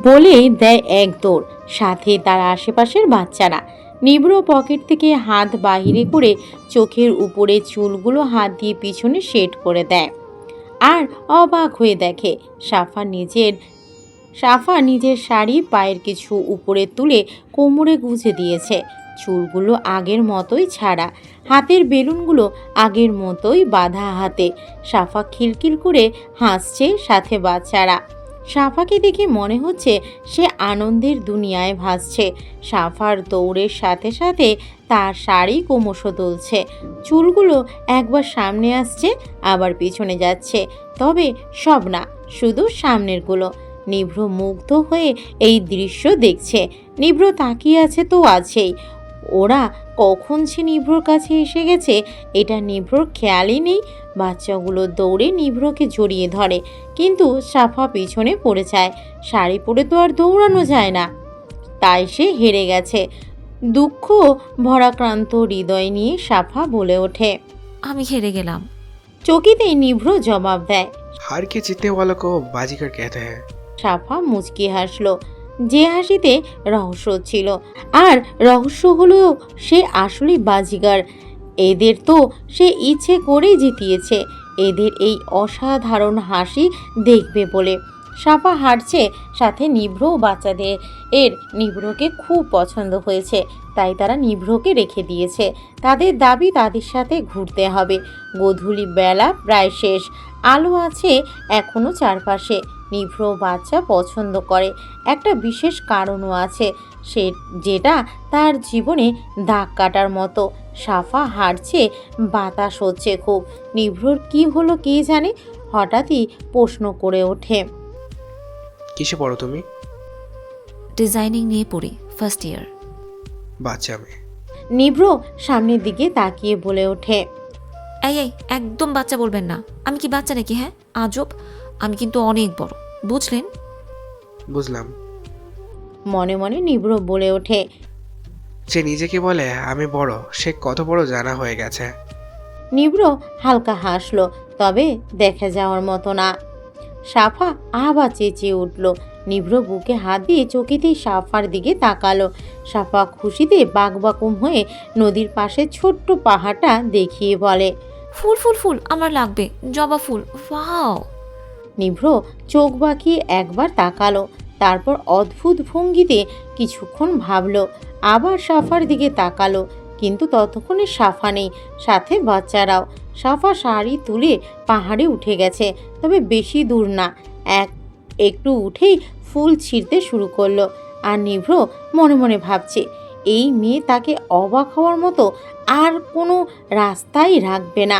বলে দেয় এক দৌড়, সাথে তার আশেপাশের বাচ্চারা। নিভ্র পকেট থেকে হাত বাহিরে করে চোখের উপরে চুলগুলো হাত দিয়ে পিছনে সেট করে দেয়। আর অবাক হয়ে দেখে সাফা নিজের শাড়ি পায়ের কিছু উপরে তুলে কোমরে গুঁজে দিয়েছে। চুলগুলো আগের মতোই ছাড়া, হাতের বেলুনগুলো আগের মতোই বাঁধা হাতে। সাফা খিলখিল করে হাসছে, সাথে বাচ্চারা। সাফাকে দেখে মনে হচ্ছে সে আনন্দের দুনিয়ায় ভাসছে। সাফার দৌড়ের সাথে সাথে তার শাড়ি ক্রমশ দুলছে। চুলগুলো একবার সামনে আসছে, আবার পিছনে যাচ্ছে, তবে সব না, শুধু সামনেরগুলো। নিভ্র মুগ্ধ হয়ে এই দৃশ্য দেখছে। নিভ্র তাকিয়ে আছে তো আছেই। ওরা কখন সে নিভ্রর কাছে এসে গেছে এটা নিভ্রর খেয়ালই নেই। বাচ্চাগুলো দৌড়ে নিভ্রকে জড়িয়ে ধরে, কিন্তু সাফা পিছনে পড়ে যায়। শাড়ি পরে তো আর দৌড়ানো যায় না, তাই সে হেরে গেছে। দুঃখ ভরাক্রান্ত হৃদয় নিয়ে সাফা বলে ওঠে, আমি হেরে গেলাম। চকিতেই নিভ্র জবাব দেয়, हार के जीतने वालों को बाजीगर कहते हैं। সাফা মুচকি হাসলো, যে হাসিতে রহস্য ছিল। আর রহস্য হলো সে আসলেই বাজিগার। এদের তো সে ইচ্ছে করেই জিতিয়েছে, এদের এই অসাধারণ হাসি দেখবে বলে। সাফা হাঁটছে, সাথে নিভ্র বাচ্চাদের। নিভ্রকে খুব পছন্দ হয়েছে, তাই তারা নিভ্রকে রেখে দিয়েছে। তাদের দাবি তাদের সাথে ঘুরতে হবে। গোধূলি বেলা প্রায় শেষ, আলো আছে এখনও চারপাশে। নিভ্র বাচ্চা পছন্দ করে, একটা বিশেষ কারণও আছে, সে যেটা তার জীবনে দাগ কাটার মতো। সাফা হাঁটছে, বাতাস হচ্ছে খুব। নিভ্রর কি হলো কে জানে, হঠাৎই প্রশ্ন করে ওঠে, किसे पढ़ो तुम्ही? ডিজাইনিং নিয়ে পড়ি, ফার্স্ট ইয়ার। বাচ্চা মেয়ে। নিভ্র সামনের দিকে তাকিয়ে বলে ওঠে, এই এই একদম বাচ্চা বলবেন না, আমি কি বাচ্চা নাকি? হ্যাঁ, আজব। আমি কিন্তু অনেক বড়, বুঝলেন? বুঝলাম। মনে মনে নিভ্র বলে ওঠে, যে নিজেকে বলে আমি বড়, সে কত বড় জানা হয়ে গেছে। নিভ্র হালকা হাসলো, তবে দেখা যাওয়ার মতো না। সাফা আবার চেঁচিয়ে উঠল। নিভ্র বুকে হাত দিয়ে চকিতেই সাফার দিকে তাকালো। সাফা খুশিতে বাকবাকুম হয়ে নদীর পাশে ছোট্ট পাহাড়টা দেখিয়ে বলে, ফুল ফুল ফুল আমার লাগবে, জবা ফুল, ওয়াও। নিভ্র চোখ বাঁকিয়ে একবার তাকালো, তারপর অদ্ভুত ভঙ্গিতে কিছুক্ষণ ভাবলো, আবার সাফার দিকে তাকালো। কিন্তু ততক্ষণে সাফা নেই, সাথে বাচ্চারাও। সাফা শাড়ি তুলে পাহাড়ে উঠে গেছে, তবে বেশি দূর না। একটু উঠেই ফুল ছিঁড়তে শুরু করলো। আর নিভ্র মনে মনে ভাবছে, এই মেয়ে তাকে অবাক হওয়ার মতো আর কোনো রাস্তাই রাখবে না।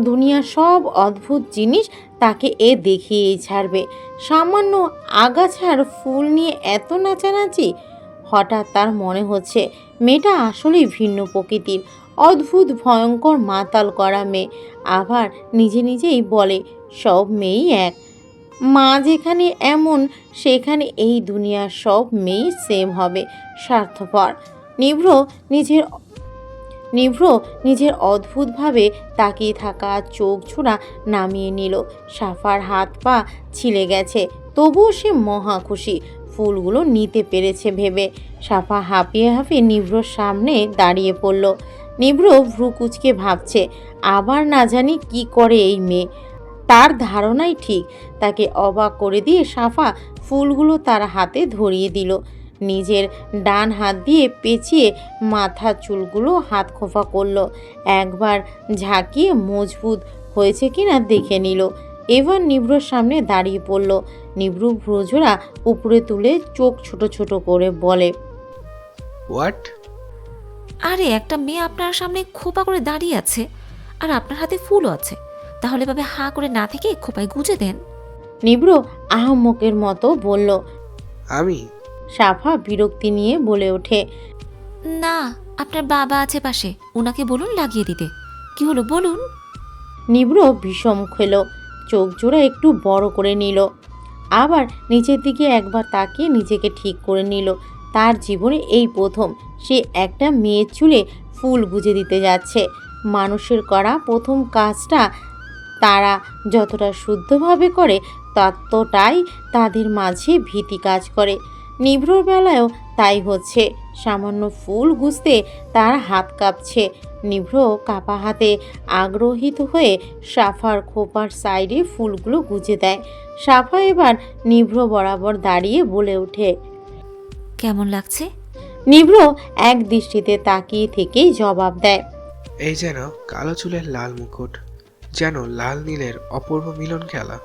দুনিয়ার সব অদ্ভুত জিনিস তাকে দেখিয়েই ছাড়বে। সামান্য আগাছার ফুল নিয়ে এত নাচানাচি। হঠাৎ তার মনে হচ্ছে মেয়েটা আসলেই ভিন্ন প্রকৃতির, অদ্ভুত ভয়ঙ্কর মাতাল করা মেয়ে। আবার নিজে নিজেই বলে, সব মেয়েই এক। মা যেখানে এমন, সেখানে এই দুনিয়ার সব মেয়েই সেম হবে, স্বার্থপর। নিভ্র নিজের নিভ্র নিজের অদ্ভুতভাবে তাকিয়ে থাকা চোখ ছোড়া নামিয়ে নিল। সাফার হাত পা ছিলে গেছে, তবুও সে মহা খুশি, ফুলগুলো নিতে পেরেছে ভেবে। সাফা হাঁপিয়ে হাঁপিয়ে নিভ্রর সামনে দাঁড়িয়ে পড়ল। নিভ্র ভ্রু কুঁচকে ভাবছে, আবার না জানি কি করে এই মেয়ে। তার ধারণাই ঠিক। তাকে অবাক করে দিয়ে সাফা ফুলগুলো তার হাতে ধরিয়ে দিল। নিজের ডান হাত দিয়ে পেঁচিয়ে মাথার চুলগুলো হাত খোঁপা করলো। একবার ঝাঁকিয়ে মজবুত হয়েছে কিনা দেখে নিল। এবার নিভ্রর সামনে দাঁড়িয়ে পড়ল। নিভ্র ভ্রুজোড়া উপরে তুলে চোখ ছোট ছোট করে বলে, হোয়াট? আরে একটা মেয়ে আপনার সামনে খোপা করে দাঁড়িয়ে আছে, আর আপনার হাতে ফুলও আছে, তাহলে ভাবে হাঁ করে না থেকে খোপায় গুজে দেন। নিভ্র আহম্মকের মতো বলল। আমি? সাফা বিরক্তি নিয়ে বলে ওঠে, না, আপনার বাবা আছে পাশে, ওনাকে বলুন লাগিয়ে দিতে। কি হলো বলুন? নিভ্র বিষম খেল, চোখ জোড়া একটু বড় করে নিল। আবার নিচের দিকে একবার তাকিয়ে নিজেকে ঠিক করে নিল। তার জীবনে এই প্রথম সে একটা মেয়ের চুলে ফুল গুজে দিতে যাচ্ছে। মানুষের করা প্রথম কাজটা তারা যতটা শুদ্ধভাবে করে ততটাই তাদের মাঝে ভীতি কাজ করে। নিভ্রর বেলায়ও তাই হচ্ছে। সামান্য ফুল গুছতে তার হাত কাঁপছে। নিভ্র কাপা হাতে আগ্রহিত হয়ে সাফার খোপার সাইডে ফুলগুলো গুজে দেয়। সাফা এবার নিভ্র বরাবর দাঁড়িয়ে বলে ওঠে। কেমন লাগছে? নিভ্র এক দৃষ্টিতে তাকিয়ে থেকেই জবাব দেয়। এই যেন কালো চুলের লাল মুকুট, যেন লাল নীলের অপূর্ব মিলন খেলা,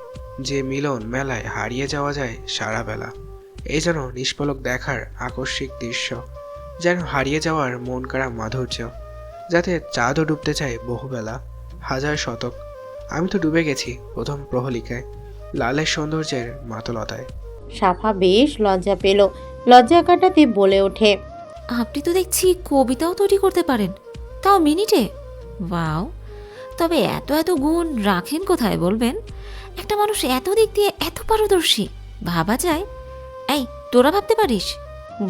যে মিলন মেলায় হারিয়ে যাওয়া যায় সারা বেলা। এই যেন নিষ্পলক দেখার আকস্মিক দৃশ্য, যেন হারিয়ে যাওয়ার মন কাড়া মাধুর্য, যাতে চাঁদও ডুবতে চায় বহুবেলা, হাজার শতক। আমি তো ডুবে গেছি প্রথম প্রহলিকায়, লালের সৌন্দর্যের মাতলতায়। সাফা বেশ লজ্জা পেল। লজ্জা কাটাতে বলে ওঠে। আপনি তো দেখছি কবিতাও তৈরি করতে পারেন, তাও মিনিটে। ওয়াও! তবে এত এত গুণ রাখেন কোথায় বলবেন? একটা মানুষ এত দিক দিয়ে এত পারদর্শী, ভাবা যায়? এই, তোরা ভাবতে পারিস?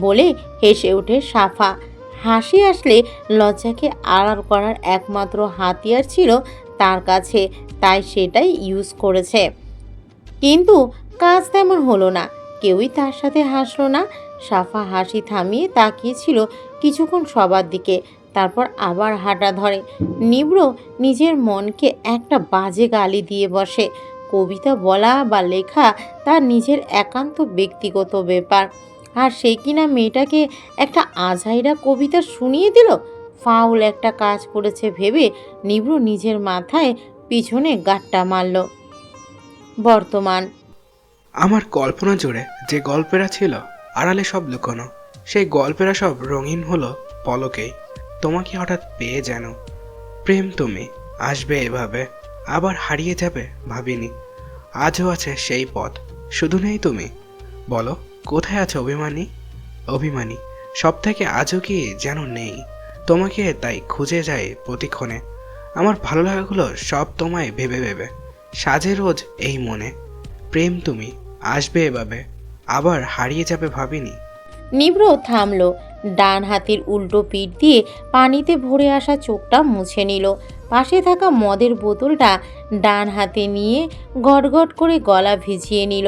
বলে হেসে ওঠে সাফা। হাসি আসলে লজ্জাকে আড়াল করার একমাত্র হাতিয়ার ছিল তার কাছে, তাই সেটাই ইউজ করেছে। কিন্তু কাজ তেমন হলো না। কেউই তার সাথে হাসলো না। সাফা হাসি থামিয়ে তাকিয়েছিল কিছুক্ষণ সবার দিকে, তারপর আবার হাঁটা ধরে। নিভ্র নিজের মনকে একটা বাজে গালি দিয়ে বসে। কবিতা বলা বা লেখা তার নিজের একান্ত ব্যক্তিগত ব্যাপার, আর সে কিনা মেয়েটাকে একটা আজাইরা কবিতা শুনিয়ে দিল। ফাউল একটা কাজ করেছে ভেবে নিভ্র নিজের মাথায় পিছনে গাঁটটা মারল। বর্তমান। আমার কল্পনা জুড়ে যে গল্পেরা ছিল আড়ালে সব লুকোনো, সেই গল্পেরা সব রঙিন হলো পলকেই। তোমাকে হঠাৎ পেয়ে যেন। প্রেম তুমি আসবে এভাবে, আবার হারিয়ে যাবে ভাবিনি। আজও আছে সেই পথ, শুধু নেই তুমি। বলো কোথায় আছে অভিমানী? অভিমানী সব থেকে আজও কি যেন নেই। তোমাকে তাই খুঁজে যায় প্রতিক্ষণে। আমার ভালো লাগাগুলো সব তোমায় ভেবে ভেবে সাজে রোজ এই মনে। প্রেম তুমি আসবে এভাবে, আবার হারিয়ে যাবে ভাবিনি। নিভ্র থামল। ডান হাতের উল্টো পিঠ দিয়ে পানিতে ভরে আসা চোখটা মুছে নিল। পাশে থাকা মদের বোতলটা ডান হাতে নিয়ে গটগট করে গলা ভিজিয়ে নিল।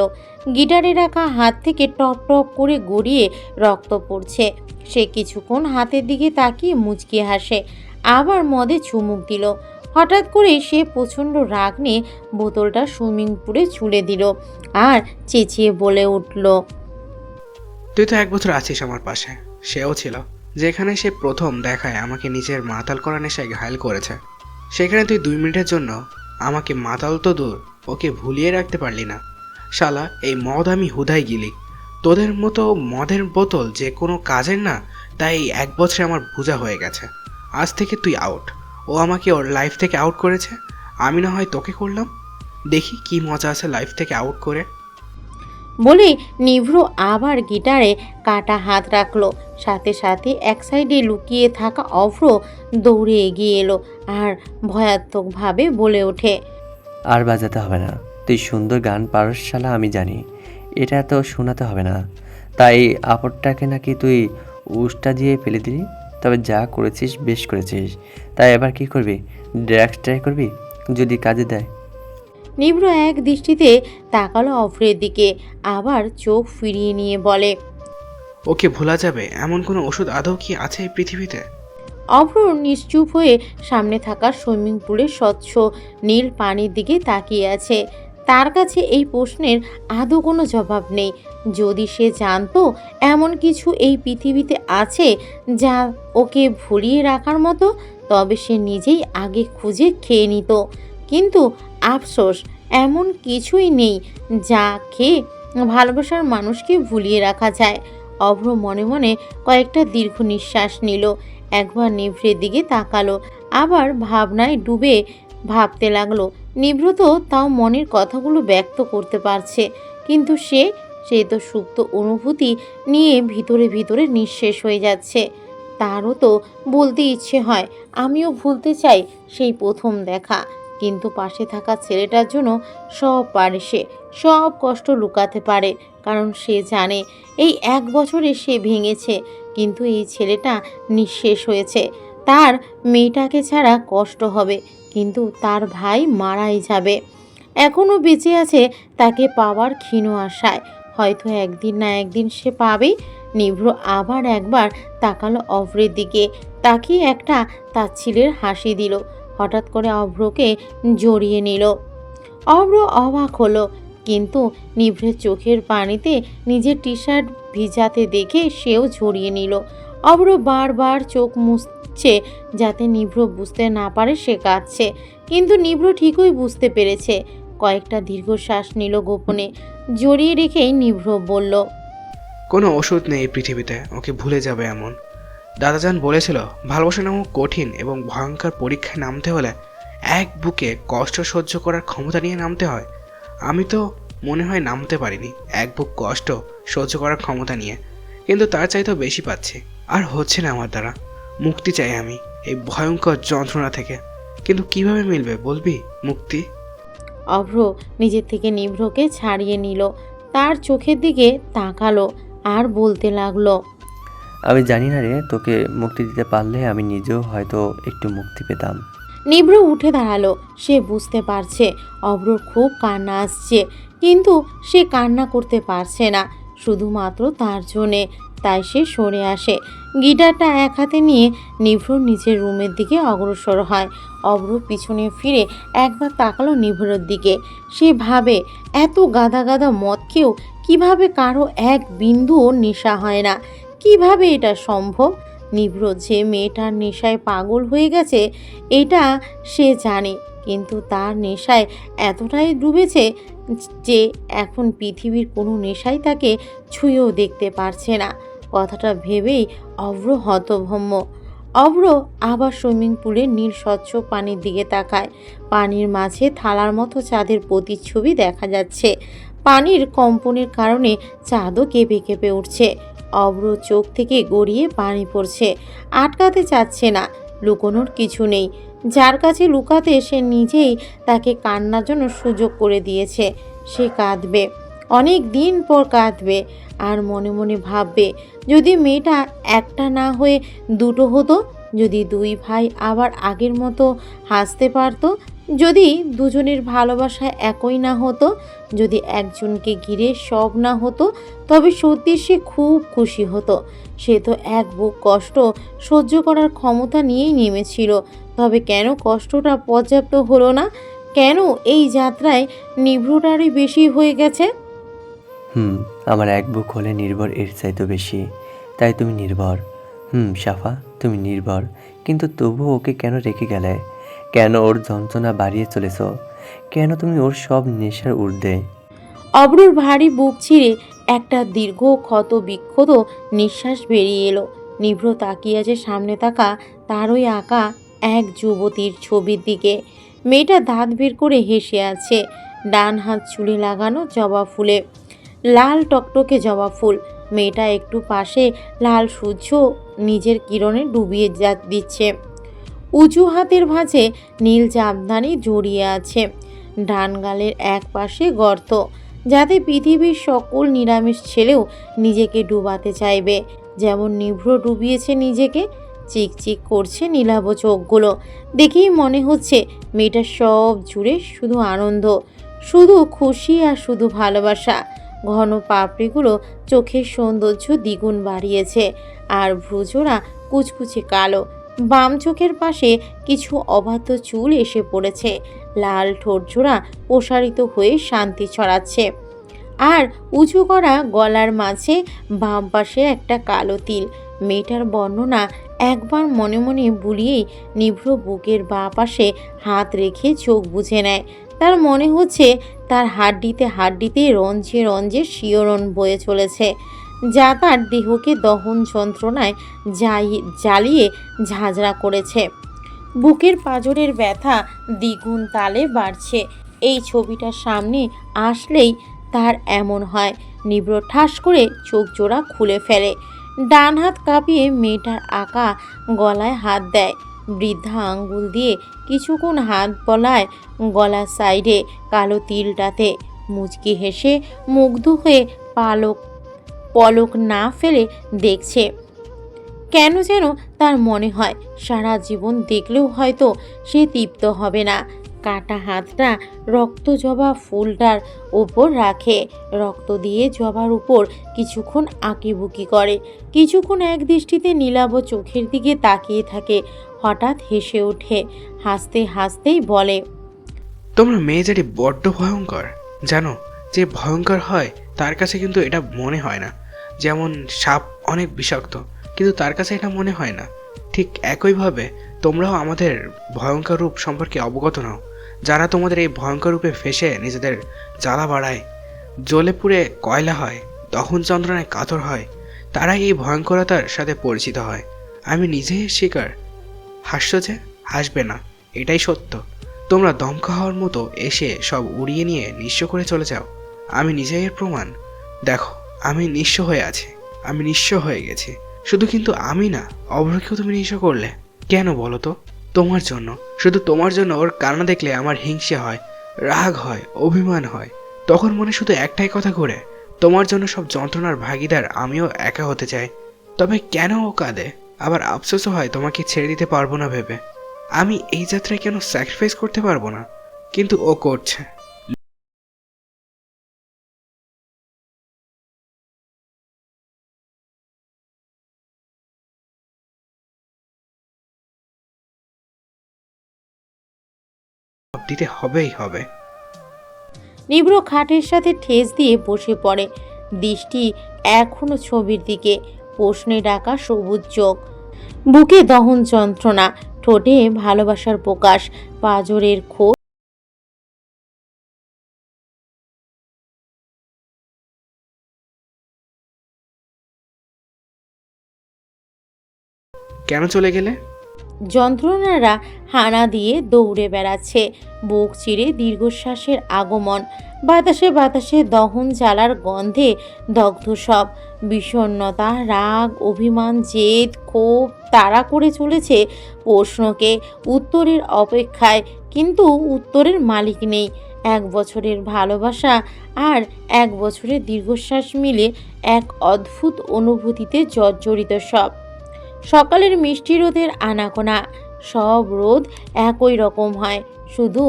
গিটারে রাখা হাত থেকে টপ টপ করে গড়িয়ে রক্ত পড়ছে। সে কিছুক্ষণ হাতের দিকে তাকিয়ে মুচকি হাসে, আবার মদে চুমুক দিল। হঠাৎ করে সে প্রচণ্ড রাগ নিয়ে বোতলটা সুইমিং পুলে ছুঁড়ে দিল আর চেঁচিয়ে বলে উঠল। তুই তো 1 বছর আছিস আমার পাশে। সেও ছিল যেখানে সে প্রথম দেখায় আমাকে নিজের মাতাল করা নেশায় ঘায়েল করেছে। সেখানে তুই 2 মিনিটের জন্য আমাকে মাতাল তো দূর, ওকে ভুলিয়ে রাখতে পারলি না। শালা এই মদ আমি হুদাই গিলি। তোদের মতো মদের বোতল যে কোনো কাজের না, তাই 1 বছরে আমার বোঝা হয়ে গেছে। আজ থেকে তুই আউট। ও আমাকে ওর লাইফ থেকে আউট করেছে, আমি না হয় তোকে করলাম। দেখি কি মজা আছে লাইফ থেকে আউট করে। বলে নিভ্র আবার গিটারে কাটা হাত রাখলো। সাথে সাথে এক সাইডে লুকিয়ে থাকা অভ্র দৌড়ে এগিয়ে এলো আর ভয়াত্মকভাবে বলে ওঠে। আর বাজাতে হবে না, তুই সুন্দর গান পারস শালা, আমি জানি। এটা তো শোনাতে হবে না। তাই আপরটাকে নাকি তুই উষ্টা দিয়ে ফেলে দিলি? তবে যা করেছিস বেশ করেছিস। তাই এবার কি করবি? ড্রাগস ট্রাই করবি যদি কাজে দেয়? নিভ্র এক দৃষ্টিতে তাকালো অভ্রের দিকে, আবার চোখ ফিরিয়ে নিয়ে বলে। ওকে ভোলা যাবে এমন কোনো ওষুধ আদৌ কি আছে এই পৃথিবীতে? অভ্র নিশ্চুপ হয়ে সামনে থাকা সুইমিং পুলের স্বচ্ছ নীল পানির দিকে তাকিয়ে আছে। তার কাছে এই প্রশ্নের আদৌ কোনো জবাব নেই। যদি সে জানতো এমন কিছু এই পৃথিবীতে আছে যা ওকে ভুলিয়ে রাখার মতো, তবে সে নিজেই আগে খুঁজে খেয়ে নিত। কিন্তু আফসোস, এমন কিছুই নেই যা খেয়ে ভালোবাসার মানুষকে ভুলিয়ে রাখা যায়। অভ্র মনে মনে কয়েকটা দীর্ঘ নিঃশ্বাস নিল, একবার নিভ্রের দিকে তাকালো, আবার ভাবনায় ডুবে ভাবতে লাগলো। নিভ্র তো তাও মনের কথাগুলো ব্যক্ত করতে পারছে, কিন্তু সে তো সুপ্ত অনুভূতি নিয়ে ভিতরে ভিতরে নিঃশেষ হয়ে যাচ্ছে। তারও তো বলতে ইচ্ছে হয়, আমিও ভুলতে চাই সেই প্রথম দেখা। কিন্তু পাশে থাকা ছেলেটার জন্য সব পারে, সে সব কষ্ট লুকাতে পারে, কারণ সে জানে এই 1 বছরে সে ভেঙেছে, কিন্তু এই ছেলেটা নিঃশেষ হয়েছে। তার মেয়েটাকে ছাড়া কষ্ট হবে, কিন্তু তার ভাই মারাই যাবে। এখনও বেঁচে আছে তাকে পাওয়ার ক্ষীণ আশায়। হয়তো একদিন না একদিন সে পাবেই। নিভ্র আবার একবার তাকালো অভ্রের দিকে, তাকিয়ে একটা তাচ্ছিলের হাসি দিল। হঠাৎ করে অভ্রকে জড়িয়ে নিল। অভ্র অবাক হলো, কিন্তু নিভ্রের চোখের পানিতে নিজের টি শার্ট ভিজাতে দেখে সেও জড়িয়ে নিল। অভ্র বারবার চোখ মুছছে যাতে নিভ্র বুঝতে না পারে সে কাঁদছে, কিন্তু নিভ্র ঠিকই বুঝতে পেরেছে। কয়েকটা দীর্ঘশ্বাস নিল গোপনে। জড়িয়ে রেখেই নিভ্র বলল, কোনো ওষুধ নেই এই পৃথিবীতে ওকে ভুলে যাবে এমন। দাদাজান বলেছিল ভালোবাসা নামক কঠিন এবং ভয়ঙ্কর পরীক্ষায় নামতে হলে এক বুকে কষ্ট সহ্য করার ক্ষমতা নিয়ে নামতে হয়। আমি তো মনে হয় নামতে পারিনি এক বুক কষ্ট সহ্য করার ক্ষমতা নিয়ে, কিন্তু তার চাইতেও বেশি পাচ্ছি। আর হচ্ছে না আমার দ্বারা। মুক্তি চাই আমি এই ভয়ঙ্কর যন্ত্রণা থেকে, কিন্তু কিভাবে মিলবে বলবি মুক্তি? অভ্র নিজের থেকে নিভ্রকে ছাড়িয়ে নিল, তার চোখের দিকে তাকালো আর বলতে লাগলো, আমি জানি না রে, তোকে মুক্তি দিতে পারলে আমি নিজেও হয়তো একটু মুক্তি পেতাম। নিভ্র উঠে দাঁড়ালো। সে বুঝতে পারছে অভ্রর খুব কান্না আসছে, কিন্তু সে কান্না করতে পারছে না শুধুমাত্র তার জন্যে। তাই সে সরে আসে। গিটারটা এক হাতে নিয়ে নিভ্র নিজের রুমের দিকে অগ্রসর হয়। অভ্র পিছনে ফিরে একবার তাকালো নিভ্রের দিকে। সে ভাবে, এত গাদা গাদা মদ খেয়েও কিভাবে কারো এক বিন্দুও নেশা হয় না? কিভাবে এটা সম্ভব? নিভ্র যে মেয়েটার নেশায় পাগল হয়ে গেছে এটা সে জানে, কিন্তু তার নেশায় এতটাই ডুবেছে যে এখন পৃথিবীর কোনো নেশাই তাকে ছুঁয়েও দেখতে পারছে না। কথাটা ভেবেই অভ্র হতভম্ব। অভ্র আবার সুইমিং পুলের নীল স্বচ্ছ পানির দিকে তাকায়। পানির মাঝে থালার মতো চাঁদের প্রতিচ্ছবি দেখা যাচ্ছে। পানির কম্পনের কারণে চাঁদও কেঁপে কেঁপে উঠছে। অভ্র চোখ থেকে গড়িয়ে পানি পড়ছে। আটকাতে চাচ্ছে না, লুকোনোর কিছু নেই। যার কাছে লুকাতে সে নিজেই তাকে কান্নার জন্য সুযোগ করে দিয়েছে। সে কাঁদবে, অনেক দিন পর কাঁদবে, আর মনে মনে ভাববে, যদি মেয়েটা একটা না হয়ে দুটো হতো, যদি দুই ভাই আবার আগের মতো হাসতে পারতো, যদি দুজনের ভালোবাসা একই না হতো, যদি একজনকে ঘিরে সব না হতো, তবে সত্যি সে খুব খুশি হতো। সে তো এক বুক কষ্ট সহ্য করার ক্ষমতা নিয়েই নেমেছিল, তবে কেন কষ্টটা পর্যাপ্ত হলো না? কেন এই যাত্রায় নিভৃতারই বেশি হয়ে গেছে? আমার এক বুক হলে নির্ভর এর চাইতে বেশি, তাই তুমি নির্ভর। সাফা, তুমি নির্ভর, কিন্তু তবু ওকে কেন রেখে গেলে? কেন ওর যন্ত্রণা বাড়িয়ে চলেছ? কেন তুমি ওর সব নেশার ঊর্ধ্বে? অব্রুর ভারী বুক ছিঁড়ে একটা দীর্ঘ ক্ষত বিক্ষত নিঃশ্বাস বেরিয়ে এলো। নিভ্র তাকিয়ে আছে সামনে থাকা তারই আঁকা এক যুবতীর ছবির দিকে। মেয়েটা দাঁত বের করে হেসে আছে। ডান হাত চুলে লাগানো জবা ফুলে, লাল টকটকে জবা ফুল। মেয়েটা একটু পাশে লাল সূর্য নিজের কিরণে ডুবিয়ে দিচ্ছে। উঁচু হাতের ভাঁজে নীল জামদানি জড়িয়ে আছে। ডান গালের এক পাশে গর্ত, যাতে পৃথিবীর সকল নিরামিষ ছেলেও নিজেকে ডুবাতে চাইবে, যেমন নিভ্র ডুবিয়েছে নিজেকে। চিকচিক করছে নীলাভ চোখগুলো। দেখেই মনে হচ্ছে মেয়েটা সব জুড়ে শুধু আনন্দ, শুধু খুশি আর শুধু ভালোবাসা। ঘন পাপড়িগুলো চোখের সৌন্দর্য দ্বিগুণ বাড়িয়েছে, আর ভ্রুজোড়া কুচকুচে কালো। বাম চোখের পাশে কিছু অবাধ্য চুল এসে পড়েছে। লাল ঠোঁটজোড়া প্রসারিত হয়ে শান্তি ছড়াচ্ছে, আর উঁচু করা গলার মাঝে বাম পাশে একটা কালো তিল। মেয়েটার বর্ণনা একবার মনে মনে বুলিয়েই নিভ্র বুকের বাঁ পাশে হাত রেখে চোখ বুজে নেয়। তার মনে হচ্ছে তার হাড্ডিতে হাড্ডিতে রঞ্জে রঞ্জে শিহরণ বয়ে চলেছে, যা তার দেহকে দহন যন্ত্রণায় জ্বালিয়ে ঝাঁঝরা করেছে। বুকের পাঁজরের ব্যথা দ্বিগুণ তালে বাড়ছে। এই ছবিটা সামনে আসলেই তার এমন হয়। নিভ্র ঠাস করে চোখ জোড়া খুলে ফেলে। ডান হাত কাঁপিয়ে মেয়েটার আঁকা গলায় হাত দেয়। বৃদ্ধা আঙ্গুল দিয়ে কিছুক্ষণ হাত বলায় গলার সাইডে কালো তিলটাতে। মুচকি হেসে মুগ্ধ হয়ে পলক না ফেলে দেখছে, কেন যেন তার মনে হয় সারা জীবন দেখলেও হয়তো সে তৃপ্ত হবে না। কাটা হাতটা রক্ত জবা ফুলটার উপর রাখে, রক্ত দিয়ে জবার উপর কিছুক্ষণ আঁকিবুকি করে, কিছুক্ষণ এক দৃষ্টিতে নীলাভ চোখের দিকে তাকিয়ে থাকে। হঠাৎ হেসে ওঠে, হাসতে হাসতেই বলে, তোমরা মেয়েজারি বড্ড ভয়ঙ্কর। জানো, যে ভয়ঙ্কর হয় তার কাছে কিন্তু এটা মনে হয় না। যেমন সাপ অনেক বিষাক্ত, কিন্তু তার কাছে এটা মনে হয় না। ঠিক একইভাবে তোমরাও আমাদের ভয়ঙ্কর রূপ সম্পর্কে অবগত নাও। যারা তোমাদের এই ভয়ঙ্কর রূপে ফেসে নিজেদের জ্বালা বাড়ায়, জ্বলে পুড়ে কয়লা হয়, দহন যন্ত্রণায় কাতর হয়, তারাই এই ভয়ঙ্করতার সাথে পরিচিত হয়। আমি নিজেই শিকার। হাসছ যে? হাসবে না, এটাই সত্য। তোমরা দমকা হওয়ার মতো এসে সব উড়িয়ে নিয়ে নিঃস্ব করে চলে যাও। আমি নিজেই এর প্রমাণ। দেখো, আমি নিঃস্ব হয়ে আছি, আমি নিঃস্ব হয়ে গেছি। শুধু কিন্তু আমি না, অভ্রকেও তুমি নিঃস্ব করলে কেন বলো তো? তোমার জন্য, শুধু তোমার জন্য। ওর কান্না দেখলে আমার হিংসা হয়, রাগ হয়, অভিমান হয়। তখন মনে শুধু একটাই কথা ঘুরে, তোমার জন্য সব যন্ত্রণার ভাগিদার আমিও একা হতে চাই। তবে কেন ও কাঁদে? আবার আফসোসও হয় তোমাকে ছেড়ে দিতে পারবো না ভেবে। আমি এই যাত্রায় কেন স্যাক্রিফাইস করতে পারবো না? কিন্তু ও করছে। দিতে হবেই হবে। নিভ্র খাটের সাথে ঠেস দিয়ে বসে পড়ে, দৃষ্টি এখনো ছবির দিকে, প্রশ্নে ডাকা সবুজ চোখ, বুকে দহন যন্ত্রণা, ঠোঁটে ভালোবাসার প্রকাশ, পাঁজরের খোঁজ। কেন চলে গেলে? যন্ত্রণারা হানা দিয়ে দৌড়ে বেড়াচ্ছে, বুক চিরে দীর্ঘশ্বাসের আগমন, বাতাসে বাতাসে দহন জ্বালার গন্ধে দগ্ধ সব। বিষণ্ণতা, রাগ, অভিমান, জেদ, ক্ষোভ তাড়া করে চলেছে প্রশ্নকে, উত্তরের অপেক্ষায়। কিন্তু উত্তরের মালিক নেই। 1 বছরের ভালোবাসা আর 1 বছরের দীর্ঘশ্বাস মিলে এক অদ্ভুত অনুভূতিতে জর্জরিত সব। সকালের মিষ্টি রোদের আনাগোনা, সব রোদ একই রকম হয়, শুধু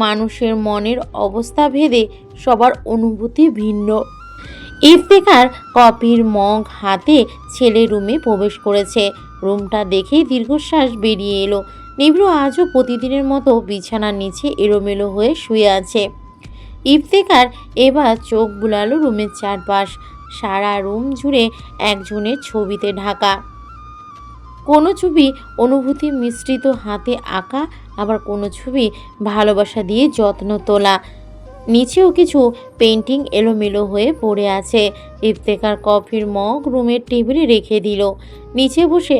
মানুষের মনের অবস্থা ভেদে সবার অনুভূতি ভিন্ন। ইফতেখার কফির মগ হাতে ছেলে রুমে প্রবেশ করেছে। রুমটা দেখেই দীর্ঘশ্বাস বেরিয়ে এলো। নিভ্র আজও প্রতিদিনের মতো বিছানার নিচে এলোমেলো হয়ে শুয়ে আছে। ইফতেখার এবার চোখ বুলালো রুমের চারপাশ। সারা রুম জুড়ে একজনের ছবিতে ঢাকা। কোনো ছবি অনুভূতি মিশ্রিত হাতে আঁকা, আবার কোনো ছবি ভালোবাসা দিয়ে যত্ন তোলা। নিচেও কিছু পেন্টিং এলোমেলো হয়ে পড়ে আছে। ইফতেখার কফির মগ রুমের টেবিলে রেখে দিল। নিচে বসে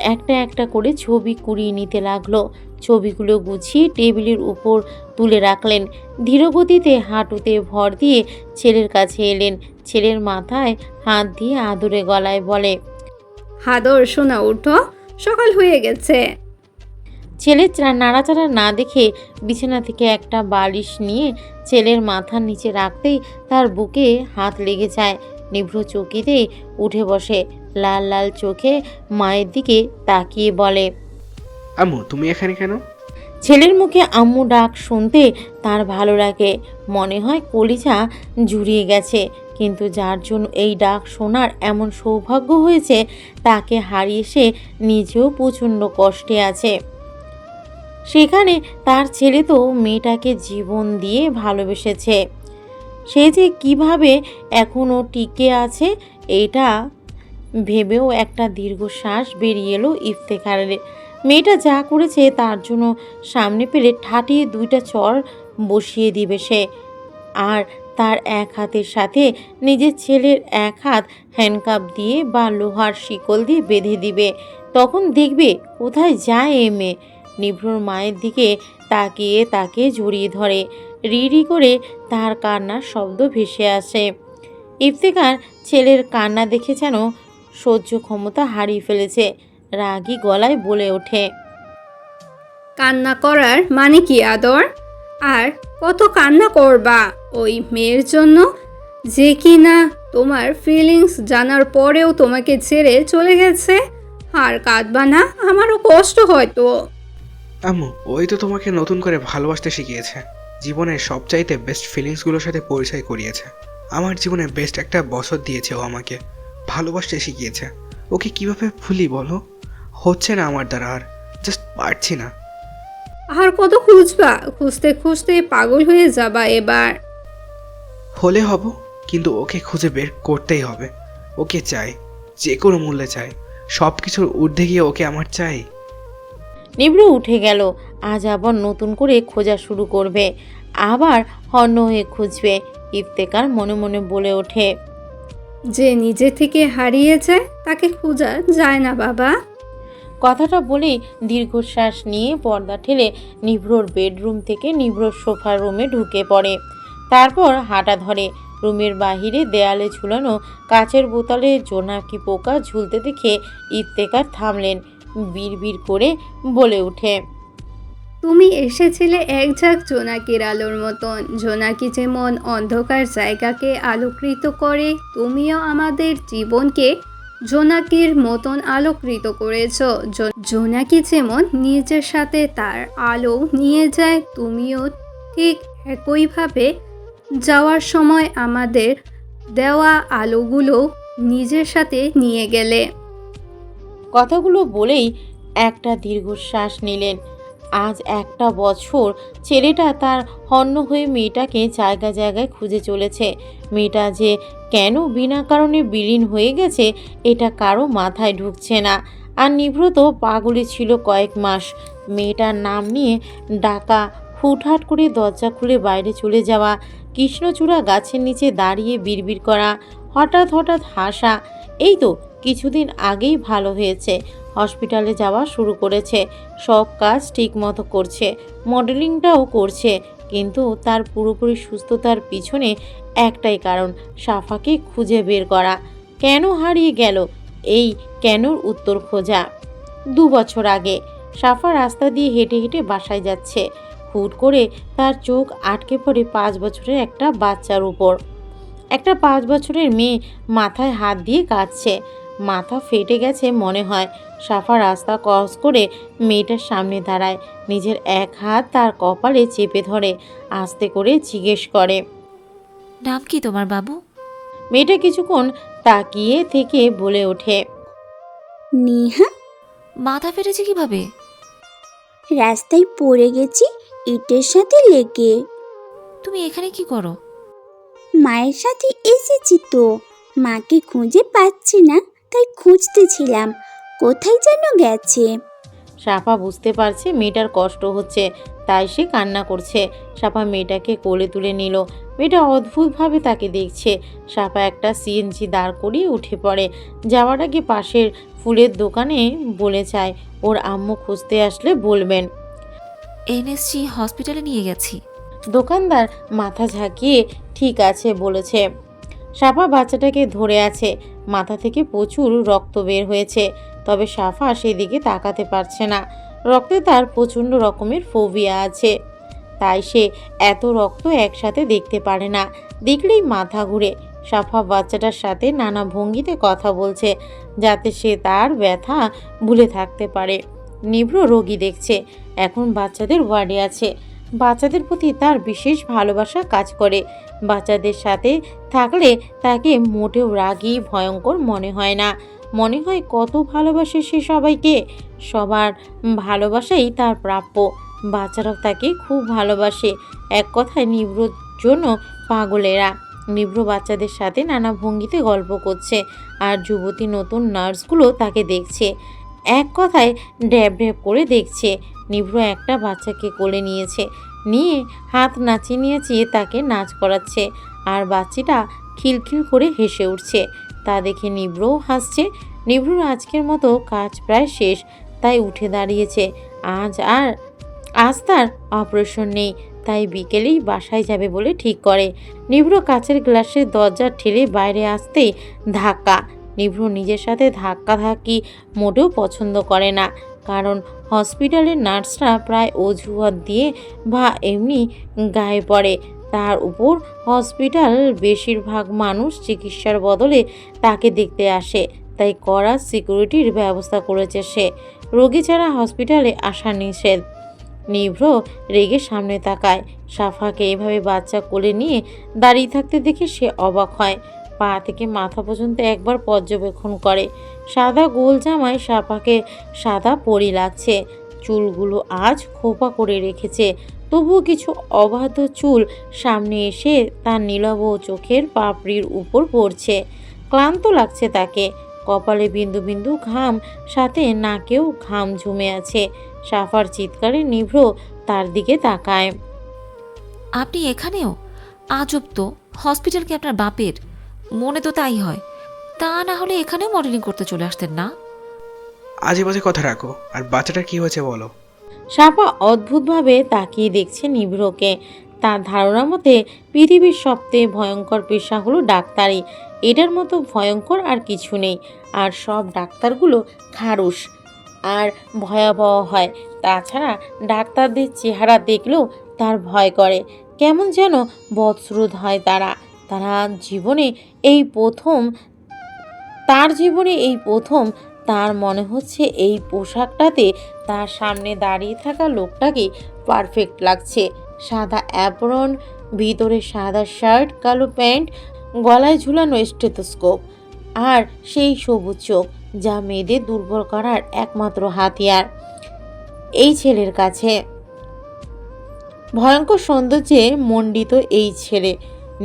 একটা একটা করে ছবি কুড়িয়ে নিতে লাগলো। ছবিগুলো গুছিয়ে টেবিলের উপর তুলে রাখলেন। ধীরগতিতে হাঁটুতে ভর দিয়ে ছেলের কাছে এলেন। ছেলের মাথায় হাত দিয়ে আদরে গলায় বলে, হাদর শোনা, উঠো, সকাল হয়ে গেছে। ছেলের নাড়াচাড়া না দেখে বিছানা থেকে একটা বালিশ নিয়ে ছেলের মাথার নিচে রাখতেই তার বুকে হাত লেগে যায়। নিভ্র চকিতেই উঠে বসে, লাল লাল চোখে মায়ের দিকে তাকিয়ে বলে, আম্মু, তুমি এখানে কেন? ছেলের মুখে আম্মু ডাক শুনতে তার ভালো লাগে, মনে হয় কলিজা জুড়িয়ে গেছে। কিন্তু যার জন্য এই ডাক শোনার এমন সৌভাগ্য হয়েছে, তাকে হারিয়ে সে নিজেও প্রচণ্ড কষ্টে আছে। সেখানে তার ছেলে তো মেয়েটাকে জীবন দিয়ে ভালোবেসেছে। সে যে কিভাবে এখনও টিকে আছে, এটা ভেবেও একটা দীর্ঘশ্বাস বেরিয়ে এলো ইফতেখারের। মেয়েটা যা করেছে তার জন্য সামনে পেলে ঠাটিয়ে 2টা চড় বসিয়ে দিবে সে। আর তার এক হাতের সাথে নিজের ছেলের এক হাত হ্যান্ডকাপ দিয়ে বা লোহার শিকল দিয়ে বেঁধে দিবে। তখন দেখবে কোথায় যায় এ মেয়ে। নিভ্রর মায়ের দিকে তাকিয়ে তাকে জড়িয়ে ধরে, রি করে তার কান্নার শব্দ ভেসে আসে। ইফতেখার ছেলের কান্না দেখে যেন সহ্য ক্ষমতা হারিয়ে ফেলেছে। রাগী গলায় বলে ওঠে, কান্না করার মানে কি আদর? আর কত কান্না করবা ওই মেয়ের জন্য, যে কি না তোমার ফিলিংস জানার পরেও তোমাকে ছেড়ে চলে গেছে। আর কাঁদবা না, আমারও কষ্ট হয় তো। আম্মু, ওই তো তোমাকে নতুন করে ভালোবাসতে শিখিয়েছে, জীবনের সবচাইতে বেস্ট ফিলিংসগুলোর সাথে পরিচয় করিয়েছে। আমার জীবনে বেস্ট একটা বছর দিয়েছে ও আমাকে, ভালোবাসতে শিখিয়েছে। ওকে কিভাবে ভুলি বলো? হচ্ছে না আমার দ্বারা, আর জাস্ট পারছি না। আর কত খুঁজবা? খুঁজতে খুঁজতে পাগল হয়ে যাবা এবার। হলে হব, কিন্তু ওকে খুঁজে বের করতেই হবে। ওকে চাই, যে কোনো মূল্যে চাই, সব কিছুর ঊর্ধ্বে গিয়ে ওকে আমার চাই। নিভ্রু উঠে গেল। আজ আবার নতুন করে খোঁজা শুরু করবে, আবার হন্য হয়ে খুঁজবে। ইফতেকার মনে মনে বলে ওঠে, যে নিজে থেকে হারিয়ে যায় তাকে খোঁজা যায় না বাবা। কথাটা বলেই দীর্ঘশ্বাস নিয়ে পর্দা ঠেলে নিভ্রর বেডরুম থেকে নিভ্রর সোফার রুমে ঢুকে পড়ে। তারপর হাঁটা ধরে। রুমের বাহিরে দেয়ালে ঝুলানো কাচের বোতলে জোনাকি পোকা ঝুলতে দেখে ইফতেকার থামলেন। বিড়বিড় করে বলে ওঠে, তুমি এসেছিলে এক ঝাঁক জোনাকির আলোর মতন। জোনাকি যেমন অন্ধকার জায়গাকে আলোকৃত করে, তুমিও আমাদের জীবনকে জোনাকির মতন আলোকৃত করেছ। জোনাকি যেমন নিজের সাথে তার আলো নিয়ে যায়, তুমিও ঠিক একইভাবে যাওয়ার সময় আমাদের দেওয়া আলোগুলো নিজের সাথে নিয়ে গেলে। কথাগুলো বলেই একটা দীর্ঘশ্বাস নিলেন। আজ একটা বছর ছেলেটা তার হন্য হয়ে মেয়েটাকে জায়গায় জায়গায় খুঁজে চলেছে। মেয়েটা যে কেন বিনা কারণে বিলীন হয়ে গেছে এটা কারো মাথায় ঢুকছে না। আর নিভ্র তো পাগলে ছিল কয়েক মাস। মেয়েটার নাম নিয়ে ডাকা, হুটহাট করে দরজা খুলে বাইরে চলে যাওয়া, কৃষ্ণচূড়া গাছের নিচে দাঁড়িয়ে বিড়বিড় করা, হঠাৎ হঠাৎ হাসা। এই তো কিছুদিন আগেই ভালো হয়েছে, হসপিটালে যাওয়া শুরু করেছে, সব কাজ ঠিক মতো করছে, মডেলিংটাও করছে। কিন্তু তার পুরোপুরি সুস্থতার পিছনে একটাই কারণ, সাফাকে খুঁজে বের করা। কেন হারিয়ে গেল, এই কেনর উত্তর খোঁজা। 2 বছর আগে সাফা রাস্তা দিয়ে হেঁটে হেঁটে বাসায় যাচ্ছে। হুট করে তার চোখ আটকে পড়ে 5 বছরের একটা বাচ্চার উপর। একটা 5 বছরের মেয়ে মাথায় হাত দিয়ে কাঁদছে। মাথা ফেটে গেছে মনে হয়। সাফা রাস্তা ক্রস করে মেয়েটার সামনে দাঁড়ায়, নিজের এক হাত তার কপালে চেপে ধরে আস্তে করে জিজ্ঞেস করে, নাম কি তোমার বাবু? মেয়েটা কিছুক্ষণ তাকিয়ে থেকে বলে ওঠে, নেহা। মাথা ফেটেছে কিভাবে? রাস্তায় পড়ে গেছি ইটের সাথে লেগে। তুমি এখানে কি করো? মায়ের সাথে এসেছি তো, মাকে খুঁজে পাচ্ছি না, তাই খুঁজতেছিলাম, কোথায় যেন গেছে। সাফা বুঝতে পারছে মেয়েটার কষ্ট হচ্ছে, তাই সে কান্না করছে। সাফা মেয়েটাকে কোলে তুলে নিল। মেয়েটা অদ্ভুতভাবে তাকে দেখছে। সাফা একটা সিএনজি দাঁড় করিয়ে উঠে পড়ে। যাওয়ার আগে পাশের ফুলের দোকানে বলে চায় ওর আম্মু খুঁজতে আসলে বলবেন। এনএসজি হসপিটালে নিয়ে গেছি। দোকানদার মাথা ঝাঁকিয়ে ঠিক আছে বলেছে। সাফা বাচ্চাটাকে ধরে আছে। মাথা থেকে প্রচুর রক্ত বের হয়েছে, তবে সাফা সেদিকে তাকাতে পারছে না। রক্তে তার প্রচণ্ড রকমের ফোবিয়া আছে, তাই সে এত রক্ত একসাথে দেখতে পারে না, দেখলেই মাথা ঘুরে। সাফা বাচ্চাটার সাথে নানা ভঙ্গিতে কথা বলছে, যাতে সে তার ব্যথা ভুলে থাকতে পারে। নিভ্র রোগী দেখছে, এখন বাচ্চাদের ওয়ার্ডে আছে। বাচ্চাদের প্রতি তার বিশেষ ভালোবাসা কাজ করে। বাচ্চাদের সাথে থাকলে তাকে মোটেও রাগী ভয়ঙ্কর মনে হয় না, মনে হয় কত ভালোবাসে সে সবাইকে। সবার ভালোবাসাই তার প্রাপ্য। বাচ্চারাও তাকে খুব ভালোবাসে। এক কথায় নিভ্রর জন্য পাগলেরা। নিভ্র বাচ্চাদের সাথে নানা ভঙ্গিতে গল্প করছে, আর যুবতী নতুন নার্সগুলো তাকে দেখছে। এক কথায় ড্যাব ড্যাব করে দেখছে। নিভ্র একটা বাচ্চাকে কোলে নিয়েছে, নিয়ে হাত নাচিয়ে নাচিয়ে তাকে নাচ করাচ্ছে, আর বাচ্চাটা খিলখিল করে হেসে উঠছে। তা দেখে নিভ্রও হাসছে। নিভ্রর আজকের মতো কাজ প্রায় শেষ, তাই উঠে দাঁড়িয়েছে। আজ তার অপারেশন নেই, তাই বিকেলেই বাসায় যাবে বলে ঠিক করে। নিভ্র কাচের গ্লাসের দরজা ঠেলে বাইরে আসতেই ধাক্কা। নিভ্র নিজের সাথে ধাক্কাধাক্কি মোটেও পছন্দ করে না, কারণ হসপিটালের নার্সরা প্রায় অজুহাত দিয়ে বা এমনি গায়ে পড়ে, তার উপর হসপিটাল বেশিরভাগ মানুষ চিকিৎসার বদলে তাকে দেখতে আসে, তাই কড়া সিকিউরিটির ব্যবস্থা করেছে সে। রোগী ছাড়া হসপিটালে আসা নিষেধ। নিভ্র রেগে সামনে তাকায়। সাফাকে এভাবে বাচ্চা কোলে নিয়ে দাঁড়িয়ে থাকতে দেখে সে অবাক হয়। পা থেকে মাথা পর্যন্ত একবার পর্যবেক্ষণ করে। সাদা গোল জামায় সাফাকে সাদা পরি লাগছে। চুলগুলো আজ খোপা করে রেখেছে, তবুও কিছু অবাধ্য চুল সামনে এসে তার নীলাভ চোখের পাপড়ির উপর পড়ছে। ক্লান্ত লাগছে তাকে। কপালে বিন্দু বিন্দু ঘাম, সাথে নাকেও ঘাম জমে আছে। সাফার চিৎকারে নিভ্র তার দিকে তাকায়। আপনি এখানেও? আজব তো, হসপিটাল কি আপনার বাপের? মনে তো তাই হয়। তা না হলে এখানেও মডেলিং করতে চলে আসতেন না? আজে বাজে কথা রাখো, আর বাচ্চাটার কি হয়েছে বলো। সাফা অদ্ভুতভাবে তাকিয়ে দেখছে নিভ্রকে। তার ধারণা মতে পৃথিবীর সবচেয়ে ভয়ঙ্কর পেশা হলো ডাক্তারি। এটার মতো ভয়ঙ্কর আর কিছু নেই। আর সব ডাক্তারগুলো খারুশ আর ভয়াবহ হয়। তাছাড়া ডাক্তারদের চেহারা দেখলেও তার ভয় করে। কেমন যেন বদশ্রুত হয় তারা। তার জীবনে এই প্রথম তার মনে হচ্ছে এই পোশাকটাতে তার সামনে দাঁড়িয়ে থাকা লোকটাকে পারফেক্ট লাগছে। সাদা অ্যাপ্রন, ভিতরে সাদা শার্ট, কালো প্যান্ট, গলায় ঝুলানো স্টেথোস্কোপ, আর সেই সবুজ চোখ যা মেয়েদের দুর্বল করার একমাত্র হাতিয়ার। এই ছেলের কাছে ভয়ঙ্কর সৌন্দর্যে মণ্ডিত এই ছেলে।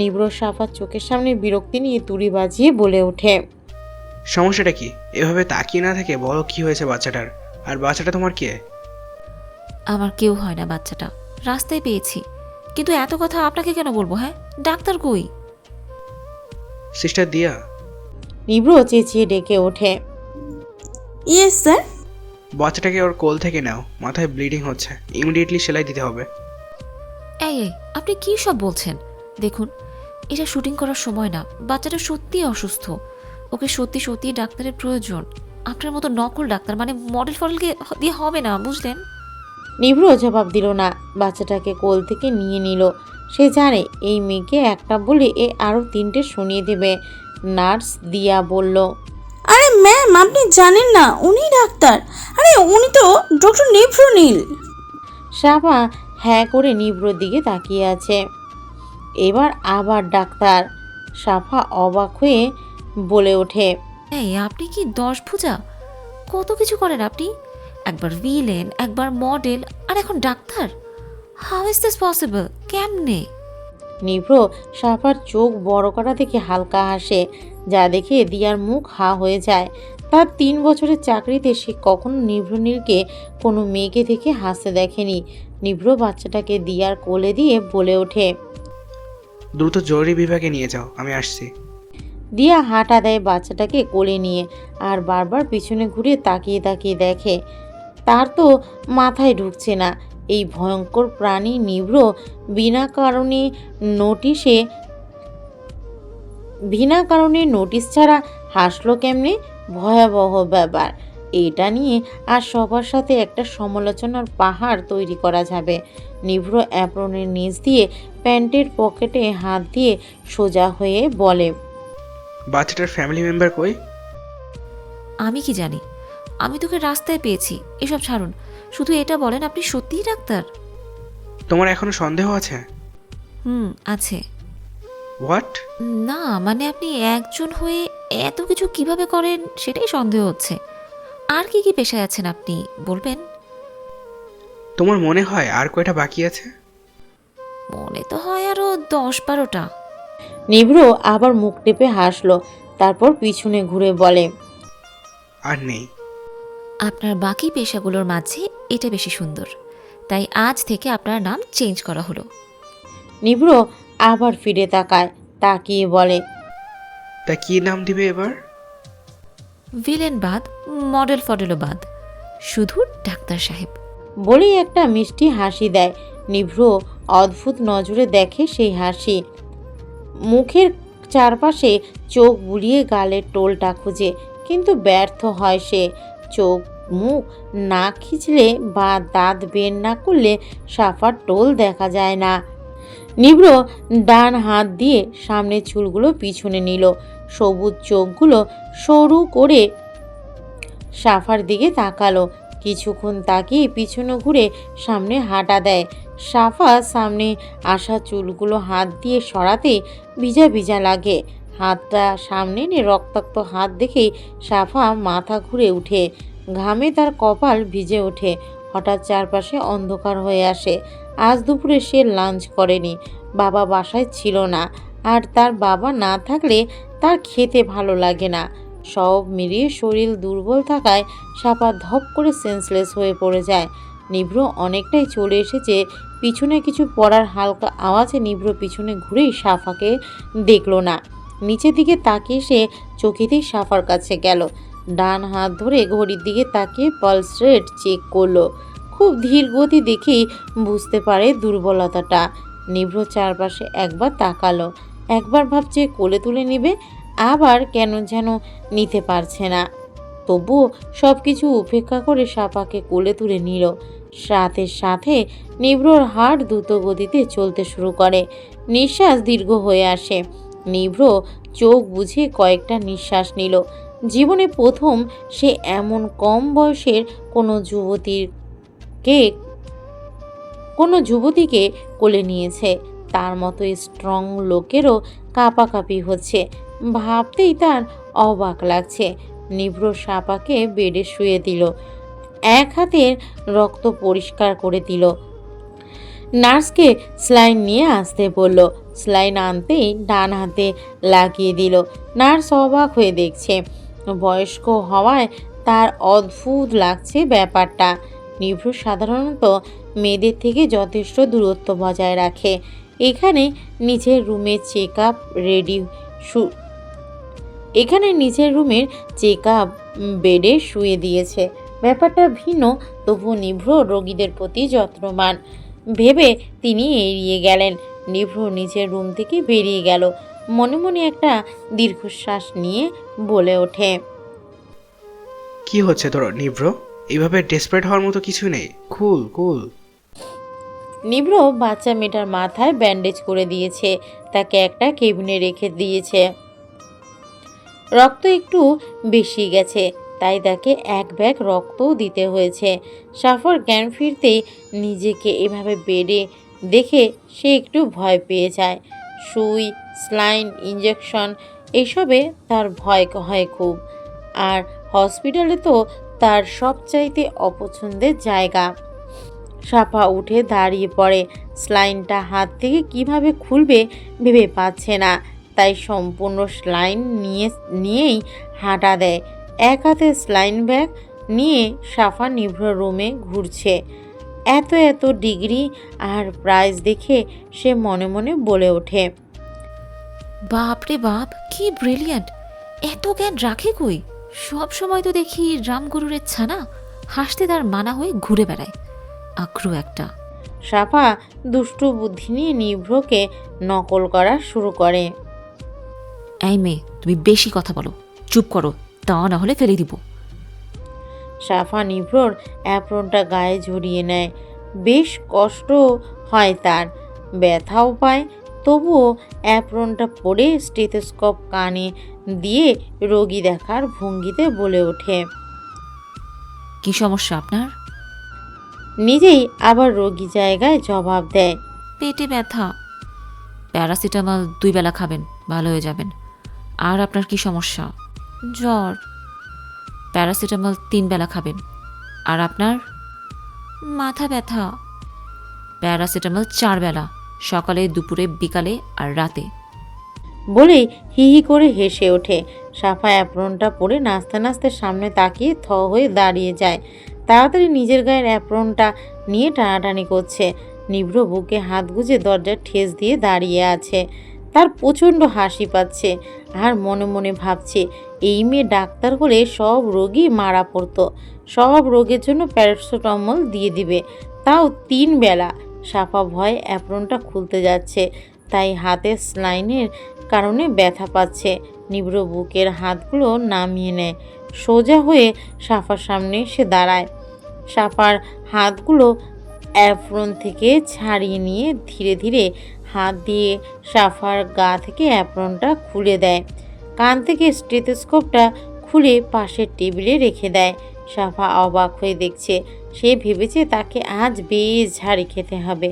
নিভ্র সাফার চোখের সামনে বিরক্তি নিয়ে তুড়ি বাজিয়ে বলে ওঠে, সমস্যাটা কি? এভাবে তাকিয়ে না থেকে বলো কি হয়েছে বাচ্চাটার। আর বাচ্চাটা তোমার কে? আমার কেউ হয় না বাচ্চাটা, রাস্তায় পেয়েছি। কিন্তু এত কথা আপনাকে কেন বলবো? হ্যাঁ, ডাক্তার কই? সিস্টার দিয়া। নিভ্র চেঁচিয়ে ডেকে ওঠে। Yes sir. বাচ্চাটাকে ওর কোল থেকে নাও, মাথায় ব্লিডিং হচ্ছে, ইমিডিয়েটলি সেলাই দিতে হবে। এই এই, আপনি কি সব বলছেন? দেখুন, এটা শুটিং করার সময় না। বাচ্চাটা সত্যিই অসুস্থ। ওকে সত্যি সত্যি ডাক্তারের প্রয়োজন। আপনার মতো নকল ডাক্তার মানে মডেল ফডেলকে দিয়ে হবে না, বুঝলেন? নিভ্র জবাব দিল না। বাচ্চাটাকে কোল থেকে নিয়ে নিল। সে জানে এই মেয়েকে একটা বলে এ আরও 3টে শুনিয়ে দেবে। নার্স দিয়া বলল, আরে ম্যাম, আপনি জানেন না উনি ডাক্তার? আরে উনি তো ডক্টর নিভ্রনীল। সাফা হ্যাঁ করে নিভ্রর দিকে তাকিয়ে আছে। এবার আবার ডাক্তার। সাফা অবাক হয়ে বলে ওঠে, এই, আপনি কি 10 ভুজা? কত কিছু করেন আপনি। একবার ভিলেন, একবার মডেল, আর এখন doctor. How is this possible? কেমনে? নিভ্র সাফার চোখ বড় করা দেখে হালকা হাসে, যা দেখে দিয়ার মুখ হা হয়ে যায়। তার 3 বছরের চাকরিতে সে কখনো নিভ্রনীলকে কোনো মেয়েকে দেখে হাসতে দেখেনি। নিভ্র বাচ্চাটাকে দিয়ার কোলে দিয়ে বলে ওঠে, দ্রুত জরুরি বিভাগে নিয়ে যাও, আমি আসছি। দিয়া হাঁটা দেয় বাচ্চাটাকে কোলে নিয়ে, আর বারবার পিছনে ঘুরে তাকিয়ে তাকিয়ে দেখে। তার তো মাথায় ঢুকছে না এই ভয়ঙ্কর প্রাণী নিভ্র বিনা কারণে নোটিশ ছাড়া হাসলো কেমনে? ভয়াবহ ব্যাপার। এটা নিয়ে আর সবার সাথে একটা সমালোচনার পাহাড় তৈরি করা যাবে। নিভ্র অ্যাপ্রনের নিচ দিয়ে প্যান্টের পকেটে হাত দিয়ে সোজা হয়ে বলে, বাচ্চাটার ফ্যামিলি মেম্বার কই? আমি কি জানি? আমি তোকে রাস্তায় পেয়েছি। এসব ছাড়ুন, শুধু এটা বলেন আপনি সত্যিই ডাক্তার? তোমার এখনো সন্দেহ আছে? আছে। হোয়াট? না মানে আপনি একজন হয়ে এত কিছু কিভাবে করেন সেটাই সন্দেহ হচ্ছে। আর কি কি পেশায় আছেন আপনি বলবেন? তোমার মনে হয় আর কয়টা বাকি আছে? মনে তো হয় আরো 10-12টা। নিভ্র আবার মুখ টেপে হাসলো, তারপর পিছনে ঘুরে বলে, আর নেই। আপনার বাকি পেশাগুলোর মাঝে এটা বেশি সুন্দর, তাই আজ থেকে আপনার নাম চেঞ্জ করা হলো। নিভ্র আবার ফিরে তাকায়, তাকিয়ে বলে, তা কি নাম দিবে এবার? ভিলেন বাদ, মডেল ফডেলও বাদ, শুধু ডাক্তার সাহেব। বলেই একটা মিষ্টি হাসি দেয়। নিভ্র অদ্ভুত নজরে দেখে সেই হাসি। মুখের চারপাশে চোখ বুলিয়ে গালের টোলটা খুঁজে, কিন্তু ব্যর্থ হয় সে। চোখ মুখ না খিচলে বা দাঁত বের না করলে সাফার টোল দেখা যায় না। নিভ্র ডান হাত দিয়ে সামনে চুলগুলো পিছনে নিল, সবুজ চোখগুলো সরু করে সাফার দিকে তাকালো। কিছুক্ষণ তাকিয়ে পিছনে ঘুরে সামনে হাঁটা দেয়। সাফা সামনে আসা চুলগুলো হাত দিয়ে সরাতে ভিজা ভিজা লাগে। হাতটা সামনে নিয়ে রক্তাক্ত হাত দেখে সাফা মাথা ঘুরে উঠে, ঘামে তার কপাল ভিজে ওঠে। হঠাৎ চারপাশে অন্ধকার হয়ে আসে। আজ দুপুরে সে লাঞ্চ করেনি, বাবা বাসায় ছিল না, আর তার বাবা না থাকলে তার খেতে ভালো লাগে না। সব মিলিয়ে শরীর দুর্বল থাকায় সাপা ধপ করে সেন্সলেস হয়ে পড়ে যায়। নিভ্র অনেকটাই চলে এসেছে, পিছনে কিছু পড়ার হালকা আওয়াজে নিভ্র পিছনে ঘুরেই সাফাকে দেখল না। নিচের দিকে তাকিয়ে সে চকিতেই সাফার কাছে গেল, ডান হাত ধরে ঘড়ির দিকে তাকিয়ে পালস রেট চেক করলো। খুব ধীর গতি দেখেই বুঝতে পারে দুর্বলতাটা। নিভ্র চারপাশে একবার তাকালো, একবার ভাবছে কোলে তুলে নেবে, আবার কেন যেন নিতে পারছে না। তবুও সব কিছু উপেক্ষা করে সাপাকে কোলে তুলে নিল। সাথে সাথে নিভ্রর হার্ট দ্রুত গতিতে চলতে শুরু করে, নিঃশ্বাস দীর্ঘ হয়ে আসে। নিভ্র চোখ বুঝে কয়েকটা নিঃশ্বাস নিল। জীবনে প্রথম সে এমন কম বয়সের কোনো যুবতীকে কোলে নিয়েছে। তার মতো স্ট্রং লোকেরও কাঁপাকাঁপি হচ্ছে, ভাবতেই তার অবাক লাগছে। নিভ্র সাপাকে বেডে শুয়ে দিল, এক হাতের রক্ত পরিষ্কার করে দিল। নার্সকে স্যালাইন নিয়ে আসতে বলল। স্যালাইন আনতেই ডান হাতে লাগিয়ে দিল। নার্স অবাক হয়ে দেখছে, বয়স্ক হওয়ায় তার অদ্ভুত লাগছে ব্যাপারটা। নিভ্র সাধারণত মেয়েদের থেকে যথেষ্ট দূরত্ব বজায় রাখে। এখানে নিচের রুমের চেক আপ বেডে শুয়ে দিয়েছে। ব্যাপারটা ভিন্ন, তবু নিভ্র রোগীদের প্রতি যত্নবান ভেবে তিনি এড়িয়ে গেলেন। নিভ্র নিচের রুম থেকে বেরিয়ে গেল, মনে মনে একটা দীর্ঘশ্বাস নিয়ে বলে ওঠে, কি হচ্ছে তোর নিভ্র? এভাবে ডেসপারেট হওয়ার মতো কিছু নেই, কুল কুল। নিভ্র বাচ্চা মেয়েটার মাথায় ব্যান্ডেজ করে দিয়েছে, তাকে একটা কেবিনে রেখে দিয়েছে। রক্ত একটু বেশি গেছে, তাই তাকে এক ব্যাগ রক্তও দিতে হয়েছে। সাফার জ্ঞান ফিরতেই নিজেকে এভাবে বেডে দেখে সে একটু ভয় পেয়ে যায়। সুই, স্লাইন, ইঞ্জেকশন এসবে তার ভয় হয় খুব। আর হসপিটালে তো তার সবচাইতে অপছন্দের জায়গা। সাফা উঠে দাঁড়িয়ে পড়ে, স্লাইনটা হাত থেকে কিভাবে খুলবে ভেবে পাচ্ছে না, তাই সম্পূর্ণ স্লাইন নিয়েই হাঁটা দেয়। এক হাতে স্লাইন ব্যাগ নিয়ে সাফা নিভ্র রুমে ঘুরছে। এত এত ডিগ্রি আর প্রাইস দেখে সে মনে মনে বলে ওঠে, বাপ রে বাপ, কি ব্রিলিয়ান্ট! এত জ্ঞান রাখে কই? সব সময় তো দেখি রামগরুরের ছানা হাসতে তার মানা হয়ে ঘুরে বেড়ায়। আক্রু একটা। সাফা দুষ্টু বুদ্ধি নিয়ে নিভ্রকে নকল করা শুরু করে। এই মেয়ে, তুমি বেশি কথা বলো, চুপ করো, তা না হলে ফেলে দিব। সাফা নিভ্রর অ্যাপ্রনটা গায়ে জড়িয়ে নেয়। বেশ কষ্ট হয় তার, ব্যথাও পায়, তবুও অ্যাপ্রনটা পরে স্টেথোস্কোপ কানে দিয়ে রোগী দেখার ভঙ্গিতে বলে ওঠে, কি সমস্যা আপনার? নিজেই আবার রোগী জায়গায় জবাব দেয়, পেটে ব্যথা, প্যারাসিটামল 2 বেলা খাবেন, ভালো হয়ে যাবেন। আর আপনার কি সমস্যা? জ্বর, প্যারাসিটামল 3 বেলা খাবেন। আর আপনার? মাথা ব্যথা, প্যারাসিটামল 4 বেলা, সকালে, দুপুরে, বিকালে আর রাতে। বলেই হি হি করে হেসে ওঠে। সাফা অ্যাপ্রনটা পরে নাচতে নাচতে সামনে তাকিয়ে থ হয়ে দাঁড়িয়ে যায়। তাড়াতাড়ি নিজের গায়ের অ্যাপ্রনটা নিয়ে টানাটানি করছে। নিভ্র বুকে হাত গুজে দরজার ঠেস দিয়ে দাঁড়িয়ে আছে। তার প্রচণ্ড হাসি পাচ্ছে, আর মনে মনে ভাবছে, এই মেয়ে ডাক্তার হলে সব রোগী মারা পড়তো, সব রোগের জন্য প্যারাসিটামল দিয়ে দিবে, তাও 3 বেলা। সাফা ভয় অ্যাপ্রনটা খুলতে যাচ্ছে, তাই হাতে স্লাইনের কারণে ব্যথা পাচ্ছে। নিভ্র বুকের হাতগুলো নামিয়ে নেয়, সোজা হয়ে সাফার সামনে এসে দাঁড়ায়। সাফার হাতগুলো অ্যাপ্রন থেকে ছাড়িয়ে নিয়ে ধীরে ধীরে হাত দিয়ে সাফার গা থেকে অ্যাপ্রনটা খুলে দেয়। কান থেকে স্টেথোস্কোপটা খুলে পাশের টেবিলে রেখে দেয়। সাফা অবাক হয়ে দেখছে। সে ভেবেছে তাকে আজ বেশ ঝাড়ি খেতে হবে।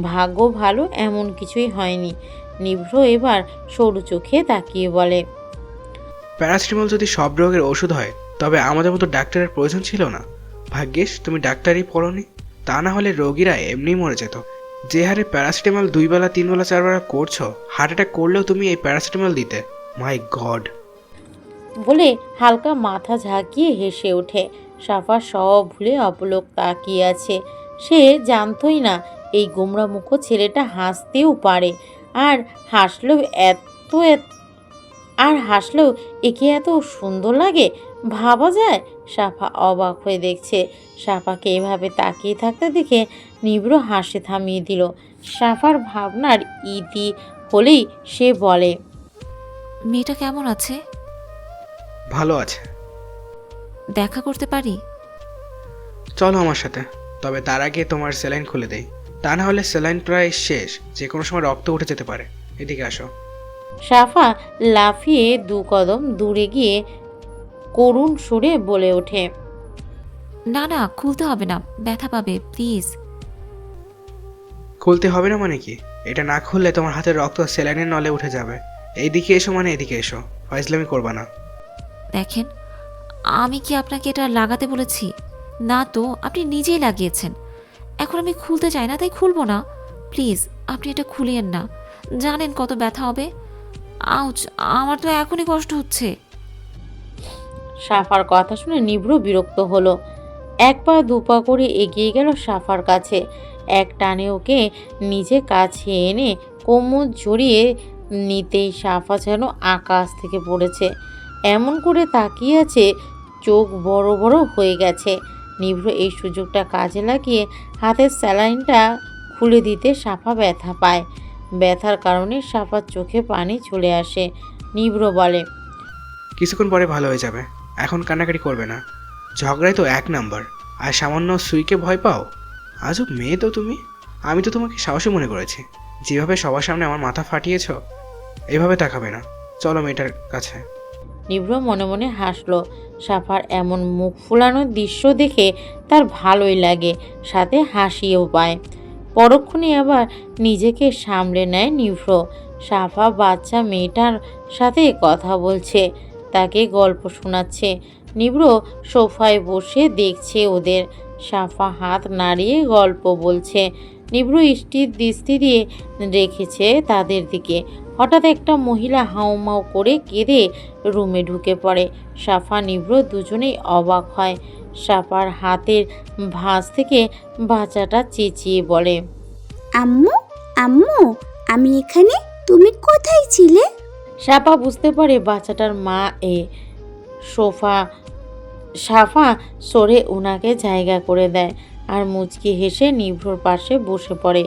ভাগ্য ভালো এমন কিছুই হয়নি। নিভ্র এবার সরু চোখে তাকিয়ে বলে, প্যারাসিটামল যদি সব রোগের ওষুধ হয় তবে আমাদের মতো ডাক্তারের প্রয়োজন ছিল না। ভাগ্যিস তুমি ডাক্তারই পড়োনি, তা না হলে রোগীরা এমনিই মরে যেত। যে হারে প্যারাসিটামল 2 বেলা 3 বেলা 4 বেলা করছো, হার্ট অ্যাটাক করলেও তুমি এই প্যারাসিটামল দিতে। মাই গড। বলে হালকা মাথা ঝাঁকিয়ে হেসে ওঠে। সাফা সব ভুলে অপলক তাকিয়ে আছে। সে জানতই না এই গোমড়ামুখ ছেলেটা হাসতেও পারে। আর হাসলেও হাসলেও একে এত সুন্দর লাগে, ভাবা যায়? সাফা অবাক হয়ে দেখছে। সাফাকে এভাবে তাকিয়ে থাকতে দেখে নিভ্র হাসি থামিয়ে দিল। সাফার ভাবনার ইতি হলেই সে বলে, মেয়েটা কেমন আছে? ভালো আছে। দেখা করতে পারি? চলো আমার সাথে, তবে তার আগে তোমার স্যালাইন খুলে দেই। তা না হলে স্যালাইন প্রায় শেষ, যে কোনো সময় রক্ত উঠে যেতে পারে। এদিকে আসো। সাফা লাফিয়ে 2 কদম দূরে গিয়ে করুণ সুরে বলে ওঠে, না না, খুলতে হবে না, ব্যথা পাবে, প্লিজ। খুলতে হবে না মানে কি? এটা না খুললে তোমার হাতের রক্ত স্যালাইনের নলে উঠে যাবে। এইদিকে এসো মানে এদিকে এসো, ফাইজলামি করবা না। দেখেন, আমি কি আপনাকে এটা লাগাতে বলেছি? না তো, আপনি নিজেই লাগিয়েছেন। এখন আমি খুলতে চাই না, তাই খুলবো না। প্লিজ, আপনি এটা খুলিয়েন না। জানেন কত ব্যথা হবে। আউচ, আমার তো এখনই কষ্ট হচ্ছে। সাফার কথা শুনে নিভ্র বিরক্ত হলো। 1 পা 2 পা করে এগিয়ে গেল সাফার কাছে। এক টানে ওকে নিজে কাছে এনে কোমর জড়িয়ে নিতেই সাফা যেন আকাশ থেকে পড়েছে। এমন করে তাকিয়ে আছে, চোখ বড় বড় হয়ে গেছে। নিভ্র এই সুযোগটা কাজে লাগিয়ে হাতের স্যালাইনটা খুলে দিতে সাফা ব্যথা পায়। ব্যথার কারণে সাফার চোখে পানি চলে আসে। নিভ্র বলে, কিছুক্ষণ পরে ভালো হয়ে যাবে, এখন কান্নাকাটি করবে না। ঝগড়ায় তো 1 নাম্বার, আর সামান্য সুইকে ভয় পাও? আজব মেয়ে তো তুমি। আমি তো তোমাকে সাহসী মনে করেছি। যেভাবে সবার সামনে আমার মাথা ফাটিয়েছ, এভাবে তাকাবে না। চলো মেয়েটার কাছে। নিভ্র মনে মনে হাসলো। সাফার এমন মুখ ফুলানোর দৃশ্য দেখে তার ভালোই লাগে, সাথে হাসিও পায়। পরক্ষণে আবার নিজেকে সামলে নেয় নিভ্র। সাফা বাচ্চা মেয়েটার সাথে কথা বলছে, তাকে গল্প শোনাচ্ছে। নিভ্র সোফায় বসে দেখছে ওদের। সাফা হাত নাড়িয়ে গল্প বলছে। নিভ্র স্থির দৃষ্টি দিয়ে রেখেছে তাদের দিকে। হঠাৎ একটা মহিলা হাউমাউ করে কেঁদে রুমে ঢুকে পড়ে। সাফা নিভ্র দুজনেই অবাক হয়। সাফার হাতের ভাঁজ থেকে বাচ্চাটা চেঁচিয়ে বলে, আম্মু, আম্মু, আমি এখানে, তুমি কোথায় ছিলে? সাফা বুঝতে পারে বাচ্চাটার মা এ। সাফা সরে ওনাকে জায়গা করে দেয় আর মুচকি হেসে নিভ্রর পাশে বসে পড়ে।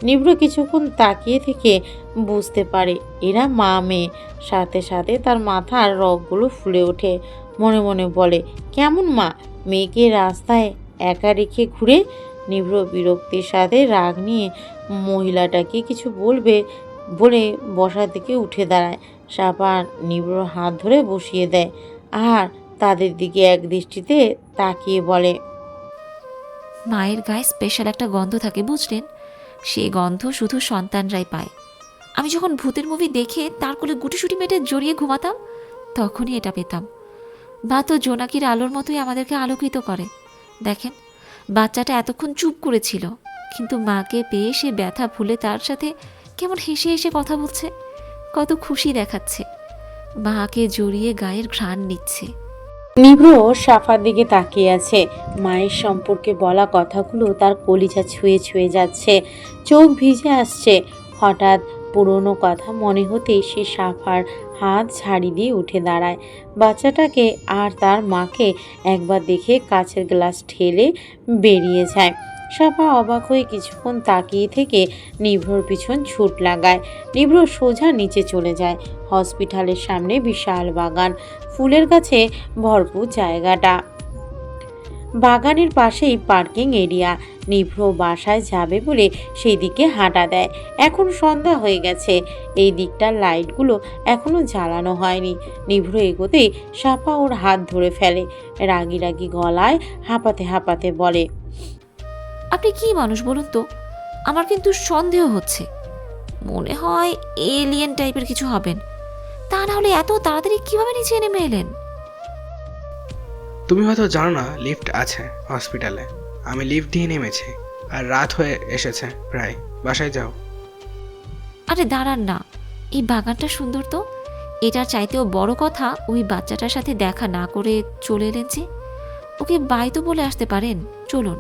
নিভ্র কিছুক্ষণ তাকিয়ে থেকে বুঝতে পারে এরা মা মেয়ে। সাথে সাথে তার মাথার রগগুলো ফুলে ওঠে। মনে মনে বলে, কেমন মা মেয়েকে রাস্তায় একা রেখে ঘুরে? নিভ্র বিরক্তির সাথে রাগ নিয়ে মহিলাটাকে কিছু বলবে বলে বসা থেকে উঠে দাঁড়ায়। সাফা নিভ্রর হাত ধরে বসিয়ে দেয় আর তাদের দিকে এক দৃষ্টিতে তাকিয়ে বলে, মায়ের গায়ে স্পেশাল একটা গন্ধ থাকে, বুঝলেন? সেই গন্ধ শুধু সন্তানরাই পায়। আমি যখন ভূতের মুভি দেখে তার কোলে গুটিসুটি মেটে জড়িয়ে ঘুমাতাম, তখনই এটা পেতাম। মা তো জোনাকির আলোর মতোই আমাদেরকে আলোকিত করে। দেখেন, বাচ্চাটা এতক্ষণ চুপ করেছিল, কিন্তু মাকে পেয়ে সে ব্যথা ভুলে তার সাথে কেমন হেসে হেসে কথা বলছে, কত খুশি দেখাচ্ছে। মাকে জড়িয়ে গায়ের ঘ্রাণ নিচ্ছে। নিভ্র সাফার দিকে তাকিয়ে আছে। মায়ের সম্পর্কে বলা কথাগুলো তার কলিজা ছুঁয়ে ছুঁয়ে যাচ্ছে, চোখ ভিজে আসছে। হঠাৎ পুরনো কথা মনে হতেই সে সাফার হাত ঝাড়ি দিয়ে উঠে দাঁড়ায়। বাচ্চাটাকে আর তার মাকে একবার দেখে কাচের গ্লাস ঠেলে বেরিয়ে যায়। সাফা অবাক হয়ে কিছুক্ষণ তাকিয়ে থেকে নিভ্রর পিছন ছুট লাগায়। নিভ্র সোজা নিচে চলে যায়। হসপিটালের সামনে বিশাল বাগান, ফুলের গাছে ভরপুর জায়গাটা। বাগানের পাশেই পার্কিং এরিয়া। নিভ্র বাসায় যাবে বলে সেই দিকে হাঁটা দেয়। এখন সন্ধ্যা হয়ে গেছে, এই দিকটার লাইটগুলো এখনো জ্বালানো হয়নি। নিভ্র এগোতেই সাফা ওর হাত ধরে ফেলে, রাগি রাগি গলায় হাঁপাতে হাঁপাতে বলে, আপনি কি মানুষ বলুন তো? আমার কিন্তু সন্দেহ হচ্ছে, মনে হয় এলিয়েন টাইপের কিছু হবেন। তা না হলে এত তাড়াতাড়ি কিভাবে নিচে নেমে এলেন? তুমি হয়তো জানো না লিফট আছে হসপিটালে। আমি লিফট দিয়ে নেমেছি, আর রাত হয়ে এসেছে প্রায়। বাসায় যাও। আরে দাঁড়ান না, এই বাগানটা সুন্দর তো। এটার চাইতেও বড় কথা, ওই বাচ্চাটার সাথে দেখা না করে চলে এলেন যে। ওকে বাই তো বলে আসতে পারেন। চলুন।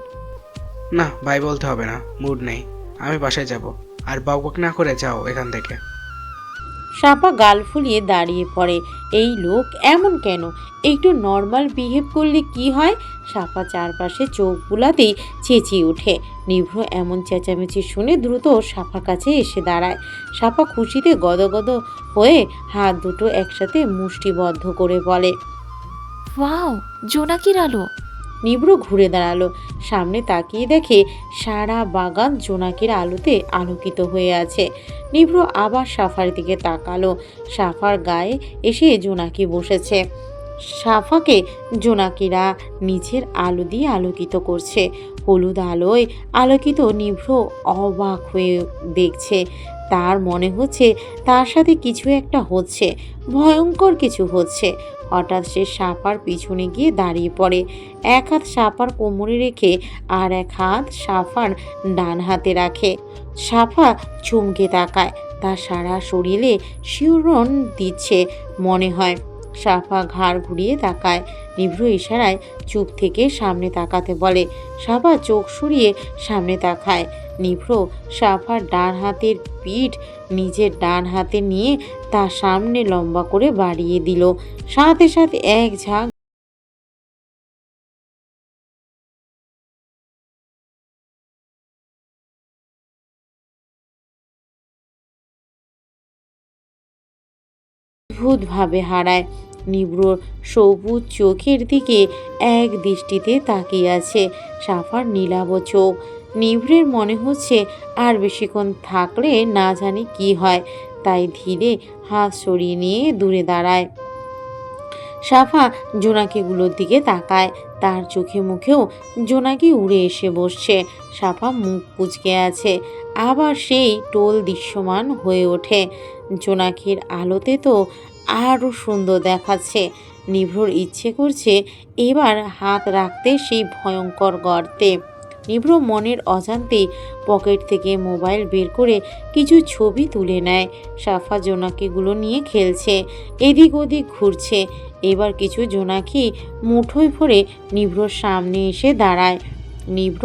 না, বাই বলতে হবে না, মুড নেই। আমি বাসায় যাব। আর বকবক না করে যাও এখান থেকে। সাপা গাল ফুলিয়ে দাঁড়িয়ে পড়ে। এই লোক এমন কেন? একটু নর্মাল বিহেভ করলে কি হয়? সাপা চারপাশে চোখ বুলাতেই চেঁচিয়ে ওঠে। নিভ্র এমন চেঁচামেচি শুনে দ্রুত সাপার কাছে এসে দাঁড়ায়। সাপা খুশিতে গদগদ হয়ে হাত দুটো একসাথে মুষ্টিবদ্ধ করে বলে, ওয়াও, জোনাকির আলো। নিভ্র ঘুরে দাঁড়ালো। সামনে তাকিয়ে দেখে সারা বাগান জোনাকির আলোতে আলোকিত হয়ে আছে। নিভ্র আবার সাফার দিকে তাকালো। সাফার গায়ে এসে জোনাকি বসেছে। সাফাকে জোনাকিরা নিচের আলো দিয়ে আলোকিত করছে। হলুদ আলোয় আলোকিত নিভ্র অবাক হয়ে দেখছে। তার মনে হচ্ছে তার সাথে কিছু একটা হচ্ছে, ভয়ঙ্কর কিছু হচ্ছে। হঠাৎ সে সাপার পিছনে গিয়ে দাঁড়িয়ে পড়ে। এক হাত সাপার কোমরে রেখে আর এক হাত সাফার ডান হাতে রাখে। সাফা চমকে তাকায়, তার সারা শরীরে শিহরণ দিচ্ছে মনে হয়। সাফা ঘাড় ঘুরিয়ে তাকায়। নিভ্র ইশারায় চুপ থেকে সামনে তাকাতে বলে। সাফা চোখ সরিয়ে সামনে তাকায়। নিভ্র সাফার ডান হাতের পিঠ নিজের ডান হাতে নিয়ে তার সামনে লম্বা করে বাড়িয়ে দিল। সাথে সাথে এক ঝাঁক অদ্ভুতভাবে হারায়। নিভ্রর সবুজ চোখের দিকে এক দৃষ্টিতে তাকিয়ে আছে সাফার নীলাভ চোখ। নিভ্রের মনে হচ্ছে আর বেশিক্ষণ থাকলে না জানি কি হয়, তাই ধীরে হাত সরিয়ে নিয়ে দূরে দাঁড়ায়। সাফা জোনাকিগুলোর দিকে তাকায়। তার চোখে মুখেও জোনাকি উড়ে এসে বসছে। সাফা মুখ কুঁচকে আছে। আবার সেই টোল দৃশ্যমান হয়ে ওঠে। জোনাকির আলোতে তো আরও সুন্দর দেখাচ্ছে। নিভ্রর ইচ্ছে করছে এবার হাত রাখতে সেই ভয়ঙ্কর গর্তে। নিভ্র মনের অজান্তেই পকেট থেকে মোবাইল বের করে কিছু ছবি তুলে নেয়। সাফা জোনাকিগুলো নিয়ে খেলছে, এদিক ওদিক ঘুরছে। এবার কিছু জোনাকি মুঠোয় ভরে নিভ্রর সামনে এসে দাঁড়ায়। নিভ্র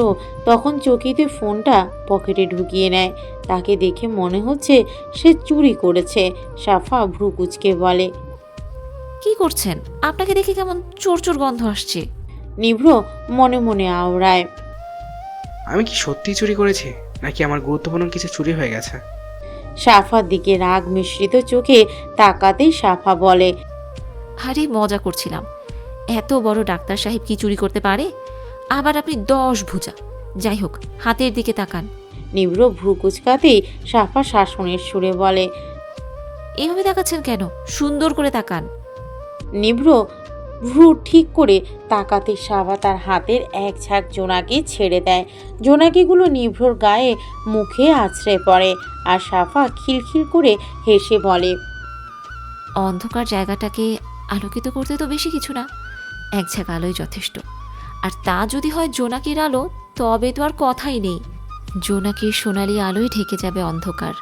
তখন চকিতে ফোনটা পকেটে ঢুকিয়ে নেয়। তাকে দেখে মনে হচ্ছে সে চুরি করেছে। সাফা ভ্রু কুঁচকে বলে, কি করছেন? আপনাকে দেখে কেমন চোর চোর গন্ধ আসছে। নিভ্র মনে মনে আওড়ায়, আমি কি সত্যি চুরি করেছি, নাকি আমার গুরুত্বপূর্ণ কিছু চুরি হয়ে গেছে? সাফার দিকে রাগ মিশ্রিত চোখে তাকাতেই সাফা বলে, আরে মজা করছিলাম। এত বড় ডাক্তার সাহেব কি চুরি করতে পারে? আবার আপনি 10 ভুজা। যাই হোক, হাতের দিকে তাকান। নিভ্র ভ্রু কুচকাতেই সাফা শাসনের সুরে বলে, এভাবে তাকাচ্ছেন কেন? সুন্দর করে তাকান। নিভ্র ভ্রু ঠিক করে তাকাতে সাফা তার হাতের এক ঝাঁক জোনাকি ছেড়ে দেয়। জোনাকিগুলো নিভ্রর গায়ে মুখে আছড়ে পড়ে। আর সাফা খিলখিল করে হেসে বলে, অন্ধকার জায়গাটাকে আলোকিত করতে তো বেশি কিছু না, এক ঝাঁক আলোই যথেষ্ট। আর তা যদি হয় জোনাকির আলো, তবে তো আর কথাই নেই। জোনাকির সোনালি আলোয় ঢেকে যাবে অন্ধকার।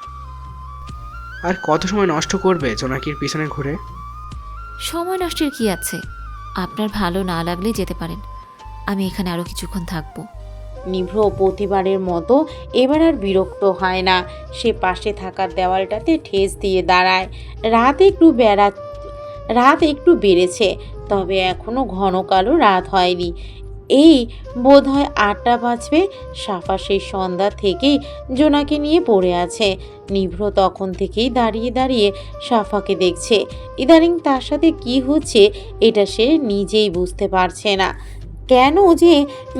আর কত সময় নষ্ট করবে জোনাকির পিছনে ঘুরে? সময় নষ্টের কি আছে? আপনার ভালো না লাগলে যেতে পারেন, আমি এখানে আরও কিছুক্ষণ থাকবো। নিভ্র প্রতিবারের মতো এবার আর বিরক্ত হয় না। সে পাশে থাকার দেওয়ালটাতে ঠেস দিয়ে দাঁড়ায়। রাত একটু বেড়েছে, তবে এখনো ঘন কালো রাত হয়নি। এই বোধহয় 8টা বাজবে। সাফা সেই সন্ধ্যা থেকেই জোনাকে নিয়ে পড়ে আছে। নিভ্র তখন থেকেই দাঁড়িয়ে দাঁড়িয়ে সাফাকে দেখছে। ইদানিং তার সাথে কি হচ্ছে এটা সে নিজেই বুঝতে পারছে না। কেন যে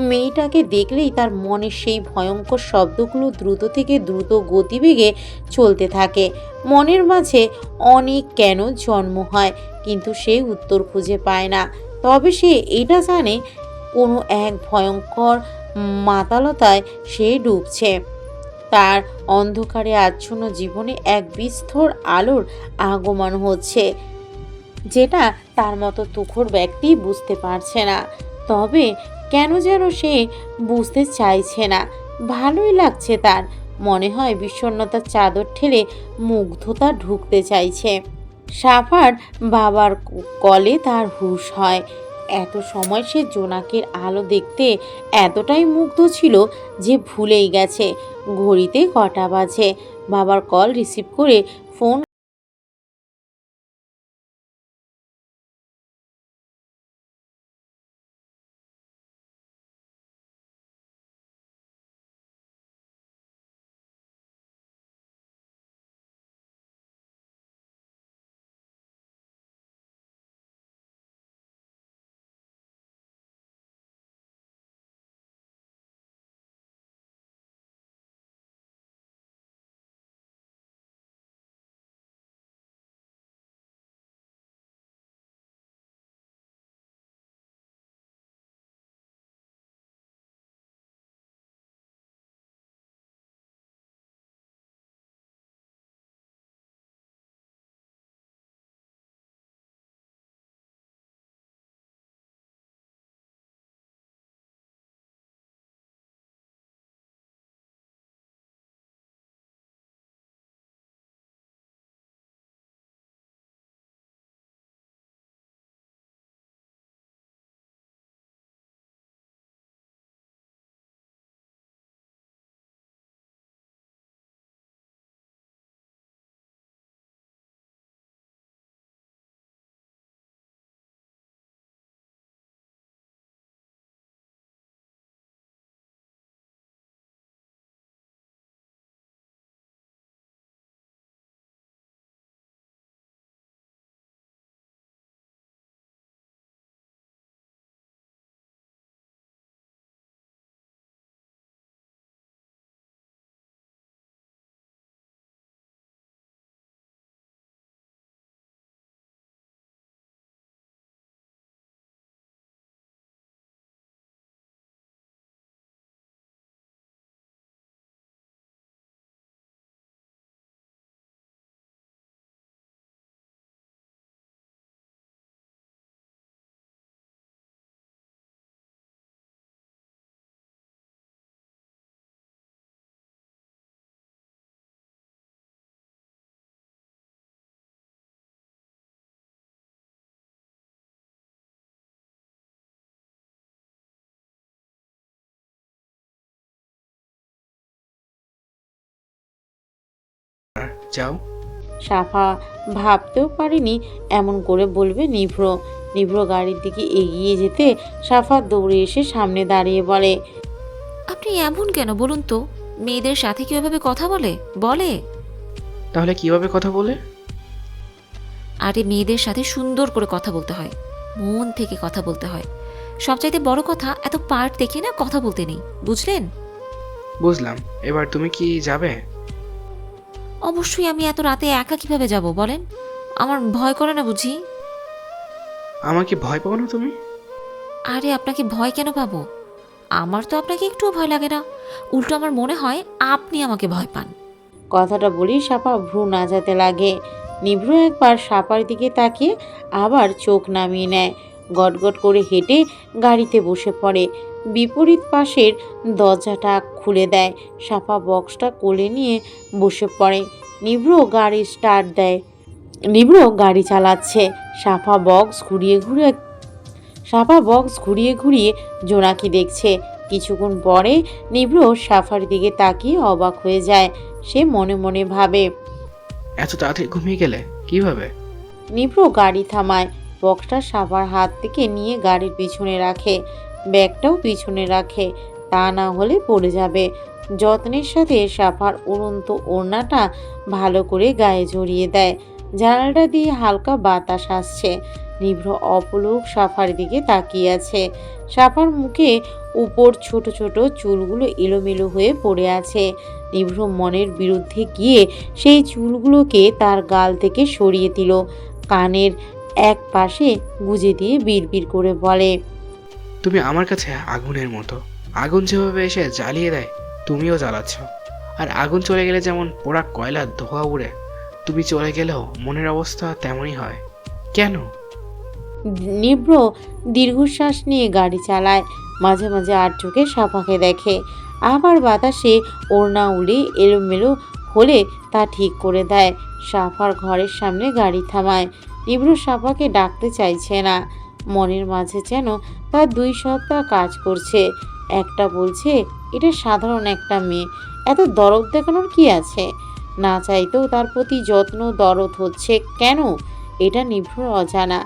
মেয়েটাকে দেখলেই তার মনে সেই ভয়ঙ্কর শব্দগুলো দ্রুত থেকে দ্রুত গতিবেগে চলতে থাকে। মনের মাঝে অনেক কেন জন্ম হয়, কিন্তু সে উত্তর খুঁজে পায় না। তবে সে এটা জানে কোনো এক ভয়ঙ্কর মাতালতায় সে ডুবছে। তার অন্ধকারে আচ্ছন্ন জীবনে এক বিস্তর আলোর আগমন হচ্ছে, যেটা তার মতো তুখোড় ব্যক্তি বুঝতে পারছে না। তবে কেন যেন সে বুঝতে চাইছে না। ভালোই লাগছে তার, মনে হয় বিষণ্ণতার চাদর ঠেলে মুগ্ধতা ঢুকতে চাইছে। সাফার বাবার কলে তার হুঁশ হয়। এত সময় সে জোনাকের আলো দেখতে এতটাই মুগ্ধ ছিল যে ভুলেই গেছে ঘড়িতে কটা বাজে। বাবার কল রিসিভ করে ফোন যাও। সাফা ভাবতেও পারেনি এমন করে বলবে নিভ্র। নিভ্র গাড়ির দিকে এগিয়ে যেতে সাফা দৌড়ে এসে সামনে দাঁড়িয়ে বলে, আপনি এমন কেন বলুন তো? মেয়েদের সাথে কি ওইভাবে কথা বলে বলে? তাহলে কিভাবে কথা বলে? আরে মেয়েদের সাথে সুন্দর করে কথা বলতে হয়, মন থেকে কথা বলতে হয়। সবচাইতে বড় কথা, এত পার্ট দেখে না কথা বলতে নেই, বুঝলেন? বুঝলাম। এবার তুমি কি যাবে? অবশ্যই। আমি এত রাতে একা কিভাবে যাব বলেন? আমার ভয় করে না বুঝি? আমাকে ভয় পাও না তুমি? আরে আপনাকে ভয় কেন পাবো? আমার তো আপনাকে একটুও ভয় লাগে না। উল্টো আমার মনে হয় আপনি আমাকে ভয় পান। কথাটা বলেই সাপা ভ্রু নাচাতে লাগে। নিভ্র একবার সাপার দিকে তাকিয়ে আবার চোখ নামিয়ে নেয়। গটগট করে হেঁটে গাড়িতে বসে পড়ে। বিপরীত পাশের দরজাটা খুলে দেয়। সাপা বক্সটা কোলে নিয়ে বসে পড়ে। নিভ্র গাড়ি স্টার্ট দেয়। নিভ্র গাড়ি চালাচ্ছে। সাফা বক্স ঘুরিয়ে ঘুরিয়ে জোনাকি দেখছে। কিছুক্ষণ পরে নিভ্র সাফার দিকে তাকিয়ে অবাক হয়ে যায়। সে মনে মনে ভাবে, এত তাড়াতাড়ি ঘুমিয়ে গেলে কিভাবে? নিভ্র গাড়ি থামায়। বক্সটা সাফার হাত থেকে নিয়ে গাড়ির পিছনে রাখে। ব্যাগটাও পিছনে রাখে, তা না হলে পড়ে যাবে। যত্নের সাথে সাফার উড়ন্ত ওড়নাটা ভালো করে গায়ে জড়িয়ে দেয়। জানালাটা দিয়ে হালকা বাতাস আসছে। নিভ্র অপলক সাফার দিকে তাকিয়ে আছে। সাফার মুখে উপর ছোট ছোট চুলগুলো এলোমেলো হয়ে পড়ে আছে। নিভ্র মনের বিরুদ্ধে গিয়ে সেই চুলগুলোকে তার গাল থেকে সরিয়ে দিল। কানের এক পাশে গুজে দিয়ে বিড়বিড় করে বলে, তুমি আমার কাছে আগুনের মতো। আগুন যেভাবে এসে জ্বালিয়ে দেয় তুমিও জ্বালাচ্ছ। আর আগুন চলে গেলে যেমন পোড়া কয়লার ধোঁয়া উড়ে, তুমি চলে গেলেও মনের অবস্থা তেমনই হয়। কেন? নিভ্র দীর্ঘশ্বাস নিয়ে গাড়ি চালায়। মাঝে মাঝে আর চোখে সাফাকে দেখে। আবার বাতাসে ওড়না উড়ে এলোমেলো হলে তা ঠিক করে দেয়। সাফার ঘরের সামনে গাড়ি থামায়। নিভ্র সাফাকে ডাকতে চাইছে না। মনের মাঝে যেন তার দুই সত্তা কাজ করছে। একটা বলছে এটা সাধারণ একটা মেয়ে, এত দরদ দেখানোর কি আছে। না চাইতেও তার প্রতি যত্ন দরদ হচ্ছে কেন, এটা নিভ্র অজানা।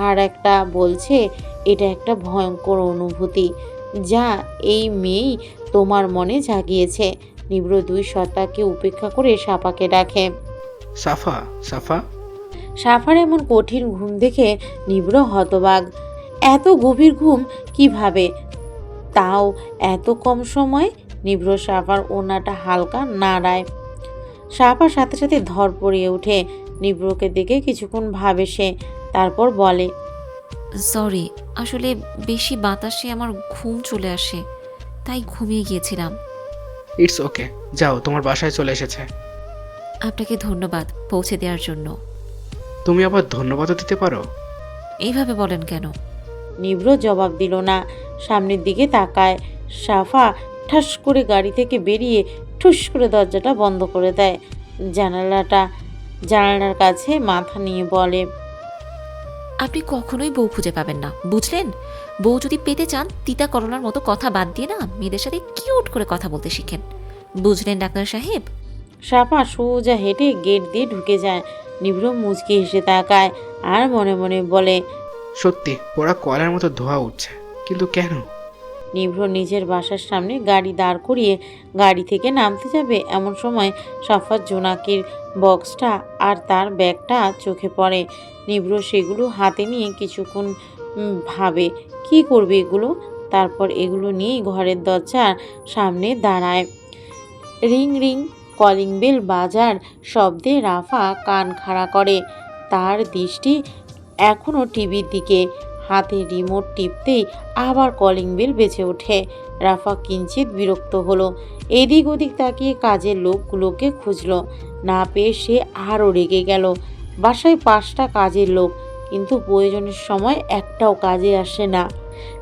আর একটা বলছে এটা একটা ভয়ঙ্কর অনুভূতি যা এই মেয়েই তোমার মনে জাগিয়েছে। নিভ্র দুই সত্তাকে উপেক্ষা করে সাফাকে ডাকে। সাফা, সাফা। সাফার এমন কঠিন ঘুম দেখে নিভ্র হতবাক। এত গভীর ঘুম কিভাবে, তাও এত কম সময়? নিভ্র সাফার ওড়নাটা হালকা নাড়ায়। সাফার সাথে সাথে ধর পড়িয়ে ওঠে। নিভ্রকে দেখে কিছুক্ষণ ভাবে সে, তারপর বলে, সরি, আসলে বেশি বাতাসে আমার ঘুম চলে আসে, তাই ঘুমিয়ে গিয়েছিলাম। ইটস ওকে, যাও, তোমার বাসায় চলে এসেছে। আপনাকে ধন্যবাদ পৌঁছে দেওয়ার জন্য। তুমি আবার ধন্যবাদও দিতে পারো? এইভাবে বলেন কেন? নিভ্র জবাব দিল না। সামনের দিকে তাকায়। সাফা ঠাস করে গাড়ি থেকে বেরিয়ে ঠুস করে দরজাটা বন্ধ করে দেয়। জানালার কাছে মাথা নিয়ে বলে, আপনি কখনোই বউ খুঁজে পাবেন না, বুঝলেন? বউ যদি পেতে চান তিতা করলার মতো কথা বাদ দিয়ে না মেয়েদের সাথে কিউট করে কথা বলতে শিখেন, বুঝলেন ডাক্তার সাহেব? সাফা সোজা হেঁটে গেট দিয়ে ঢুকে যায়। নিভ্র মুচকি হেসে তাকায় আর মনে মনে বলে, সত্যি পোড়া কয়লার মতো ধোঁয়া উঠছে, কিন্তু কেন? নিভ্র নিজের বাসার সামনে গাড়ি দাঁড় করিয়ে গাড়ি থেকে নামতে যাবে এমন সময় সাফার জোনাকির বক্সটা আর তার ব্যাগটা চোখে পড়ে। নিভ্র সেগুলো হাতে নিয়ে কিছুক্ষণ ভাবে কি করবে এগুলো। তারপর এগুলো নিয়ে ঘরের দরজার সামনে দাঁড়ায়। রিং রিং কলিং বেল বাজার শব্দে রাফা কান খাড়া করে। তার দৃষ্টি এখনও টিভির দিকে। হাতে রিমোট টিপতেই আবার কলিং বেল বেজে ওঠে। রাফা কিঞ্চিত বিরক্ত হলো। এদিক ওদিক তাকিয়ে কাজের লোকগুলোকে খুঁজলো। না পেয়ে সে আরও রেগে গেল। বাসায় 5টা কাজের লোক, কিন্তু প্রয়োজনের সময় একটাও কাজে আসে না।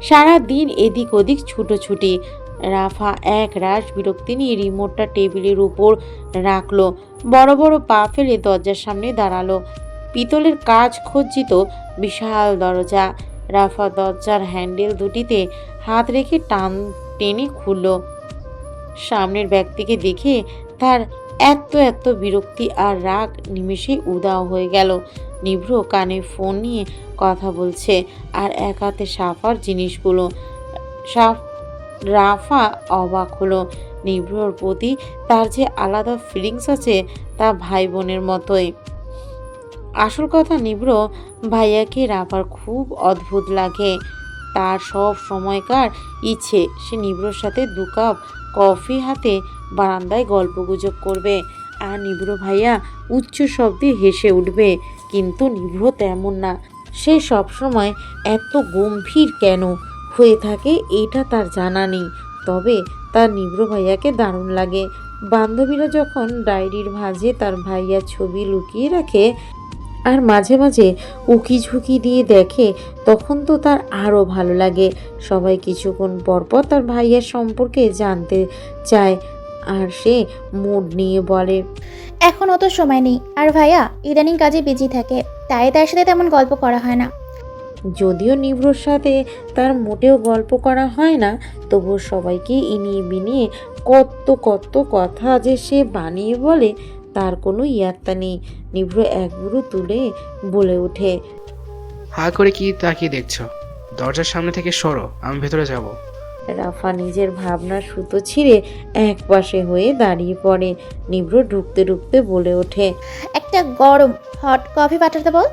সারা দিন এদিক ওদিক ছুটোছুটি। রাফা এক রাশ বিরক্তি নিয়ে রিমোটটা টেবিলের উপর রাখলো। বড় বড় পা ফেলে দরজার সামনে দাঁড়ালো। পিতলের কাজ খজ্জিত বিশাল দরজা। রাফা দরজার হ্যান্ডেল দুটিতে হাত রেখে টান টেনে খুলল। সামনের ব্যক্তিকে দেখে তার এত বিরক্তি আর রাগ নিমেষেই উধাও হয়ে গেল। নিভ্র কানে ফোন নিয়ে কথা বলছে আর এক হাতে সাফার জিনিসগুলো। রাফা অবাক হলো। নিভ্রর প্রতি তার যে আলাদা ফিলিংস আছে তা ভাই বোনের মতোই। আসল কথা, নিভ্র ভাইয়াকে রাফার খুব অদ্ভুত লাগে। তার সব সময়কার ইচ্ছে সে নিভ্রর সাথে 2 কাপ কফি হাতে বারান্দায় গল্পগুজব করবে আর নিভ্র ভাইয়া উচ্চ শব্দে হেসে উঠবে। কিন্তু নিভ্র তেমন না। সে সবসময় এত গম্ভীর কেন হয়ে থাকে এটা তার জানা নেই। তবে তার নিভ্র ভাইয়াকে দারুণ লাগে। বান্ধবীরা যখন ডায়েরির ভাঁজে তার ভাইয়ার ছবি লুকিয়ে রাখে আর মাঝে মাঝে উকি ঝুঁকি দিয়ে দেখে, তখন তো তার আরও ভালো লাগে। সবাই কিছুক্ষণ পরপর তার ভাইয়ার সম্পর্কে জানতে চায় আর সে মুড নিয়ে বলে, এখন অত সময় নেই, আর ভাইয়া ইদানিং কাজে বিজি থাকে, তাই তার সাথে তেমন গল্প করা হয় না। যদিও নিভ্রর সাথে তার মোটেও গল্প করা হয় না, তবুও সবাইকে ইনিয়ে বিনিয়ে কত কথা যে সে বানিয়ে বলে তার কোনো ইয়াত্তা নেই। নিভ্র এক বুড়ো তুলে বলে ওঠে, হা করে কি তাকিয়ে দেখছো? দরজার সামনে থেকে সরো, আমি ভেতরে যাব। রাফা নিজের ভাবনার সুতো ছিঁড়ে একপাশে হয়ে দাঁড়িয়ে পড়ে। নিভ্র ঢুকতে ঢুকতে বলে ওঠে, একটা গরম হট কফি পাঠাতে বল।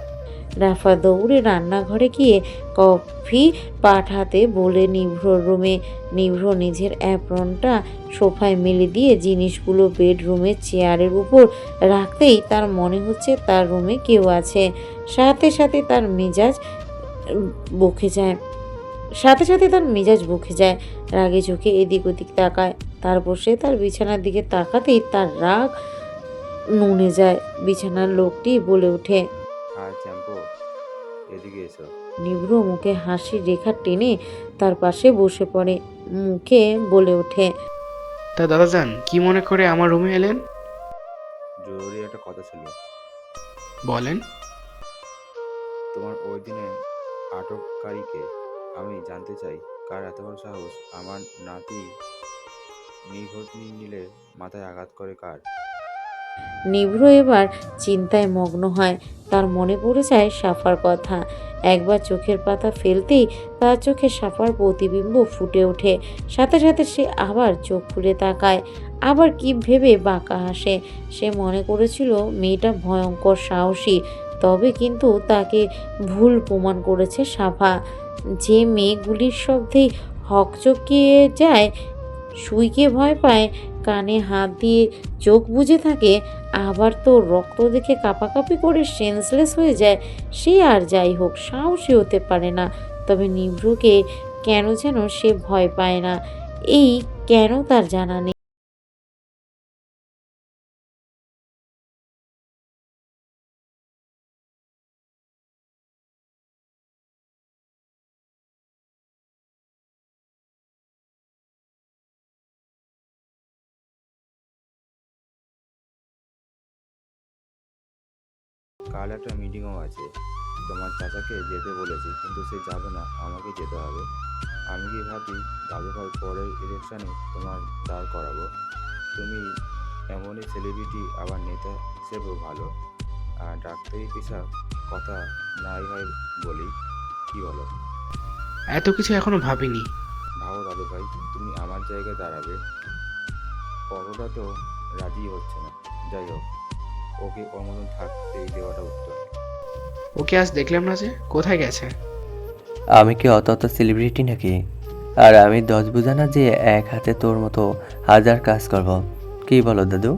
রাফা দৌড়ে রান্নাঘরে গিয়ে কফি পাঠাতে বলে নিভ্রর রুমে। নিভ্র নিজের অ্যাপ্রনটা সোফায় মেলে দিয়ে জিনিসগুলো বেডরুমের চেয়ারের উপর রাখতেই তার মনে হচ্ছে তার রুমে কেউ আছে। সাথে সাথে তার মেজাজ বকে যায় রাগে চোখে এদিক ওদিক তাকায়। তারপর সে তার বিছানার দিকে তাকাতেই তার রাগ নুনে যায়। বিছানার লোকটি বলে ওঠে, হাই চ্যাম্পু, এদিকে এসো। নিভ্র মুখে হাসির রেখা টেনে তার পাশে বসে পড়ে। মুখে বলে ওঠে, তা দাদাজান কি মনে করে আমার রুমে এলেন? জরুরি একটা কথা ছিল। বলেন। তোমার ওই দিনে আটককারীকে আমি জানতে চাই, কার এত বড় সাহস আমার নাতি নিখোঁজ নিলে মাথায় আঘাত করে কার? নিভ্র এবার চিন্তায় মগ্ন হয়। তার মনে পড়ে যায় সাফার কথা। একবার চোখের পাতা ফেলতেই তার চোখে সাফার প্রতিবিম্ব ফুটে ওঠে। সাথে সাথে সে আবার চোখ খুলে তাকায়। আবার কি ভেবে বাঁকা হাসে। সে মনে করেছিল মেয়েটা ভয়ঙ্কর সাহসী, তবে কিন্তু তাকে ভুল প্রমাণ করেছে সাফা। যে মেয়েগুলির শব্দেই হকচকিয়ে যায়, সুইকে ভয় পায়, কানে হাত দিয়ে চোখ বুজে থাকে, আবার তো রক্ত দেখে কাঁপাকাঁপি করে সেন্সলেস হয়ে যায়, সে আর যাই হোক সাহসী হতে পারে না। তবে নিভ্রুকে কেন যেন সে ভয় পায় না। এই কেন তার জানা নেই। কাল একটা মিটিংও আছে। তোমার চাচাকে যেতে বলেছি, কিন্তু সে যাবে না, আমাকে যেতে হবে। আমি কি ভাবি দাদুভাই পরের ইলেকশনে তোমার দাঁড় করাবো। তুমি এমনই সেলিব্রিটি, আবার নেতা হিসেবেও ভালো। আর ডাক্তারি পেশা কথা নাই হয় বলি, কি বলো? এত কিছু এখনো ভাবিনি। ভাবো দাদুভাই, তুমি আমার জায়গায় দাঁড়াবে। পরোটা তো রাজি হচ্ছে না। যাই হোক, ওকে ওর মতন থাকতেই দেওয়াটা উত্তম। ওকে আজ দেখলাম না যে, কোথায় গেছে? আমি কি অত সেলিব্রিটি নাকি? আর আমি 10 বোঝা না যে এক হাতে তোর মতো হাজার কাজ করব। কি বলো দাদু?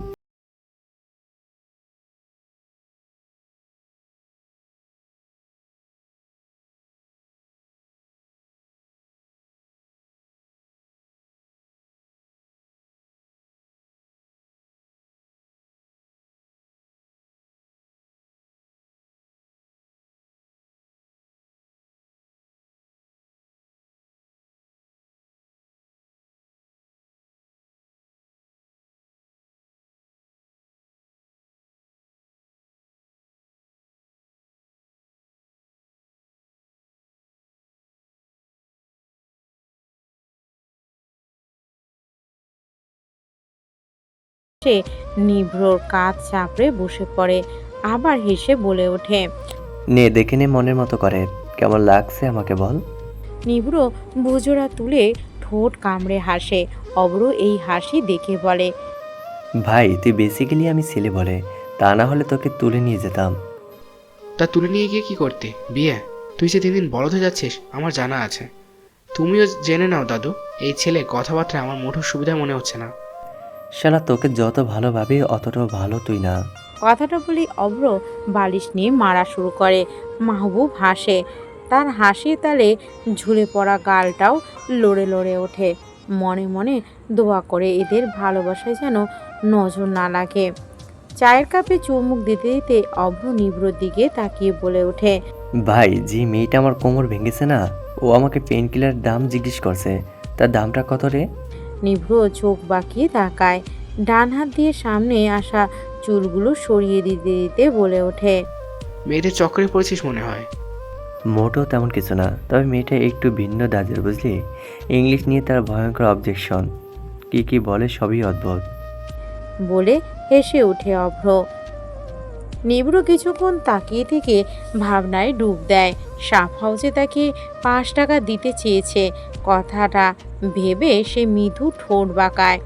সে নিভ্রর কাঁধ চাপড়ে বসে পড়ে, আবার হেসে বলে ওঠে, নে দেখে নে মনের মতো করে, কেমন লাগছে আমাকে বল। নিভ্র ভুজোড়া তুলে ঠোঁট কামড়ে হাসে। অব্র এই হাসি দেখে বলে, ভাই তুই বেসিক্যালি আমি ছেলে বলে, তা না হলে তোকে তুলে নিয়ে যেতাম। তা তুলে নিয়ে গিয়ে কি করতে? বিয়ে? তুই যে দিন দিন বড় হয়ে যাচ্ছিস আমার জানা আছে। তুমিও জেনে নাও দাদু, এই ছেলে কথাবার্তা আমার মোটেও সুবিধা মনে হচ্ছে না। শালা তোকে যত ভালো ভাবি অতটাও ভালো তুই না। কথাটা বলি অব্র বালিশ নিয়ে মারা শুরু করে। মাহবুব হাসে। তার হাসির তালে ঝুলে পড়া গালটাও লড়ে লড়ে ওঠে। মনে মনে দোয়া করে এদের ভালোবাসায় যেন নজর না লাগে। চায়ের কাপে চুমুক দিতে দিতে অভ্র নিভ্রর দিকে তাকিয়ে বলে ওঠে, ভাই যে মেয়েটা আমার কোমর ভেঙেছে না, ও আমাকে পেন কিলার দাম জিজ্ঞেস করছে, তার দামটা কত রে? নিভ্র চোখ বাঁকিয়ে তাকায়। ডান হাত দিয়ে সামনে আসা চুলগুলো সরিয়ে দিতে দিতে বলে ওঠে, মেয়েদের চক্করে পড়েছিস মনে হয়। মোটেও তেমন কিছু না, তবে মেয়েটা একটু ভিন্ন দাজের বুঝলি। ইংলিশ নিয়ে তার ভয়ঙ্কর অবজেকশন, কি বলে সবই অদ্ভুত। বলে হেসে ওঠে অভ্র। নিভ্র কিছুক্ষণ তাকিয়ে থেকে ভাবনায় ডুব দেয়। সাফ হাউসে তাকে 5 টাকা দিতে চেয়েছে, কথাটা ভেবে সে মৃদু ঠোঁট বাঁকায়।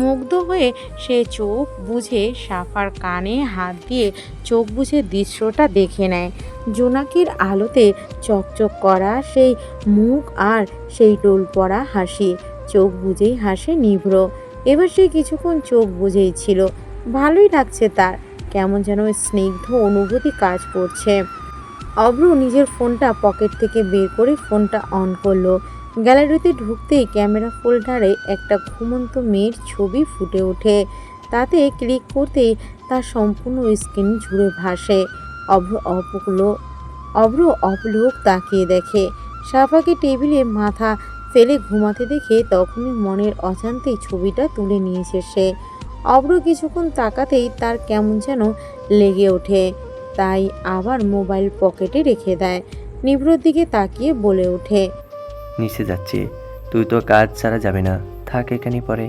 মুগ্ধ হয়ে সে চোখ বুজে সাফার কানে হাত দিয়ে চোখ বুজে দৃশ্যটা দেখে নেয়। জোনাকির আলোতে চকচক করা সেই মুখ আর সেই টোল পড়া হাসি। চোখ বুজেই হাসে নিভ্র। এবার সে কিছুক্ষণ চোখ বুজেই ছিল। ভালোই লাগছে তার, কেমন যেন স্নিগ্ধ অনুভূতি কাজ করছে। অভ্র নিজের ফোনটা পকেট থেকে বের করে ফোনটা অন করলো। গ্যালারিতে ঢুকতেই ক্যামেরা ফোল্ডারে একটা ঘুমন্ত মেয়ের ছবি ফুটে ওঠে। তাতে ক্লিক করতেই তার সম্পূর্ণ স্ক্রিন জুড়ে ভাসে। অভ্র অপলোক তাকিয়ে দেখে সাফাকে টেবিলে মাথা ফেলে ঘুমাতে দেখে তখনই মনের অজান্তেই ছবিটা তুলে নিয়েছে সে। অভ্র কিছুক্ষণ তাকাতেই তার কেমন যেন লেগে ওঠে, তাই আবার মোবাইল পকেটে রেখে দেয়। নিভ্রর দিকে তাকিয়ে বলে ওঠে, নিচে যাচ্ছি, তুই তো কাজ ছাড়া যাবে না, থাক এখানে পরে।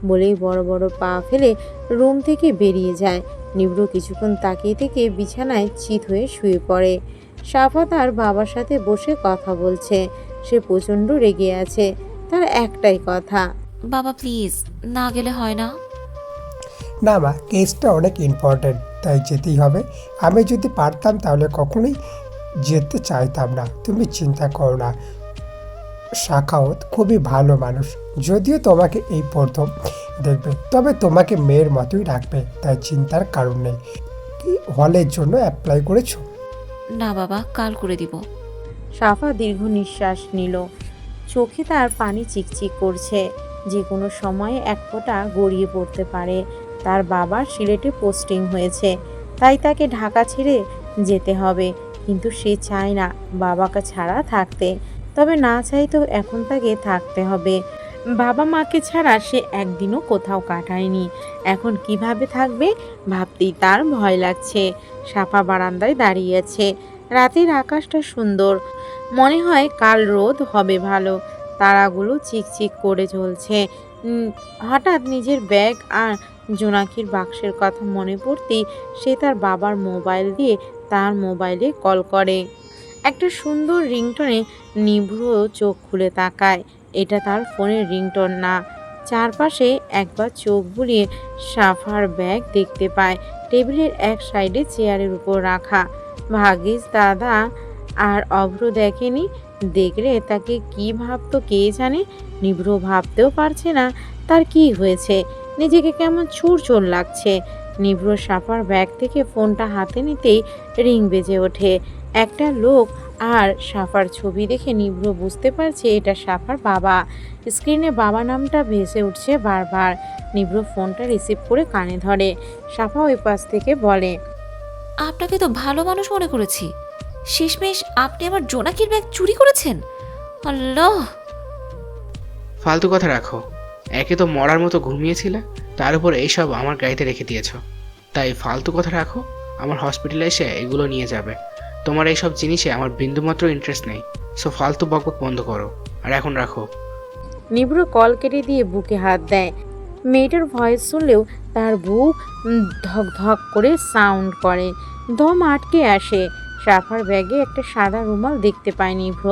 বলেই বড় বড় পা ফেলে রুম থেকে বেরিয়ে যায়। নিভ্র কিছুক্ষণ তাকিয়ে থেকে বিছানায় চিত হয়ে শুয়ে পড়ে। সাফা তার বাবার সাথে বসে কথা বলছে। সে প্রচণ্ড রেগে আছে। তার একটাই কথা, বাবা প্লিজ, না গেলে হয় না? না মা, কেসটা অনেক ইম্পর্ট্যান্ট, তাই যেতেই হবে। আমি যদি পারতাম তাহলে কখনোই যেতে চাইতাম না। তুমি চিন্তা করো না, শাখাওয়াত খুবই ভালো মানুষ। যদিও তোমাকে এই প্রথম দেখবে, তবে তোমাকে মেয়ের মতোই রাখবে, তাই চিন্তার কারণ নেই। কি হলের জন্য অ্যাপ্লাই করেছো? না বাবা, কাল করে দিব। সাফা দীর্ঘ নিঃশ্বাস নিল। চোখে তার পানি চিকচিক করছে। যে কোনো সময়ে এক ফোঁটা গড়িয়ে পড়তে পারে। তার বাবার সিলেটে পোস্টিং হয়েছে, তাই তাকে ঢাকা ছেড়ে যেতে হবে। কিন্তু সে চায় না বাবাকে ছাড়া থাকতে। তবে না চাইতেও এখন তাকে থাকতে হবে। বাবা মাকে ছাড়া সে একদিনও কোথাও কাটায়নি। এখন কিভাবে থাকবে ভাবতেই তার ভয় লাগছে। সাফা বারান্দায় দাঁড়িয়ে আছে। রাতের আকাশটা সুন্দর, মনে হয় কাল রোদ হবে ভালো। তারাগুলো চিকচিক করে জ্বলছে। হঠাৎ নিজের ব্যাগ আর জোনাকির বাক্সের কথা মনে পড়তেই সে তার বাবার মোবাইল দিয়ে তার মোবাইলে কল করে। একটা সুন্দর রিংটনে নিভ্র চোখ খুলে তাকায়। এটা তার ফোনের রিংটন না। চারপাশে একবার চোখ বুলিয়ে সাফার ব্যাগ দেখতে পায়, টেবিলের এক সাইডে চেয়ারের উপর রাখা। ভাগ্যিস দাদা আর অভ্র দেখেনি, দেখলে তাকে কি ভাবতো কে জানে। নিভ্র ভাবতেও পারছে না তার কি হয়েছে, নিজেকে কেমন চুরচুর লাগছে। নিভ্র সাফার ব্যাগ থেকে ফোনটা হাতে নিতেই রিং বেজে ওঠে। একটা লোক আর সাফার ছবি দেখে নিভ্র বুঝতে পারছে এটা সাফার বাবা। স্ক্রিনে বাবা নামটা ভেসে উঠছে বারবার। নিভ্র ফোনটা রিসিভ করে কানে ধরে। সাফা ওই পাশ থেকে বলে, আপনাকে তো ভালো মানুষ মনে করেছি, শেষমেশ আপনি আমার জোনাকির ব্যাগ চুরি করেছেন। আল্লাহ! ফালতু কথা রাখো। একে তো মরার মতো ঘুমিয়েছিলে, তার উপর এইসব আমার গাড়িতে রেখে দিয়েছো। তাই ফালতু কথা রাখো, আমার হসপিটালে এসে এগুলো নিয়ে যাবে। তোমার এইসব জিনিসে আমার বিন্দুমাত্র ইন্টারেস্ট নেই। সো ফালতু বকবক বন্ধ করো, আর এখন রাখো। নিভ্র কল কেটে দিয়ে বুকে হাত দেয়। মেয়েটার ভয়েস শুনলেও তার বুক ধক ধক করে সাউন্ড করে, দম আটকে আসে। সাফার ব্যাগে একটা সাদা রুমাল দেখতে পায় নিভ্র।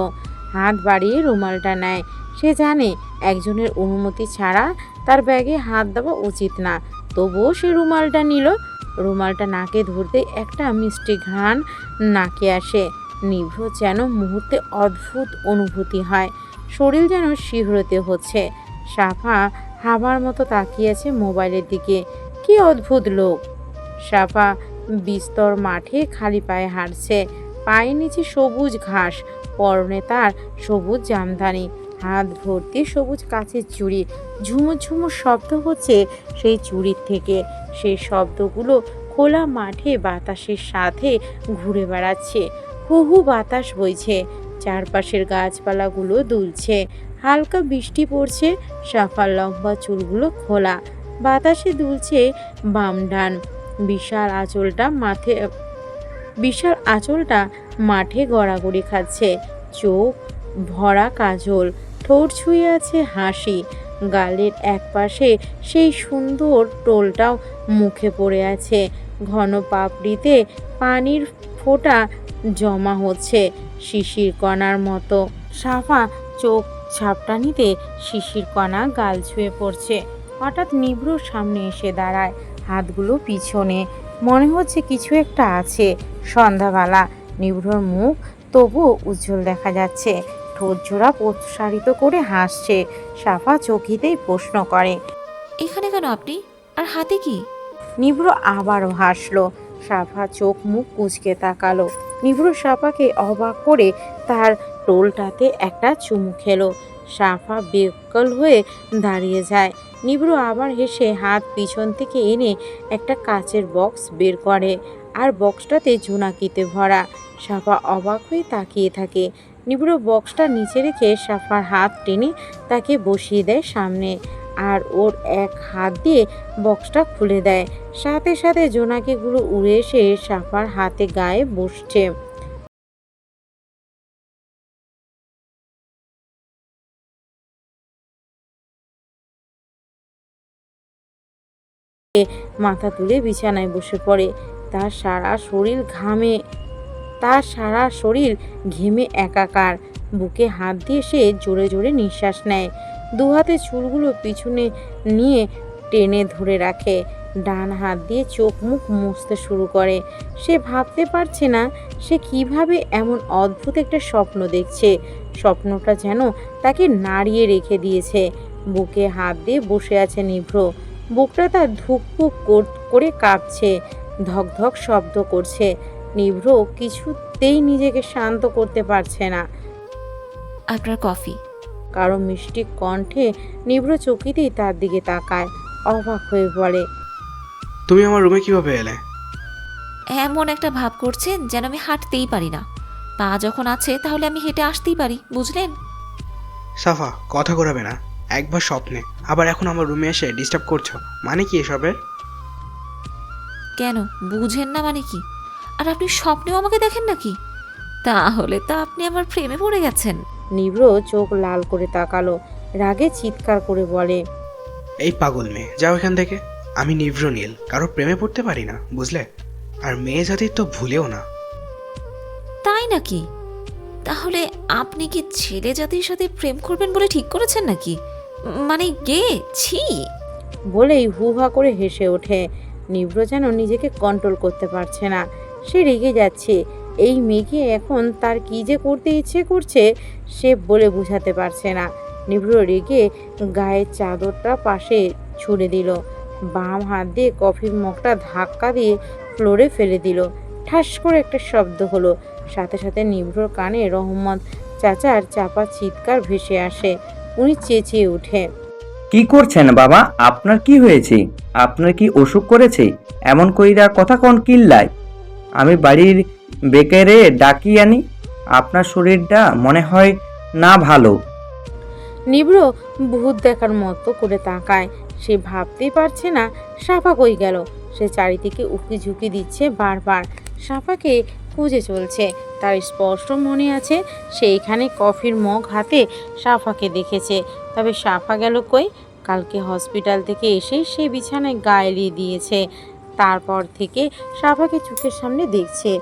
হাত বাড়িয়ে রুমালটা নেয়। সে জানে একজনের অনুমতি ছাড়া তার ব্যাগে হাত দেওয়া উচিত না, তবুও সে রুমালটা নিল। রুমালটা নাকে ধরতে একটা মিষ্টি ঘ্রাণ নাকে আসে। নিভ্র যেন মুহূর্তে অদ্ভুত অনুভূতি হয়, শরীর যেন শিহরতে হচ্ছে। সাফা হাবার মতো তাকিয়ে আছে মোবাইলের দিকে। কি অদ্ভুত লোক! সাফা বিস্তর মাঠে খালি পায়ে হাঁটছে। পায়ের নিচে সবুজ ঘাস, পরনে তার সবুজ জামদানি, হাত ভর্তি সবুজ কাচের চুড়ি। ঝুমুর ঝুমুর শব্দ হচ্ছে সেই চুড়ির থেকে। সেই শব্দগুলো খোলা মাঠে বাতাসের সাথে ঘুরে বেড়াচ্ছে। হু হু বাতাস বইছে, চারপাশের গাছপালাগুলো দুলছে, হালকা বৃষ্টি পড়ছে। সাফার লম্বা চুলগুলো খোলা, বাতাসে দুলছে বাম ডান। বিশাল আঁচলটা মাঠে গড়াগড়ি খাচ্ছে। চোখ ভরা কাজল, ঠোঁট ছুঁয়ে আছে হাসি। গালের একপাশে সেই সুন্দর টোলটাও মুখে পড়ে আছে। ঘন পাপড়িতে পানির ফোঁটা জমা হচ্ছে শিশির কণার মতো। সাফা চোখ ঝাপটানিতে শিশির কণা গাল ছুঁয়ে পড়ছে। হঠাৎ নিভ্রর সামনে এসে দাঁড়ায়, হাতগুলো পিছনে। মনে হচ্ছে কিছু একটা আছে। সন্ধ্যাবেলা, নিভ্রর মুখ তবুও উজ্জ্বল দেখা যাচ্ছে। ঠোঁট জোড়া প্রসারিত করে হাসছে। সাফা চকিতেই প্রশ্ন করে, এখানে কেন আপনি? আর হাতে কি? নিভ্র আবারও হাসলো। সাফা চোখ মুখ কুঁচকে তাকালো। নিভ্র সাফাকে অবাক করে তার টোলটাতে একটা চুমু খেলো। সাফা বেকল হয়ে দাঁড়িয়ে যায়। নিভ্র আবার হেসে হাত পিছন থেকে এনে একটা কাচের বক্স বের করে, আর বক্সটাতে জোনাকিতে ভরা। সাফা অবাক হয়ে তাকিয়ে থাকে। নিভ্র বক্সটা নিচে রেখে সাফার হাত টেনে তাকে বসিয়ে দেয় সামনে, আর ওর এক হাত দিয়ে বক্সটা খুলে দেয়। সাথে সাথে জোনাকিগুলো উড়ে এসে সাফার হাতে গায়ে বসছে। মাথা তুলে বিছানায় বসে পড়ে। তার সারা শরীর ঘামে তার সারা শরীর ঘেমে একাকার। বুকে হাত দিয়ে সে জোরে জোরে নিঃশ্বাস নেয়। দু হাতে চুলগুলো পিছনে নিয়ে টেনে ধরে রাখে। ডান হাত দিয়ে চোখ মুখ মুছতে শুরু করে। সে ভাবতে পারছে না সে কিভাবে এমন অদ্ভুত একটা স্বপ্ন দেখছে। স্বপ্নটা যেন তাকে নাড়িয়ে রেখে দিয়েছে। বুকে হাত দিয়ে বসে আছে নিভ্র। বুকটা তার ধুকপুক করে কাঁপছে, ধক ধক শব্দ করছে। নিভ্র কিছুতেই নিজেকে শান্ত করতে পারছে না। আপনার কফি। কারো মিষ্টি কণ্ঠে নিভ্র চকিতেই তার দিকে তাকায়, অবাক হয়ে বলে, তুমি আমার রুমে কিভাবে এলে? এমন একটা ভাব করছেন যেন আমি হাঁটতেই পারি না। পা যখন আছে তাহলে আমি হেঁটে আসতেই পারি, বুঝলেন? সাফা, কথা ঘোরাবে না। একবার স্বপ্নে, আবার এখন আমার রুমে এসে ডিস্টার্ব করছো, মানে কি এসবের? কেন বুঝেন না মানে কি? আর আপনি স্বপ্নেও আমাকে দেখেন নাকি? তাহলে তো আপনি আমার প্রেমে পড়ে গেছেন। নিভ্র চোখ লাল করে তাকালো, রাগে চিৎকার করে বলে, এই পাগল মেয়ে, যাও এখান থেকে। আমি নিভ্র নীল, কারো প্রেমে পড়তে পারি না, বুঝলে? আর মেয়ে জাতির তো ভুলেও না। তাই নাকি? তাহলে আপনি কি ছেলে জাতির সাথে প্রেম করবেন বলে ঠিক করেছেন নাকি? মানে গে ছি। বলেই হুহা করে হেসে ওঠে। নিভ্র যেন নিজেকে কন্ট্রোল করতে পারছে না। সে রেগে যাচ্ছে। এই মেয়েকে এখন তার কি যে করতে ইচ্ছে করছে সে বলে বোঝাতে পারছে না। নিভ্র রেগে গায়ের চাদরটা পাশে ছুঁড়ে দিল। বাম হাত দিয়ে কফির মগটা ধাক্কা দিয়ে ফ্লোরে ফেলে দিল। ঠাস করে একটা শব্দ হলো। সাথে সাথে নিভ্রর কানে রহমত চাচার চাপা চিৎকার ভেসে আসে। উনি চেঁচিয়ে উঠে, কি করছেন বাবা? আপনার কি হয়েছে? আপনার কি অসুখ করেছে? এমন কইরা কথা কোন কিল্লায়? আমি বাড়ির বেকারে ডাকি আনি। আপনার শরীরটা মনে হয় না ভালো। নিভ্র ভূত দেখার মতো করে তাকায়। সে ভাবতেই পারছে না সাফা কই গেল। সে চারিদিকে উকি ঝুঁকি দিচ্ছে বারবার। সাফাকে খুঁজে চলছে। তার স্পষ্ট মনে আছে সেইখানে কফির মগ হাতে সাফাকে দেখেছে। তবে সাফা গেল কই? কালকে হসপিটাল থেকে এসেই সে বিছানায় গা এলিয়ে দিয়েছে। তারপর থেকে সাফাকে চোখের সামনে দেখছে।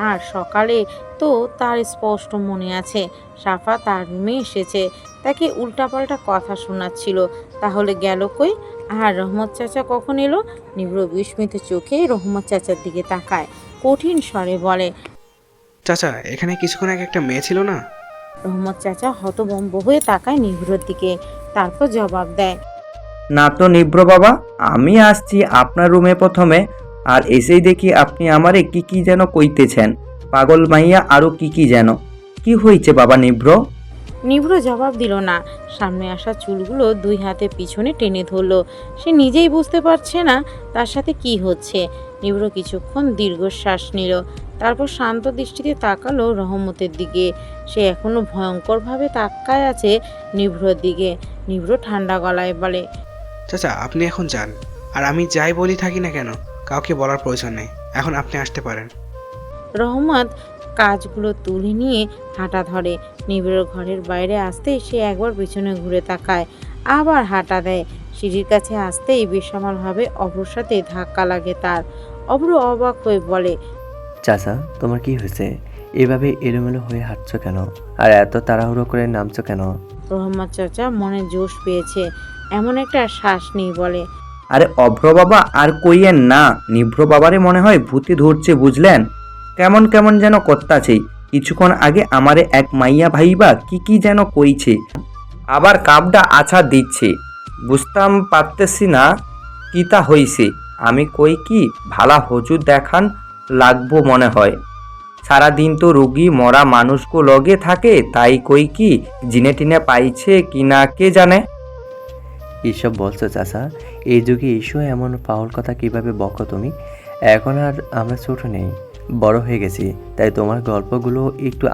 আর সকালে তো তার স্পষ্ট মনে আছে সাফা তার রুমে এসেছে, তাকে উল্টাপাল্টা কথা শোনাচ্ছিল। তাহলে গেল কই? আর রহমত চাচা কখন এলো? নিভ্র বিস্মিত চোখে রহমত চাচার দিকে তাকায়, কঠিন স্বরে বলে, চাচা, এখানে কিছুক্ষণ আগে একটা মেয়ে ছিল না? রহমত চাচা হতভম্ব হয়ে তাকায় নিভ্রর দিকে, তারপর জবাব দেয়, না তো নিব্র বাবা, আমি আসছি আপনার রুমে প্রথমে, আর এসেই দেখি আপনি আমারে কি কি যেন কইতেছেন। পাগল মাইয়া আরো কি কি যেন। কি হয়েছে বাবা নিব্র? নিভ্র জবাব দিল না। সামনে আসা চুলগুলো দুই হাতে পিছনে টেনে ধরলো। সে নিজেই বুঝতে পারছে না তার সাথে কি হচ্ছে। নিভ্র কিছুক্ষণ দীর্ঘশ্বাস নিল, তারপর শান্ত দৃষ্টিতে তাকালো রহমতের দিকে। সে এখনো ভয়ঙ্করভাবে তাকায় আছে নিভ্রর দিকে। নিভ্র ঠান্ডা গলায় বলে, চাচা, আপনি এখন যান। আর আমি যাই বলি থাকি না কেন, কাউকে বলার প্রয়োজন নেই। এখন আপনি আসতে পারেন। রহমত কাজগুলো তুলে নিয়ে হাঁটা ধরে। নিবিড় ঘরের বাইরে আসতেই সে একবার পিছনে ঘুরে তাকায়, আবার হাঁটা দেয়। সিঁড়ির কাছে আসতেই বেসামালভাবে অভ্রর সাথে ধাক্কা লাগে তার। অভ্র অবাক হয়ে বলে, চাচা, তোমার কি হয়েছে? এভাবে এলোমেলো হয়ে হাঁটছো কেন? আর এত তাড়াহুড়ো করে নামছো কেন? রহমত চাচা মনে জোশ পেয়েছে, এমন একটা শ্বাস নেই বলে। আরে অভ্র বাবা আর কইয়েন না, নিভ্র বাবারে মনে হয় ভূতি ধরছে বুঝলেন। কেমন কেমন যেন করতাছে। কিছুক্ষণ আগে আমারে এক মাইয়া ভাইবা কি কি যেন কইছে, আবার কাপডা আছাড় দিচ্ছে। বুঝতাম পারতেছি না কিতা হইছে। আমি কই কি ভালা হজুর দেখান লাগবো মনে হয়। সারাদিন তো রোগী মরা মানুষগো লগে থাকে, তাই কই কি জিনে টিনে পাইছে কি না কে জানে। এসব বলছো চাচা, এই যুগে এসো এমন ফাউল কথা কিভাবে বকো তুমি? এখন আর আমরা ছোট নেই, বড় হয়ে গেছি, তাই তোমার গল্পগুলো একটু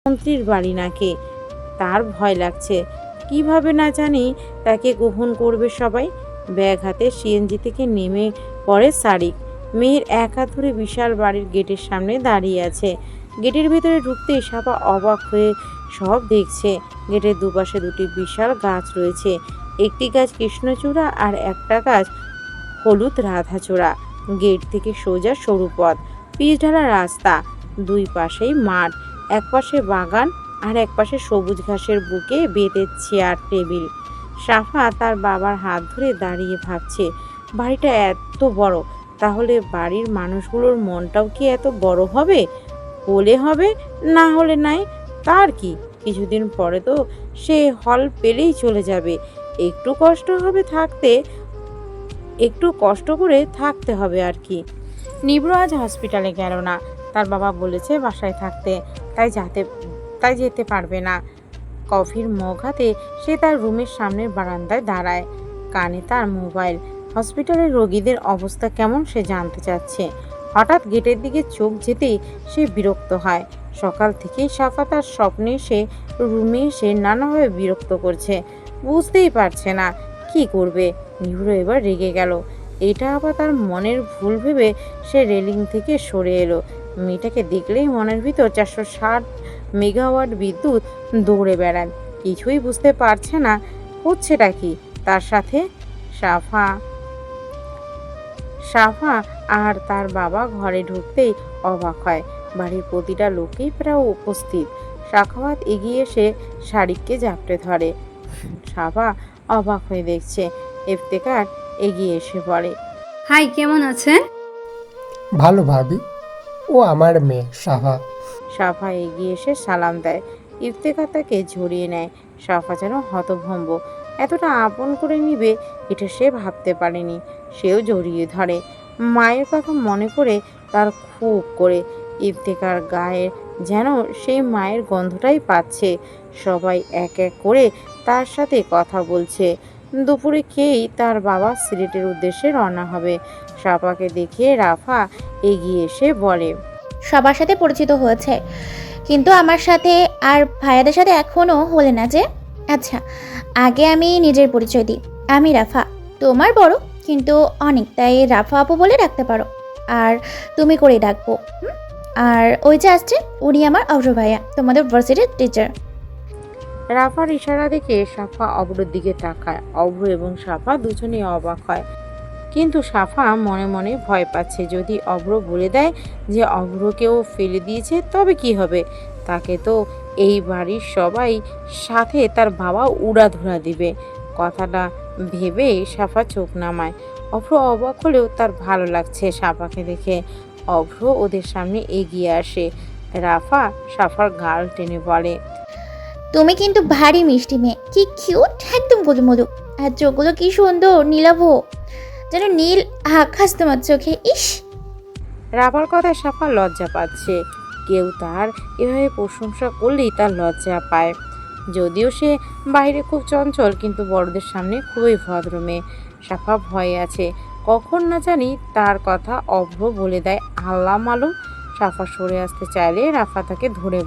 মন্ত্রীর বাড়ি নাকি, তার ভয় লাগছে। কিভাবে না জানি তাকে গ্রহণ করবে সবাই। ব্যাগ হাতে সিএনজি থেকে নেমে পড়ে সারিক। মেয়ের এক হাত ধরে বিশাল বাড়ির গেটের সামনে দাঁড়িয়ে আছে। গেটের ভেতরে ঢুকতেই সাপা অবাক হয়ে সব দেখছে। গেটের দুপাশে দুটি বিশাল গাছ রয়েছে, একটি গাছ কৃষ্ণচূড়া আর একটা গাছ হলুদ রাধাচূড়া। গেট থেকে সোজা সরু পথ, পিচ ঢালা রাস্তা, দুই পাশেই মাঠ, এক পাশে বাগান আর এক পাশে সবুজ ঘাসের বুকে বেতের চেয়ার টেবিল। সাফা তার বাবার হাত ধরে দাঁড়িয়ে ভাবছে, বাড়িটা এত বড়, তাহলে বাড়ির মানুষগুলোর মনটাও কি এত বড় হবে? হলে হবে, না হলে নাই, তার কি? কিছুদিন পরে তো সে হল পেলেই চলে যাবে। একটু কষ্ট হবে থাকতে, একটু কষ্ট করে থাকতে হবে আর কি। নিব্র আজ হসপিটালে গেল না, তার বাবা বলেছে বাসায় থাকতে, তাই যেতে পারবে না। কফির মগ হাতে সে তার রুমের সামনের বারান্দায় দাঁড়ায়, কানে তার মোবাইল। হসপিটালের রোগীদের অবস্থা কেমন সে জানতে চাচ্ছে। হঠাৎ গেটের দিকে চোখ যেতেই সে বিরক্ত হয়। সকাল থেকেই সাফা তার স্বপ্নে সে রুমে এসে নানাভাবে বিরক্ত করছে, বুঝতেই পারছে না কি করবে। নিভ্র এবার রেগে গেল। এটা আবার তার মনের ভুল ভেবে সে রেলিং থেকে সরে এলো। মেয়েটাকে দেখলেই মনের ভিতর 460 মেগাওয়াট বিদ্যুৎ দৌড়ে বেড়ান। কিছুই বুঝতে পারছে না হচ্ছেটা কি তার সাথে। সাফা আর তার বাবা ঘরে ঢুকতেই অবাক হয়। বাড়ির প্রতিটা লোকেই প্রায় উপস্থিত। সাখাওয়াত এগিয়ে এসে শারিককে জাপটে ধরে। সাফা অবাক হয়ে দেখছে। ইফতেখার এগিয়ে এসে পড়ে। হাই, কেমন আছেন? ভালো ভাবি, ও আমার মেয়ে সাফা। সাফা এগিয়ে এসে সালাম দেয়। ইফতেখার তাকে জড়িয়ে নেয়। সাফা যেন হতভম্ব, এতটা আপন করে নিবে এটা সে ভাবতে পারেনি। সেও জড়িয়ে ধরে, মায়ের কথা মনে করে তার খুব করে। ইফতেখার গায়ে যেন সেই মায়ের গন্ধটাই পাচ্ছে। সবাই এক এক করে তার সাথে কথা বলছে। দুপুরে খেয়েই তার বাবা সিলেটের উদ্দেশ্যে রওনা হবে। সাফাকে দেখে রাফা এগিয়ে এসে বলে, সবার সাথে পরিচিত হয়েছে, কিন্তু আমার সাথে আর ভাইয়াদের সাথে এখনও হলে না যে। আচ্ছা, আগে আমি নিজের পরিচয় দিই। আমি রাফা, তোমার বড় কিন্তু অনেক, তাই রাফা আপু বলে ডাকতে পারো, আর তুমি করে ডাকবো। আর ওই যে আসছে, উনি আমার অভ্র ভাইয়া, তোমাদের ভার্সিটির টিচার। রাফার ইশারা দেখে সাফা অব্রর দিকে তাকায়। অব্র এবং সাফা দুজনেই অবাক হয়, কিন্তু সাফা মনে মনে ভয় পাচ্ছে। যদি অব্র বলে দেয় যে অব্রকেও ফেলে দিয়েছে তবে কি হবে? তাকে তো এই বাড়ির সবাই সাথে তার বাবা উড়াধুরা দিবে। কথাটা ভেবে সাফা চোখ নামায়। অভ্র অবাক হলেও তার ভালো লাগছে সাফাকে দেখে। অভ্র ওদের সামনে এগিয়ে আসে। রাফা সাফার গাল টেনে বলে, তুমি কিন্তু ভারী মিষ্টি মেয়ে, কি কিউট, একদম গোলমলু। আর চোখগুলো কি সুন্দর, নীলাভ, যেন নীল আকাশ তোমার চোখে। ইস! রাফার কথায় সাফা লজ্জা পাচ্ছে। কেউ তার এভাবে প্রশংসা করলেই তার লজ্জা পায়। যদিও সে বাইরে খুব চঞ্চল, কিন্তু বড়দের সামনে খুবই ভদ্র মেয়ে। সাফা ভয়ে আছে, কখন না জানি তার কথা অভ্র বলে দেয়। আল্লাহ মালুম। সাফা সরে আসতে চাইলে রাফা তাকে ধরে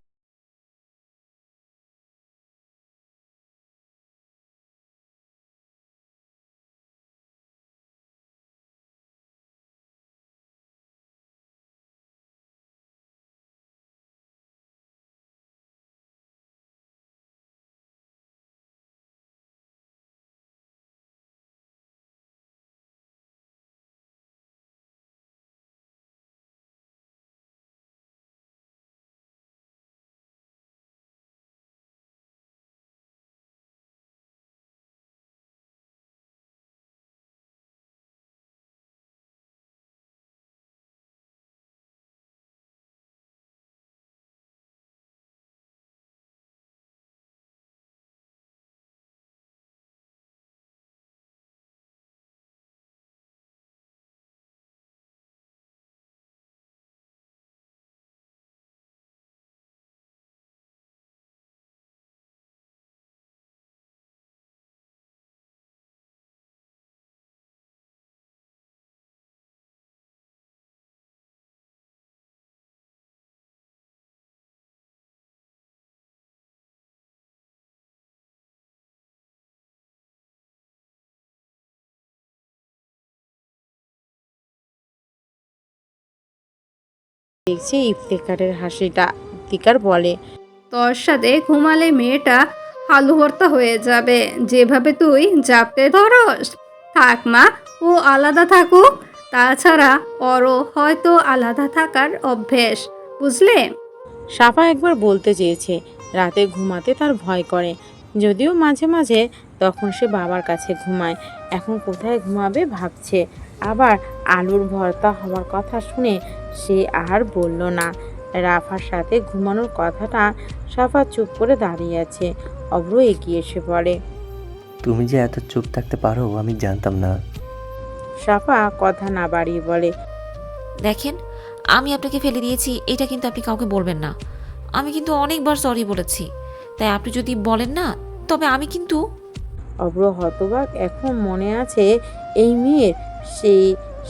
দেখছে ইফতেখারের হাসিটা। ইফতিকার বলে, তোর সাথে ঘুমালে মেয়েটা আলু ভর্তা হয়ে যাবে, যেভাবে তুই জাপটে ধরস। থাক মা, ও আলাদা থাকুক। তাছাড়া ওরও হয়তো আলাদা থাকার অভ্যেস, বুঝলে? সাফা একবার বলতে চেয়েছে রাতে ঘুমাতে তার ভয় করে, যদিও মাঝে মাঝে তখন সে বাবার কাছে ঘুমায়। এখন কোথায় ঘুমাবে ভাবছে। আবার আলুর ভর্তা হওয়ার কথা শুনে সে আর বলল না। রাফার সাথে ঘুমানোর কথাটা সাফা চুপ করে দাঁড়িয়ে আছে। অভ্র এগিয়ে এসে পড়ে। তুমি যে এত চুপ থাকতে পারো আমি জানতাম না। সাফা কথা না বাড়িয়ে বলে, দেখেন, আমি আপনাকে ফেলে দিয়েছি এটা কিন্তু আপনি কাউকে বলবেন না। আমি কিন্তু অনেকবার সরি বলেছি, তাই আপনি যদি বলেন না তবে আমি কিন্তু। অভ্র হতবাক। এখন মনে আছে এই মেয়ের, সেই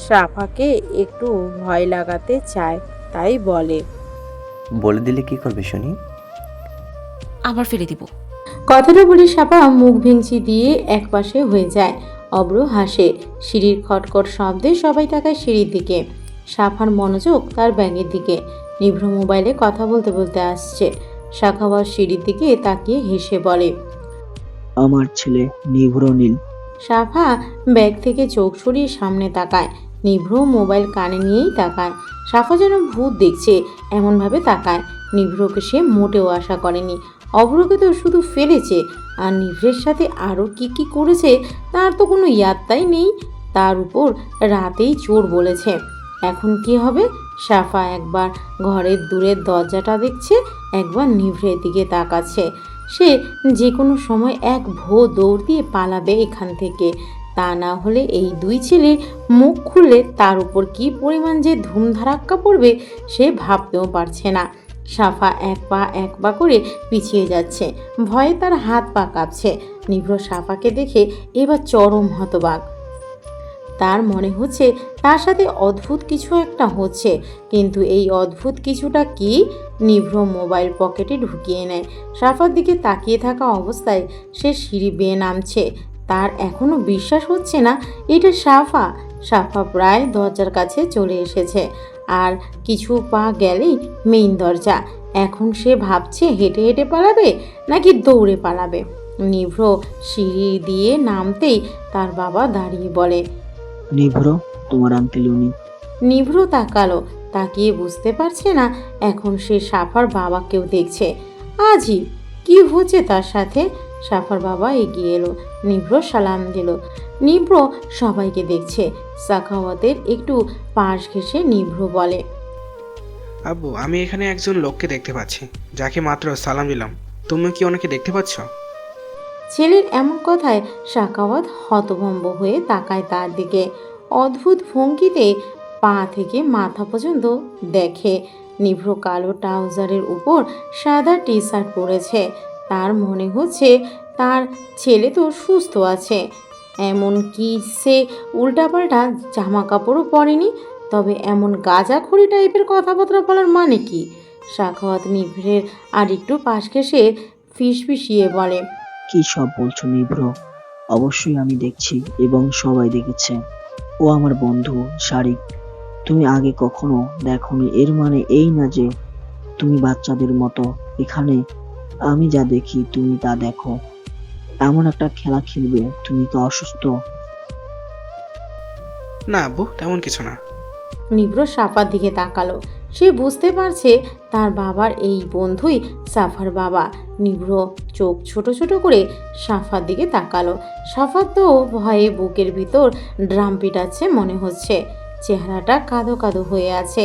সাফাকে একটু ভয় লাগাতে চায়, তাই বলে, বলে দিলে কি করবে শুনি? আবার ফেলে দিব। কথাটা বলে সাপা মুখ ভেঙচি দিয়ে একপাশে হয়ে যায়। অব্র হাসে। সিঁড়ির খটখট শব্দে সবাই তাকায় সিঁড়ির দিকে। সাফার মনোযোগ তার ব্যাগের দিকে। নিভ্র মোবাইলে কথা বলতে বলতে আসছে। শাখাওয়াত সিঁড়ির দিকে তাকিয়ে হেসে বলে, আমার ছেলে নিভ্র নীল। সাফা ব্যাগ থেকে চোখ সরিয়ে সামনে তাকায়। নিভ্র মোবাইল কানে নিয়েই তাকায়। সাফা যেন ভূত দেখছে এমনভাবে তাকায়। নিভ্রকে সে মোটেও আশা করেনি। অভ্রকে তো শুধু ফেলেছে, আর নিভ্রের সাথে আরও কি কি করেছে তার তো কোনো ইয়াত্তাই নেই। তার উপর রাতেই চোর বলেছে। এখন কি হবে সাফা একবার ঘরের দূরের দরজাটা দেখছে, একবার নিভৃর দিকে তাকাচ্ছে। সে যে কোনো সময় এক দৌড় দিয়ে পালাবে এখান থেকে। তা না হলে এই দুই ছেলে মুখ খুললে তার উপর কী পরিমাণ যে ধুমধারাক্কা পড়বে সে ভাবতেও পারছে না। সাফা এক পা করে পিছিয়ে যাচ্ছে, ভয়ে তার হাত পা কাঁপছে। নিভ্র সাফাকে দেখে এবার চরম হতবাক। তার মনে হচ্ছে তার সাথে অদ্ভুত কিছু একটা হচ্ছে, কিন্তু এই অদ্ভুত কিছুটা কি? নিভ্র মোবাইল পকেটে ঢুকিয়ে নেয়। সাফার দিকে তাকিয়ে থাকা অবস্থায় সে সিঁড়ি বেয়ে নামছে। তার এখনও বিশ্বাস হচ্ছে না এটা সাফা। সাফা প্রায় দরজার কাছে চলে এসেছে, আর কিছু পা গেলেই মেইন দরজা। এখন সে ভাবছে হেঁটে হেঁটে পালাবে নাকি দৌড়ে পালাবে। নিভ্র সিঁড়ি দিয়ে নামতেই তার বাবা দাঁড়িয়ে বলে, নিভ্র, তোমার আঙ্কেল উনি। নিভ্র তাকালো, তাকিয়ে বুঝতে পারছে না এখন সে সাফার বাবাকেও দেখছে। আজই কি হচ্ছে তার সাথে? সাফার বাবা এগিয়ে এলো, নিভ্র সালাম দিল। নিভ্র সবাইকে দেখছে। সাখাওয়াতের একটু পাশ ঘেঁষে নিভ্র বলে, আব্বু, আমি এখানে একজন লোককে দেখতে পাচ্ছি, যাকে মাত্র সালাম দিলাম। তুমি কি ওনাকে দেখতে পাচ্ছ? ছেলের এমন কথায় সাখাওয়াত হতভম্ব হয়ে তাকায় তার দিকে। অদ্ভুত ভঙ্গিতে পা থেকে মাথা পর্যন্ত দেখে। নিভ্র কালো ট্রাউজারের উপর সাদা টি শার্ট পরেছে। তার মনে হচ্ছে তার ছেলে তো সুস্থ আছে, এমন কি সে উল্টাপাল্টা জামা কাপড়ও পরেনি। তবে এমন গাঁজাখড়ি টাইপের কথাবার্তা বলার মানে কি? সাখাওয়াত নিভ্রের আর একটু পাশ ঘেঁষে ফিসফিসিয়ে বলে, কি সব বলছো নিভ্র? অবশ্যই আমি দেখছি এবং সবাই দেখেছে। ও আমার বন্ধু শারিক। তুমি আগে কখনো দেখোনি, এর মানে এই না যে তুমি বাচ্চাদের মতো। এখানে আমি যা দেখি তুমি তা দেখো। এমন একটা খেলা খেলবে? তুমি তো অসুস্থ। না আব্বু, তেমন কিছু না। নিভ্র সাফার দিকে তাকালো। সে বুঝতে পারছে তার বাবার এই বন্ধুই সাফার বাবা। নিভ্র চোখ ছোট ছোট করে সাফার দিকে তাকালো। সাফার তো ভয়ে বুকের ভিতর ড্রাম পিটাচ্ছে মনে হচ্ছে। চেহারাটা কাঁদো কাঁদো হয়ে আছে।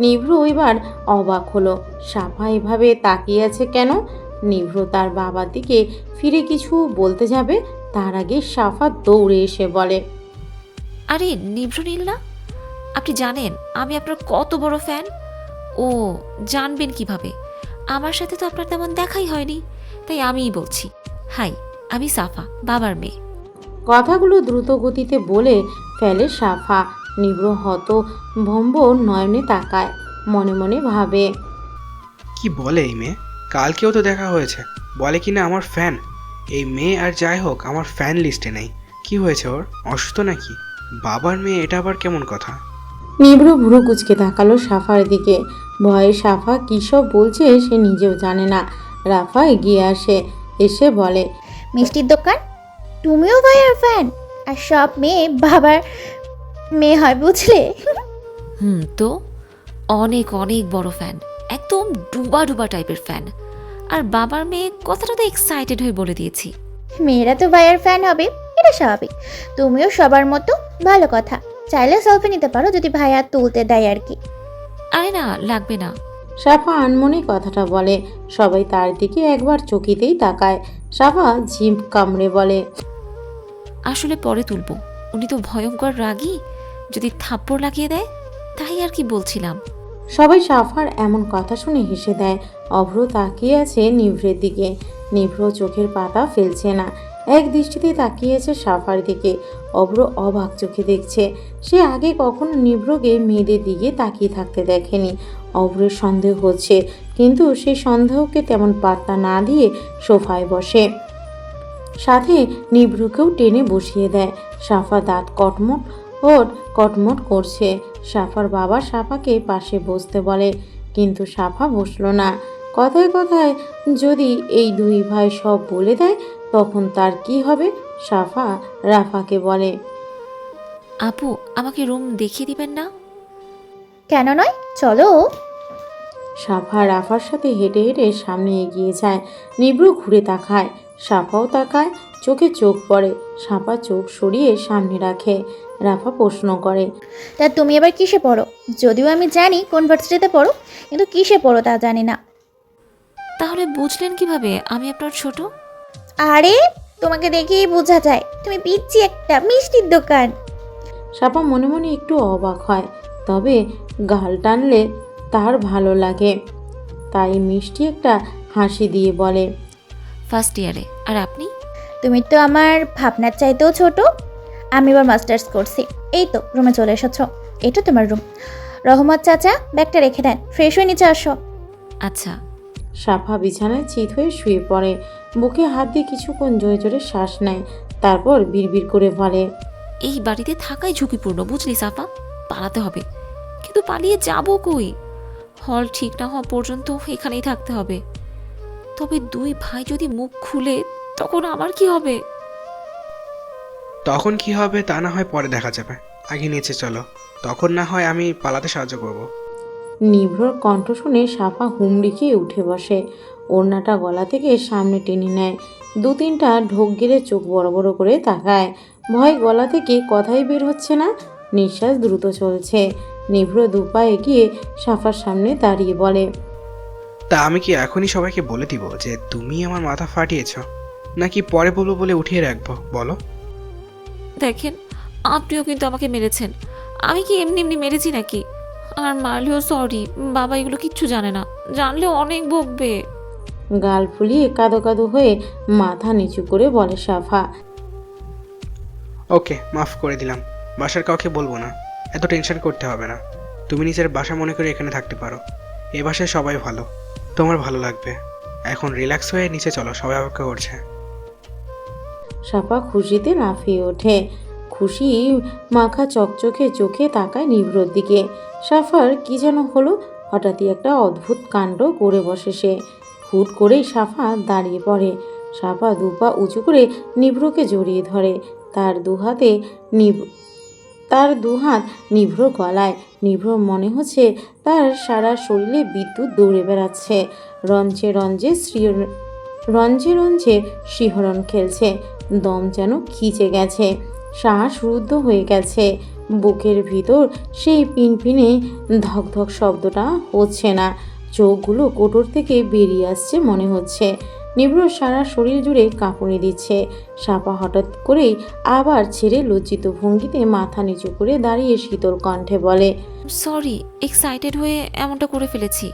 নিভ্র এবার অবাক হলো, সাফা এভাবে তাকিয়ে আছে কেন? নিভ্র তার বাবার দিকে ফিরে কিছু বলতে যাবে, তার আগে সাফা দৌড়ে এসে বলে, আরে নিভ্রনীল না? আপনি জানেন আমি আপনার কত বড় ফ্যান। ও জানবেন কিভাবে? আমার সাথে তো আপনার তেমন দেখাই হয়নি, তাই আমিই বলছি। হাই, আমি সাফা, বাবার মেয়ে। কথাগুলো দ্রুত গতিতে বলে ফেলে সাফা। নিভ্র হতভম্ব নয়নে তাকায়, মনে মনে ভাবে, কি বলে এই মেয়ে? কালকেও তো দেখা হয়েছে, বলে কিনা আমার ফ্যান। এই মেয়ে আর যাই হোক আমার ফ্যান লিস্টে নেই। কি হয়েছে ওর? অসুস্থ নাকি? বাবার মেয়ে, এটা আবার কেমন কথা? নিভ্র ভুরু কুচকে তাকালো সাফার দিকে। ভয়ে সাফা কী সব বলছে সে নিজেও জানে না। রাফা এগিয়ে আসে, এসে বলে, মিষ্টির দোকান, তুমিও ভাইয়ার ফ্যান? আর সব মেয়ে বাবার মেয়ে হয় বুঝলে। তো অনেক অনেক বড় ফ্যান, একদম ডুবা ডুবা টাইপের ফ্যান। আর বাবার মেয়ে কথাটা তো এক্সাইটেড হয়ে বলে দিয়েছি। মেয়েরা তো ভাইয়ার ফ্যান হবে, এটা স্বাভাবিক। তুমিও সবার মতো, ভালো কথা। চাইলে সেলফি নিতে পারো যদি ভাইয়া তুলতে দেয় আর কি। আরে না, লাগবে না। সাফা আনমনে কথাটা বলে। সবাই তার দিকে একবার চকিতেই তাকায়। সাফা জিভ কামড়ে বলে, আসলে পরে তুলবো, উনি তো ভয়ঙ্কর রাগী, যদি থাপ্পড় লাগিয়ে দেয়, তাই আর কি বলছিলাম। সবাই সাফার এমন কথা শুনে হেসে দেয়। অভ্র তাকিয়ে আছে নিভ্রের দিকে। নিভ্র চোখের পাতা ফেলছে না, এক দৃষ্টিতে তাকিয়ে আছে সাফার দিকে। অভ্র অবাক চোখে দেখছে। সে আগে কখনো নিভ্রকে মেয়েদের দিকে তাকিয়ে থাকতে দেখেনি। অভ্রের সন্দেহ হচ্ছে, কিন্তু সেই সন্দেহকে তেমন পাত্তা না দিয়ে সোফায় বসে, সাথে নিভ্রকেও টেনে বসিয়ে দেয়। সাফা দাঁত কটমট করছে। সাফার বাবা সাফাকে পাশে বসতে বলে, কিন্তু সাফা বসলো না। কথায় কথায় যদি এই দুই ভাই সব বলে দেয় তখন তার কি হবে? সাফা রাফাকে বলে, আপু, আমাকে রুম দেখিয়ে দিবেন না? কেন নয়, চলো। সাফা রাফার সাথে হেঁটে হেঁটে সামনে এগিয়ে যায়। নিভ্র ঘুরে তাকায়, সাফাও তাকায়। চোখে চোখ পড়ে। সাফা চোখ সরিয়ে সামনে রাখে। রাফা প্রশ্ন করে, তা তুমি এবার কিসে পড়ো? যদিও আমি জানি কোন ভার্সিটিতে পড়ো, কিন্তু কিসে পড়ো তা জানি না। তাহলে বুঝলেন কিভাবে আমি আপনার ছোট? আরে তোমাকে দেখেই বোঝা যায় তুমি পিচ্ছি একটা মিষ্টির দোকান। সাফা মনে মনে একটু অবাক হয়, তবে গাল টানলে তার ভালো লাগে, তাই মিষ্টি একটা হাসি দিয়ে বলে, ফার্স্ট ইয়ারে। আর আপনি? তুমি তো আমার ভাবনার চাইতেও ছোট। আমি এবার মাস্টার্স করছি। এই তো রুমে চলে এসেছো, এটা তোমার রুম। রহমত চাচা ব্যাগটা রেখে দেন, ফ্রেশ হয়ে নিচে আসো। আচ্ছা। সাফা বিছানায় চিত হয়ে শুয়ে পড়ে। বুকে হাত দিয়ে কিছুক্ষণ জোরে জোরে শ্বাস নেয়, তারপর বিড়বিড় করে বলে, এই বাড়িতে থাকাই ঝুঁকিপূর্ণ, বুঝলি সাফা? পালাতে হবে, কিন্তু পালিয়ে যাব কই? হল ঠিক না হওয়া পর্যন্ত এখানেই থাকতে হবে। তবে দুই ভাই যদি মুখ খুলে, তখন আমার কি হবে? তখন কি হবে তা না হয় পরে দেখা যাবে, আগে নিচে চলো, তখন না হয় আমি পালাতে সাহায্য করব। নিভ্রর কণ্ঠ শুনে সাফা হুমড়ি খেয়ে উঠে বসে। ওড়নাটা গলা থেকে সামনে টেনে নেয়। 2-3টা ঢোক গিলে চোখ বড় বড় করে তাকায়। ভয় গলা থেকে কথাই বের হচ্ছে না, নিঃশ্বাস দ্রুত চলছে। নিভ্র দুপা এগিয়ে সাফার সামনে দাঁড়িয়ে বলে, তা আমি কি এখনই সবাইকে বলে দিব যে তুমি আমার মাথা ফাটিয়েছ, নাকি পরে বলবো বলে উঠিয়ে রাখবো? বলো। দেখেন, আপনিও কিন্তু আমাকে মেরেছেন। আমি কি এমনি এমনি মেরেছি নাকি? আর মারলেও সরি, বাবা এগুলো কিচ্ছু জানে না, জানলেও অনেক বকবে। গাল ফুলিয়ে কাঁদো কাঁদো হয়ে মাথা নিচু করে বলে সাফা, ওকে, মাফ করে দিলাম, বাসার কাউকে বলবো না, এত টেনশন করতে হবে না। তুমি নিজের বাসা মনে করে এখানে থাকতে পারো, এ বাসায় সবাই ভালো, তোমার ভালো লাগবে। এখন রিল্যাক্স হয়ে নিচে চলো, সবাই অপেক্ষা করছে। সাফা খুশিতে লাফিয়ে ওঠে। খুশি মাখা চকচকে চোখে তাকায় নিভ্রর দিকে। সাফার কি যেন হলো, হঠাৎই একটা অদ্ভুত কাণ্ড করে বসে সে। হুট করেই সাফা দাঁড়িয়ে পড়ে। সাফা দুপা উঁচু করে নিভ্রকে জড়িয়ে ধরে। তার দুহাত নিভ্র গলায়। নিভ্র মনে হচ্ছে তার সারা শরীরে বিদ্যুৎ দৌড়ে বেড়াচ্ছে। রঞ্জে রঞ্জে শিহরণ খেলছে। দম যেন খিচে গেছে, শ্বাস রুদ্ধ হয়ে গেছে। বুকের ভিতর সেই পিনপিনে ধকধক শব্দটা হচ্ছে না। চোখগুলো কোটর থেকে বেরিয়ে আসছে মনে হচ্ছে। নিভ্র সারা শরীর জুড়ে কাঁপুনি দিচ্ছে। সাপা হঠাৎ করেই আবার ছেড়ে লজ্জিত ভঙ্গিতে মাথা নিচু করে দাঁড়িয়ে শীতল কণ্ঠে বলে, সরি, এক্সাইটেড হয়ে এমনটা করে ফেলেছি।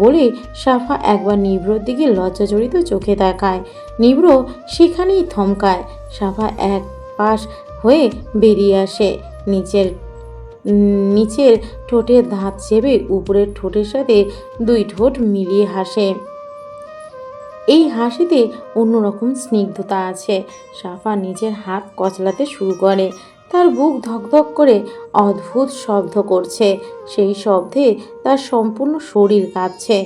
বলে সাফা একবার নিভ্রর দিকে লজ্জাজড়িত চোখে তাকায়। নিভ্র সেখানেই থমকায়। সাফা এক পাশ হয়ে বেরিয়ে আসে। নিচের ঠোঁটের দাঁত চেপে উপরের ঠোঁটের সাথে 2 ঠোঁট মিলিয়ে হাসে। এই হাসিতে অন্যরকম স্নিগ্ধতা আছে। সাফা নিজের হাত কচলাতে শুরু করে। তার বুক ধকধক করে অদ্ভুত শব্দ করছে। সেই শব্দে তার সম্পূর্ণ শরীর কাঁপছে।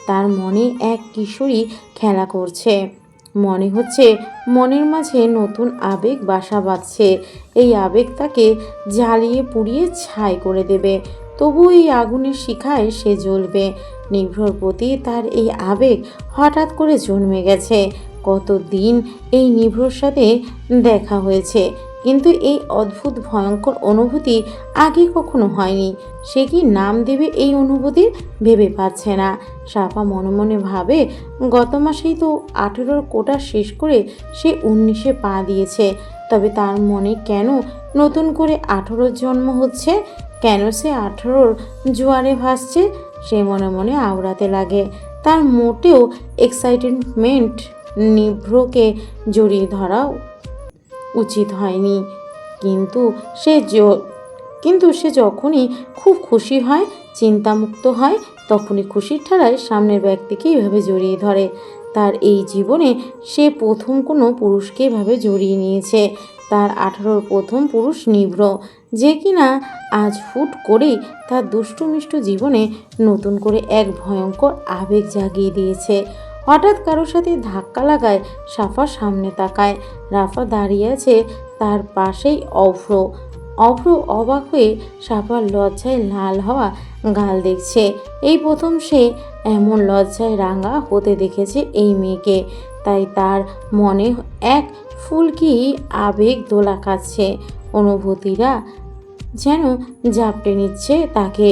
তার মনে এক কিশোরী খেলা করছে। মনে হচ্ছে মনের মাঝে নতুন আবেগ বাসা বাঁধছে। এই আবেগ তাকে জ্বালিয়ে পুড়িয়ে ছাই করে দেবে। তবু এই আগুনের শিখায় সে জ্বলবে। নিভ্রর প্রতি তার এই আবেগ হঠাৎ করে জন্মে গেছে। কতদিন এই নিভ্রর সাথে দেখা হয়েছে, কিন্তু এই অদ্ভুত ভয়ঙ্কর অনুভূতি আগে কখনো হয়নি। সে কি নাম দেবে এই অনুভূতির ভেবে পাচ্ছে না। সাফা মনে মনে ভাবে, গত মাসেই তো 18 কোটা শেষ করে সে 19-এ পা দিয়েছে। তবে তার মনে কেন নতুন করে 18 জন্ম হচ্ছে? কেন সে 18 জোয়ারে ভাসছে? সে মনে মনে আওড়াতে লাগে। তার মোটেও এক্সাইটমেন্ট নিভ্রকে জড়িয়ে ধরা উচিত হয়নি, কিন্তু সে যখনই খুব খুশি হয়, চিন্তামুক্ত হয়, তখনই খুশির ঠাড়ায় সামনের ব্যক্তিকে এভাবে জড়িয়ে ধরে। তার এই জীবনে সে প্রথম কোনো পুরুষকে এভাবে জড়িয়ে নিয়েছে। তার 18 প্রথম পুরুষ নিভ্র, যে কিনা আজ হুট করেই তার দুষ্টু মিষ্টু জীবনে নতুন করে এক ভয়ঙ্কর আবেগ জাগিয়ে দিয়েছে। হঠাৎ কারোর সাথে ধাক্কা লাগায় সাফা সামনে তাকায়। রাফা দাঁড়িয়ে আছে তার পাশেই। অভ্র অবাক হয়ে সাফার লজ্জায় লাল হওয়া গাল দেখছে। এই প্রথম সে এমন লজ্জায় রাঙা হতে দেখেছে এই মেয়েকে। তাই তার মনে এক ফুলকি আবেগ দোলা খাচ্ছে, অনুভূতিরা যেন ঝাপটে নিচ্ছে তাকে।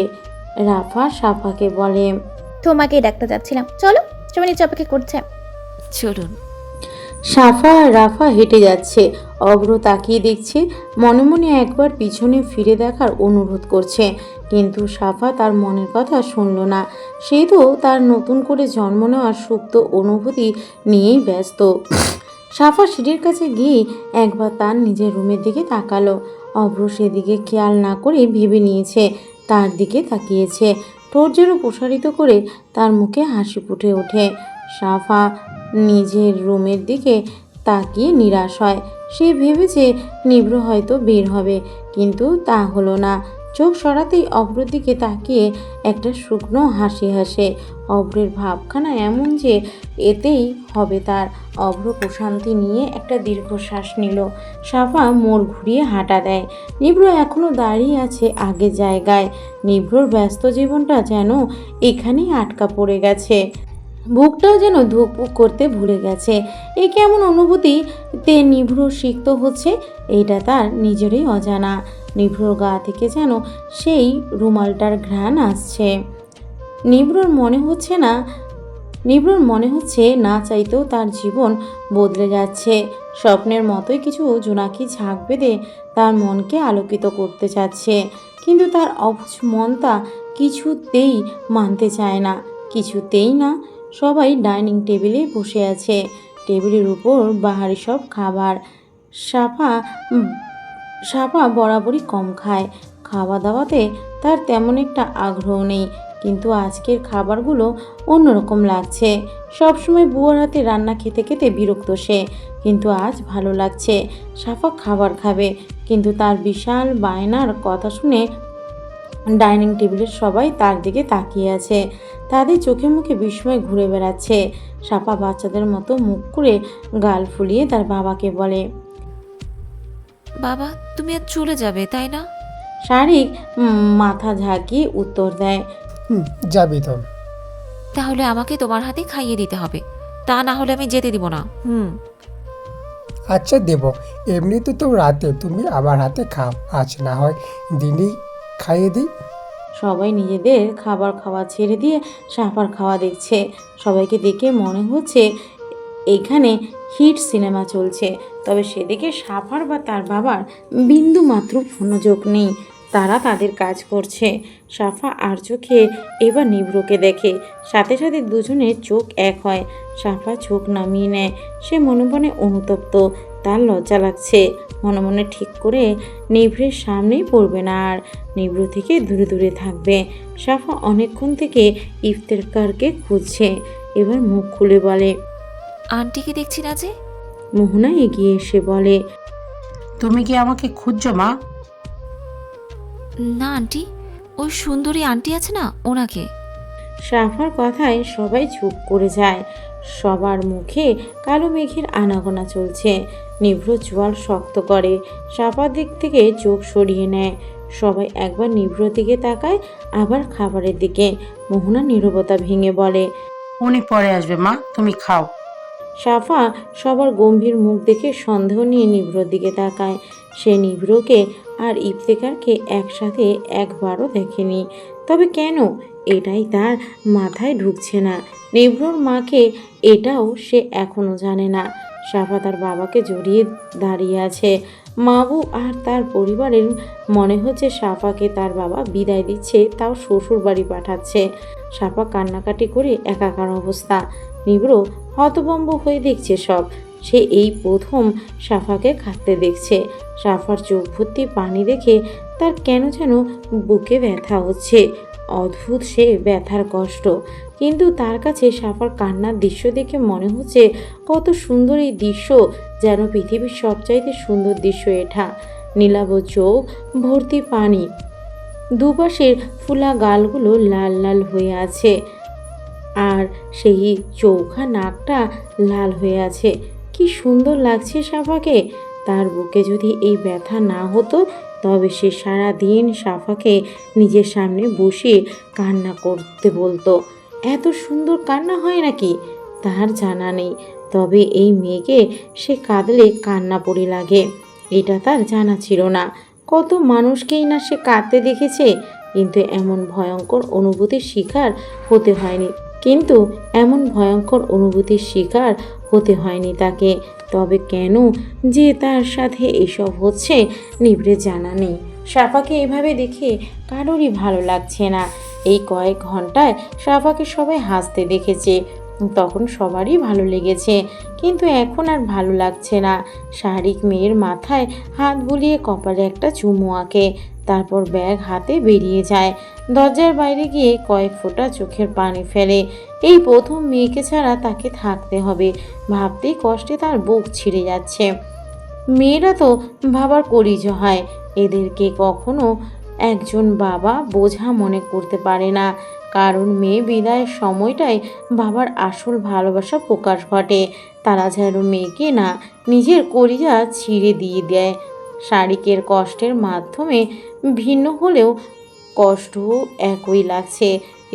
রাফা সাফাকে বলে, তোমাকেই ডাকতে যাচ্ছিলাম, চলো, তুমি নিচে অপেক্ষা করছে। চলুন। সাফা আর রাফা হেঁটে যাচ্ছে। অভ্র তাকিয়ে দেখছে, মনে মনে একবার পিছনে ফিরে দেখার অনুরোধ করছে, কিন্তু সাফা তার মনের কথা শুনল না। সে তো তার নতুন করে জন্ম নেওয়ার সুপ্ত অনুভূতি নিয়েই ব্যস্ত। সাফা সিঁড়ির কাছে গিয়ে একবার তার নিজের রুমের দিকে তাকালো। অভ্র সেদিকে খেয়াল না করে ভেবে নিয়েছে, তার দিকে তাকিয়েছে। ঠোঁট যেন প্রসারিত করে তার মুখে হাসি ফুটে ওঠে। সাফা নিজের রুমের দিকে তাকিয়ে নিরাশ হয়। সে ভেবেছে নিভ্র হয়তো বের হবে, কিন্তু তা হলো না। চোখ সরাতেই অভ্রের দিকে তাকিয়ে একটা শুকনো হাসি হাসে। অভ্রের ভাবখানা এমন যে এতেই হবে তার। অভ্র প্রশান্তি নিয়ে একটা দীর্ঘশ্বাস নিল। সাফা মোড় ঘুরিয়ে হাঁটা দেয়। নিভ্র এখনো দাঁড়িয়ে আছে আগের জায়গায়। নিভ্রর ব্যস্ত জীবনটা যেন এখানেই আটকা পড়ে গেছে। বুকটাও যেন ধুকপুক করতে ভুলে গেছে। এ কেমন অনুভূতিতে নিভ্র সিক্ত হচ্ছে, এটা তার নিজেরই অজানা। নিভ্রর গা থেকে যেন সেই রুমালটার ঘ্রাণ আসছে। নিভ্রর মনে হচ্ছে না চাইতেও তার জীবন বদলে যাচ্ছে। স্বপ্নের মতোই কিছু জোনাকি ঝাঁক বেঁধে তার মনকে আলোকিত করতে চাচ্ছে, কিন্তু তার অবুঝ মনটা কিছুতেই মানতে চায় না, কিছুতেই না। সবাই ডাইনিং টেবিলে বসে আছে। টেবিলের উপর বাহারি সব খাবার। সাফা সাফা বরাবরই কম খায়। খাওয়া দাওয়াতে তার তেমন একটা আগ্রহ নেই, কিন্তু আজকের খাবারগুলো অন্যরকম লাগছে। সবসময় বুয়ার হাতে রান্না খেতে খেতে বিরক্ত সে, কিন্তু আজ ভালো লাগছে। সাফা খাবার খাবে, কিন্তু তার বিশাল বায়নার কথা শুনে ডাইনিং টেবিলের সবাই তার দিকে তাকিয়ে আছে। তাদের চোখে মুখে বিস্ময় ঘুরে বেড়াচ্ছে। সাফা বাচ্চাদের মতো মুখ করে গাল ফুলিয়ে তার বাবাকে বলে, বাবা, তুমি আজ চলে যাবে তাই না? শারিক মাথা ঝাঁকিয়ে উত্তর দেয়, যাবি তো। তাহলে আমাকে তোমার হাতে খাইয়ে দিতে হবে, তা না হলে আমি যেতে দিব না। আচ্ছা দেব, এমনিতে তো রাতে তুমি আমার হাতে খাও, আজ না হয় দিনই খাইয়ে দিই। সবাই নিজেদের খাবার খাওয়া ছেড়ে দিয়ে সাফার খাওয়া দেখছে। সবাইকে দেখে মনে হচ্ছে এখানে হিট সিনেমা চলছে, তবে সেদিকে সাফার বা তার বাবার বিন্দু মাত্র মনোযোগ নেই। তারা তাদের কাজ করছে। সাফা আর চোখে এবার নিভ্রকে দেখে, সাথে সাথে দুজনের চোখ এক হয়। সাফা চোখ নামিয়ে নেয়। সে মনে মনে অনুতপ্ত, তার লজ্জা লাগছে। মনে মনে ঠিক করে নিভ্রের সামনেই পড়বে না, আর নিভ্র থেকে দূরে দূরে থাকবে। সাফা অনেকক্ষণ থেকে ইফতেখারকে খুঁজছে। এবার মুখ খুলে বলে, আন্টিকে দেখছি না যে। মোহনা এগিয়ে এসে বলে, তুমি কি আমাকে খুঁজছো মা? না আন্টি, ওই সুন্দরী আন্টি আছে না, ওনাকে। সাফার কথায় সবাই চুপ করে যায়। সবার মুখে কালো মেঘের আনাগোনা চলছে। নিভ্র চোয়াল শক্ত করে, সাফার দিক থেকে চোখ সরিয়ে নেয়। সবাই একবার নিভ্রর দিকে তাকায়, আবার খাবারের দিকে। মোহনা নীরবতা ভেঙে বলে, উনি পরে আসবে মা, তুমি খাও। সাফা সবার গম্ভীর মুখ দেখে সন্দেহ নিয়ে নিভ্রর দিকে তাকায়। সে নিভ্রকে আর ইফতেখারকে একসাথে একবারও দেখেনি, তবে কেন এটাই তার মাথায় ঢুকছে না। নিভ্রর মাকে এটাও সে এখনও জানে না। সাফা তার বাবাকে জড়িয়ে দাঁড়িয়ে আছে। মাবু আর তার পরিবারের মনে হচ্ছে সাফাকে তার বাবা বিদায় দিচ্ছে, তাও শ্বশুর বাড়ি পাঠাচ্ছে। সাফা কান্নাকাটি করে একাকার অবস্থা। নিভ্র হতভম্ব হয়ে দেখছে সব। সে এই প্রথম সাফাকে কাঁদতে দেখছে। সাফার চোখ ভর্তি পানি দেখে তার কেন যেন বুকে ব্যথা হচ্ছে। অদ্ভুত সে ব্যথার কষ্ট, কিন্তু তার কাছে সাফার কান্নার দৃশ্য দেখে মনে হচ্ছে কত সুন্দর এই দৃশ্য, যেন পৃথিবীর সবচাইতে সুন্দর দৃশ্য এটা। নীলাভ চোখ ভর্তি পানি, দুপাশের ফুলা গালগুলো লাল লাল হয়ে আছে, আর সেই চৌখা নাকটা লাল হয়ে আছে। কি সুন্দর লাগছে সাফাকে। তার বুকে যদি এই ব্যথা না হতো, তবে সে সারা দিন সাফাকে নিজের সামনে বসিয়ে কান্না করতে বলতো। এত সুন্দর কান্না হয় নাকি তার জানা নেই। তবে এই মেয়েকে সে কাঁদলে কান্না পড়ে লাগে, এটা তার জানা ছিল না। কত মানুষকেই না সে কাঁদতে দেখেছে, কিন্তু এমন ভয়ঙ্কর অনুভূতির শিকার হতে হয়নি তাকে। তবে কেন যে তার সাথে এসব হচ্ছে নিভৃত জানা নেই। সাফাকে এভাবে দেখে কারোরই ভালো লাগছে না। এই কয়েক ঘন্টায় সাফাকে সবাই হাসতে দেখেছে, তখন সবারই ভালো লেগেছে, কিন্তু এখন আর ভালো লাগছে না। শারীরিক মেয়ের মাথায় হাত বুলিয়ে কপালে একটা চুমু আঁকে, তারপর ব্যাগ হাতে বেরিয়ে যায়। দরজার বাইরে গিয়ে কয়েক ফোঁটা চোখের পানি ফেলে। এই প্রথম মেয়েকে ছাড়া তাকে থাকতে হবে, ভাবতেই কষ্টে তার বুক ছিঁড়ে যাচ্ছে। মেয়েরা তো বাবার করিজ হয়, এদেরকে কখনো একজন বাবা বোঝা মনে করতে পারে না, কারণ মেয়ে বিদায়ের সময়টাই বাবার আসল ভালোবাসা প্রকাশ ঘটে। তারা যেন মেয়েকে না নিজের কলিজা ছিঁড়ে দিয়ে দেয়। শারীরিকের কষ্টের মাধ্যমে ভিন্ন হলেও কষ্ট একই লাগছে।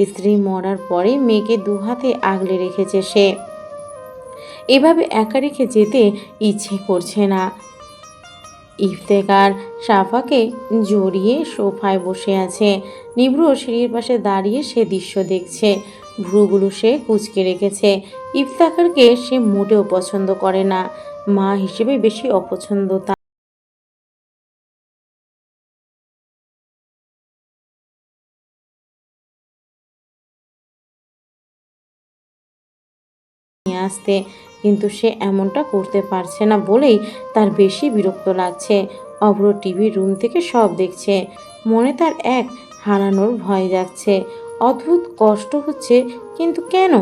স্ত্রী মরার পরে মেয়েকে দুহাতে আগলে রেখেছে সে, এভাবে একা রেখে যেতে ইচ্ছে করছে না। ইফতেখার সাফাকে জড়িয়ে সোফায় বসে আছে। নিভ্র সিঁড়ির পাশে দাঁড়িয়ে সে দৃশ্য দেখছে, ভ্রুগুলো সে কুঁচকে রেখেছে। ইফতেখারকে সে মোটেও পছন্দ করে না, মা হিসেবে বেশি অপছন্দ তার। নিয়ে আসতে, কিন্তু সে এমনটা করতে পারছে না বলেই তার বেশি বিরক্ত লাগছে। অভ্র টিভির রুম থেকে সব দেখছে, মনে তার এক হারানোর ভয় যাচ্ছে। অদ্ভুত কষ্ট হচ্ছে, কিন্তু কেন?